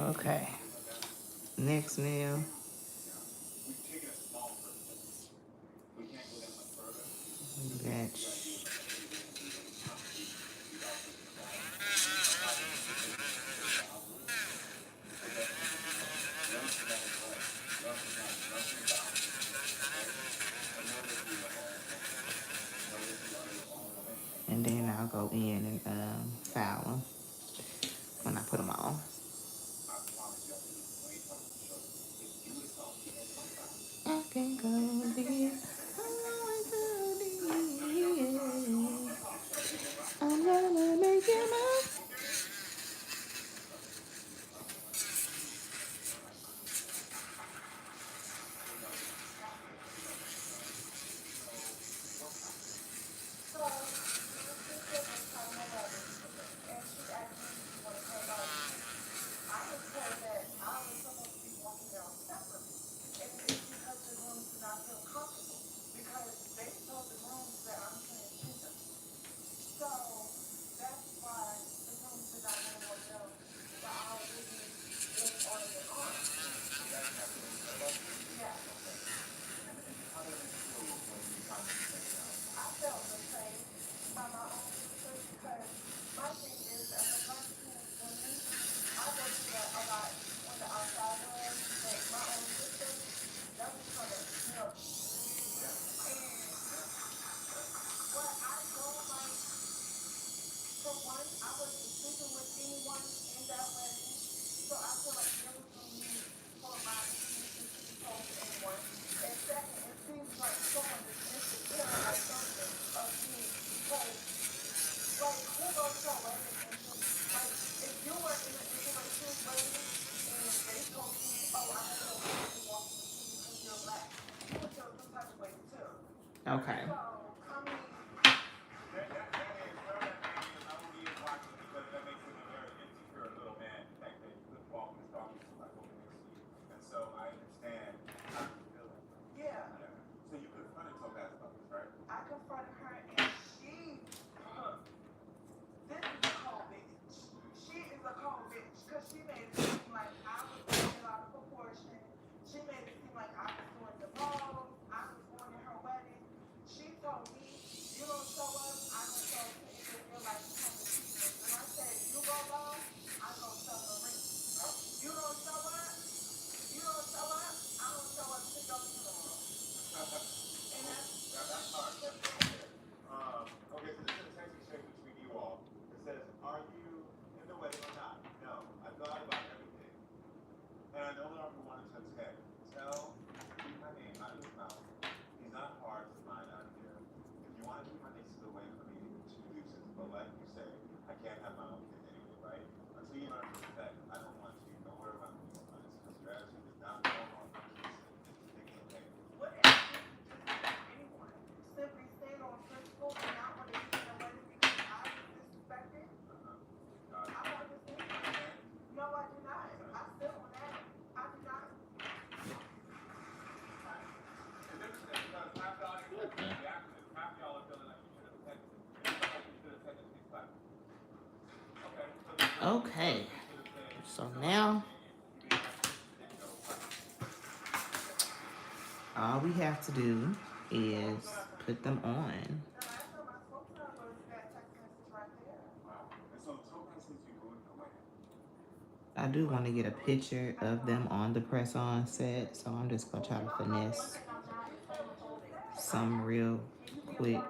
Speaker 2: Okay. Next nail. Etch. then I'll go in and file them when I put them on. I can go deep. I'm gonna make you mine.
Speaker 4: So, my sister was having a wedding, and she asked me if she wanted her life. I was told that I was supposed to be walking down separately, and it's because the grooms do not feel comfortable, because they told the grooms that I'm transgender. So, that's why the grooms did not want to walk down the aisle with me in on the arm. Yeah. I felt betrayed by my own sisters because my thing is, as a black trans woman, I go through that a lot on the outside world, but my own sisters, that was kind of, and what I don't like, for one, I wasn't sleeping with anyone in that wedding, so I feel like there was no need for my information to be told to anyone. And second, it seems like someone is insecure or something of me because, like, who goes to a wedding and just, like, if you were in an interracial wedding and they told you, oh, I have no business walking with you because you're black, you would feel some type of way too.
Speaker 2: Okay.
Speaker 4: So, I mean, yeah.
Speaker 5: So you confronted Topaz about this, right?
Speaker 4: I confronted her and she, this is a cold bitch. She is a cold bitch because she made it seem like I was taking it out of proportion. She made it seem like I was doing the most. I was ruining her wedding. She told me, you don't show up, I don't show up to end your life becoming speechless. And I said, you go low, I go submarine. You don't show up, you don't show up, I don't show up to your funeral. And that's hard.
Speaker 5: Okay, so this is a text exchange between you all. It says, are you in the wedding or not? No. I thought about everything. And I no longer wanted to attend. Tell, keep my name out of his mouth. He's not hard to find out here. If you want to keep my nieces away from me, to do this. But like you say, I can't have my own kids anyway, right? Until you learn to respect, I don't want you nowhere around me on this because your attitude is not normal. It's okay.
Speaker 4: What attitude to disrespect anyone? Simply stand on principle and not want to be in a wedding because I was disrespected? I don't understand. No, I do not. I still on that. I do not.
Speaker 2: Okay. So now all we have to do is put them on.
Speaker 4: The last time I spoke to her was that text message right there.
Speaker 5: And so Topaz needs to be ruined in a way.
Speaker 2: I do want to get a picture of them on the press-on set, so I'm just gonna try to finesse some real quick,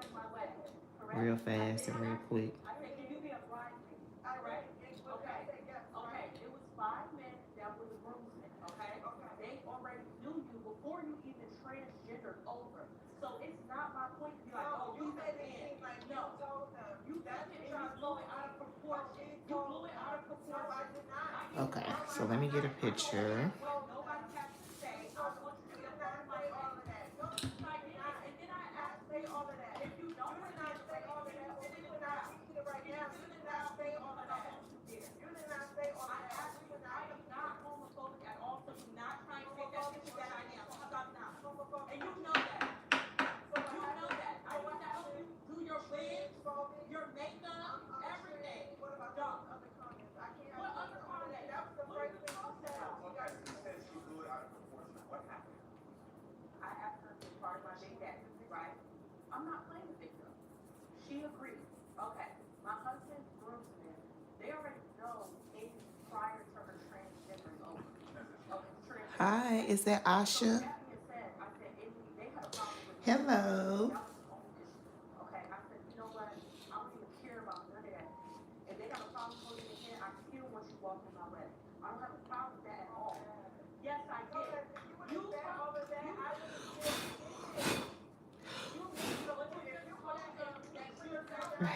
Speaker 2: real fast and real quick.
Speaker 6: I said, can you be a bridesmaid? Correct? Okay. Okay, it was 5 men that were the groomsmen, okay? They already knew you before you even transgendered over. So it's not my point to be like, oh,
Speaker 4: You
Speaker 6: you
Speaker 4: made it
Speaker 6: in.
Speaker 4: seem like you
Speaker 6: No.
Speaker 4: told them.
Speaker 6: You
Speaker 4: That's
Speaker 6: took it and you blew it out of proportion. You blew it out of proportion.
Speaker 4: No, I did not.
Speaker 2: Okay, so let me get a picture.
Speaker 6: Nobody has to say, I want you to be a part of my
Speaker 4: all of that. No,
Speaker 6: I did, and then I asked
Speaker 4: say all of that.
Speaker 6: if you don't
Speaker 4: You did not say all of that. You did not repeat it right now. You did not say all of that. You did not say all of
Speaker 6: I
Speaker 4: that.
Speaker 6: asked you, I am not homophobic at all, so do not try and take that picture that I am. How about not? And you know that. You know that. I want to help you do your wigs, your makeup, everything.
Speaker 4: What about
Speaker 6: Dog.
Speaker 4: other comments? I can't.
Speaker 6: What other comment?
Speaker 4: That was the first thing you said.
Speaker 5: Okay, so you said she blew it out of proportion. What happened?
Speaker 6: I asked her to be part of my big daddy, right? I'm not playing the victim. She agreed. Okay, my husband's groomsmen, they already know maybe prior to her transgendering over. Okay, transgender.
Speaker 2: Hi, is that Asha?
Speaker 6: That being said, I said, they had a problem with
Speaker 2: Hello.
Speaker 6: that was the only issue. Okay, I said, you know what? I don't even care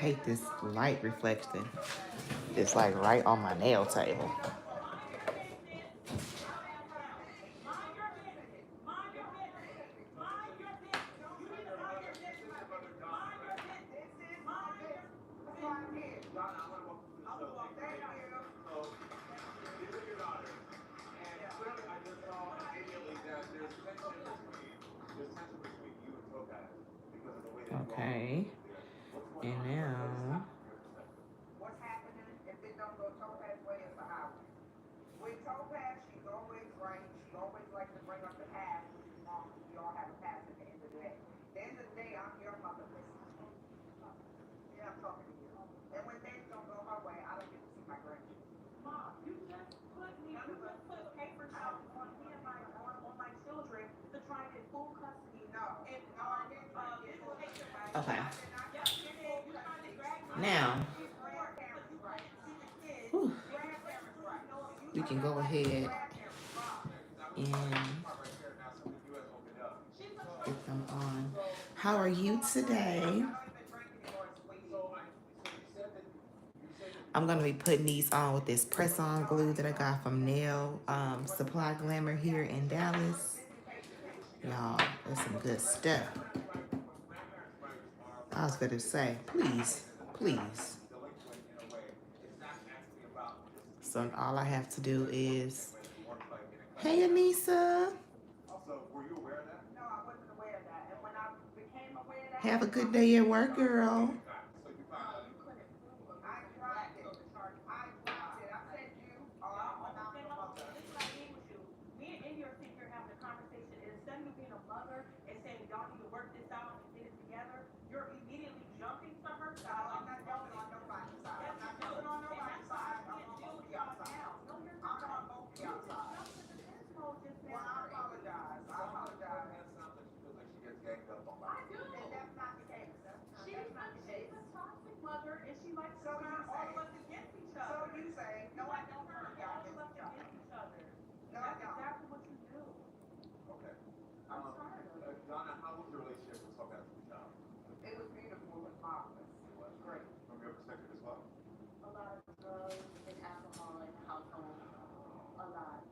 Speaker 2: hate this light reflection. It's like right on my nail table. Okay. And now.
Speaker 4: What's happening if it don't go Topaz way is the highway. With Topaz, she's always right. She always likes to bring up the past, which is wrong. We all have a past at the end of the day. At the end of the day, I'm your mother. Yeah, I'm talking to you. And when things don't go her way, I don't get to see my grandkids.
Speaker 9: Mom, you just put papers out on me and on my children to try and get full custody.
Speaker 4: No.
Speaker 9: And
Speaker 2: Okay. Now, whew, we can go ahead and get them on. How are you today? I'm going to be putting these on with this press-on glue that I got from Nail Supply Glamour here in Dallas. Y'all, that's some good stuff. I was going to say, please, please. So all I have to do is, hey, Anissa. Have a good day at work, girl.
Speaker 1: Donna, how was your relationship with Topaz as a child?
Speaker 4: It was beautiful and marvelous. It was great.
Speaker 1: From your perspective as well?
Speaker 6: A lot of drugs and alcohol in the household. A lot.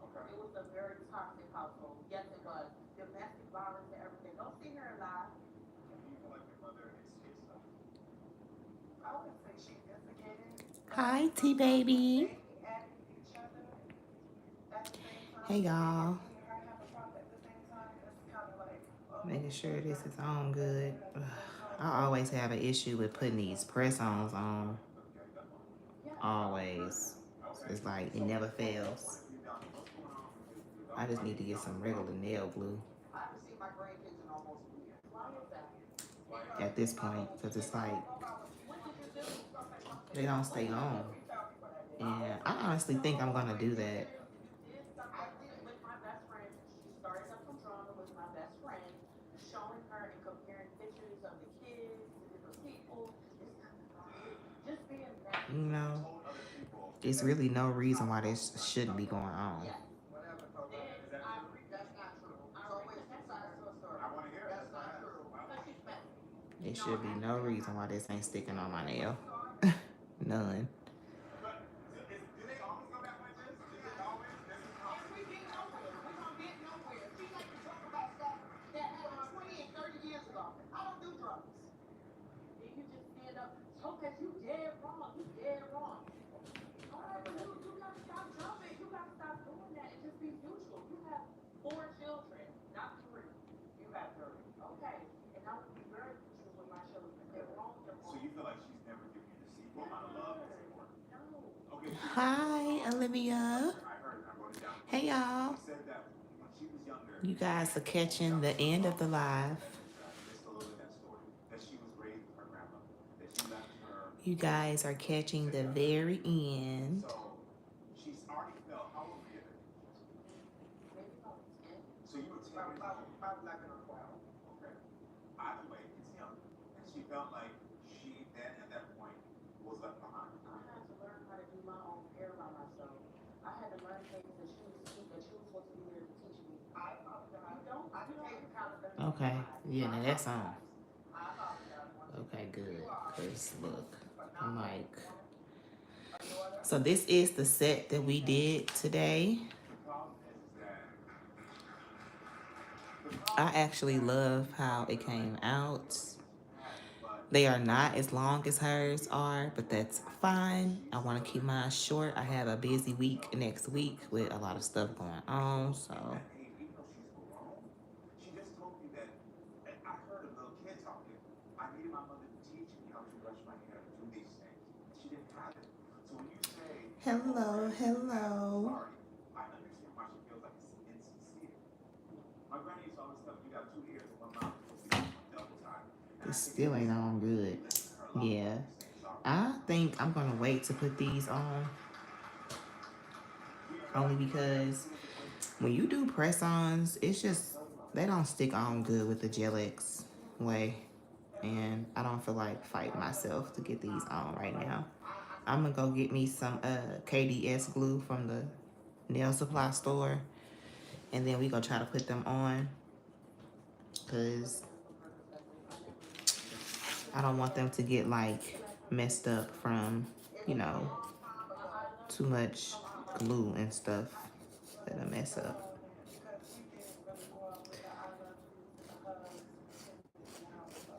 Speaker 1: Okay.
Speaker 6: It was a very toxic household. Yes, it was. Domestic violence and everything. Don't see her alive.
Speaker 1: Do you feel like your mother instigates stuff?
Speaker 4: I wouldn't say she instigated.
Speaker 2: Hi, T-Baby. Hey, y'all. Making sure this is on good. Ugh, I always have an issue with putting these press-ons on. Always. It's like it never fails. I just need to get some regular nail glue
Speaker 4: I haven't seen my grandkids in almost a year.
Speaker 6: Why is that?
Speaker 2: at this point, because it's like they don't stay on. And I honestly think I'm gonna do that.
Speaker 6: I did with my best friend. She started up some drama with my best friend, showing her and comparing pictures of the kids to different people. Just being that.
Speaker 2: You know, there's really no reason why this shouldn't be going on. There should be no reason why this ain't sticking on my nail. None.
Speaker 6: Topaz, you dead wrong. You dead wrong. You gotta stop jumping. You gotta stop doing that and just be neutral. You have 4 children, not 3. You have 3. Okay. And I would be very neutral with my children. They're wrong. They're wrong.
Speaker 1: So you feel like she's never given you the sequel amount of love and support?
Speaker 6: No.
Speaker 1: Okay.
Speaker 2: Hi, Olivia.
Speaker 1: I heard it. I wrote it down.
Speaker 2: Hey, y'all.
Speaker 1: She said that when she was younger.
Speaker 2: You guys are catching the end of the live. You guys are catching the very end.
Speaker 1: So she's already felt how old were you?
Speaker 6: Maybe about 10.
Speaker 1: So you were 10 years old.
Speaker 4: About 11 or 12.
Speaker 1: Okay. Either way, it's young. And she felt like she then at that point was left behind.
Speaker 6: I had to learn how to do my own hair by myself. I had to learn things that she was supposed to be there to teach me.
Speaker 4: I apologize.
Speaker 6: You don't.
Speaker 2: Okay. Yeah, now that's on. Okay, good. Because this look. I'm like, so this is the set that we did today. I actually love how it came out. They are not as long as hers are, but that's fine. I want to keep mine short. I have a busy week next week with a lot of stuff going on, so.
Speaker 5: She just told me that I heard a little kid talking. I needed my mother to teach me how to brush my hair and do these things. She didn't have it. So when you say,
Speaker 2: Hello, hello.
Speaker 5: sorry, I understand why she feels like it's insincere. My granny used to always tell me, you got 2 ears and 1 mouth. Double time.
Speaker 2: It still ain't on good. Yeah. I think I'm gonna wait to put these on. Only because when you do press-ons, it's just, they don't stick on good with the Gelx way. And I don't feel like fighting myself to get these on right now. I'm gonna go get me some KDS glue from the nail supply store. And then we gonna try to put them on. Cause I don't want them to get like messed up from, you know, too much glue and stuff that'll mess up.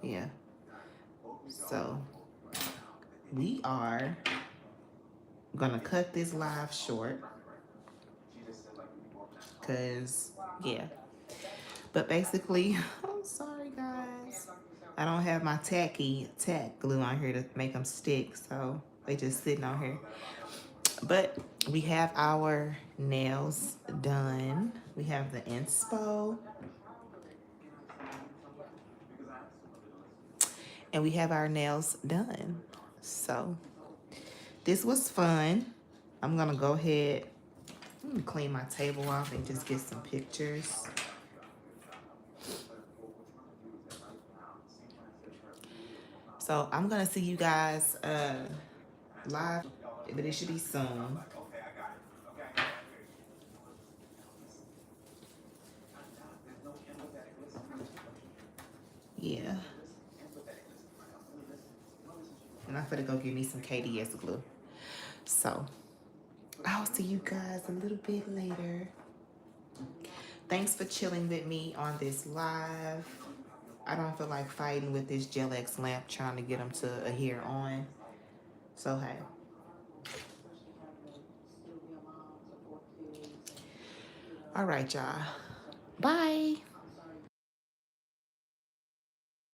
Speaker 2: Yeah. So we are gonna cut this live short. Cause yeah. But basically, I'm sorry guys. I don't have my tack glue on here to make them stick, so they just sitting on here. But we have our nails done. We have the inspo. And we have our nails done. So this was fun. I'm gonna go ahead and clean my table off and just get some pictures. So I'm gonna see you guys live, but it should be soon. Yeah. And I'm gonna go get me some KDS glue. So I'll see you guys a little bit later. Thanks for chilling with me on this live. I don't feel like fighting with this Gelx lamp trying to get them to adhere on. So hey. All right, y'all. Bye.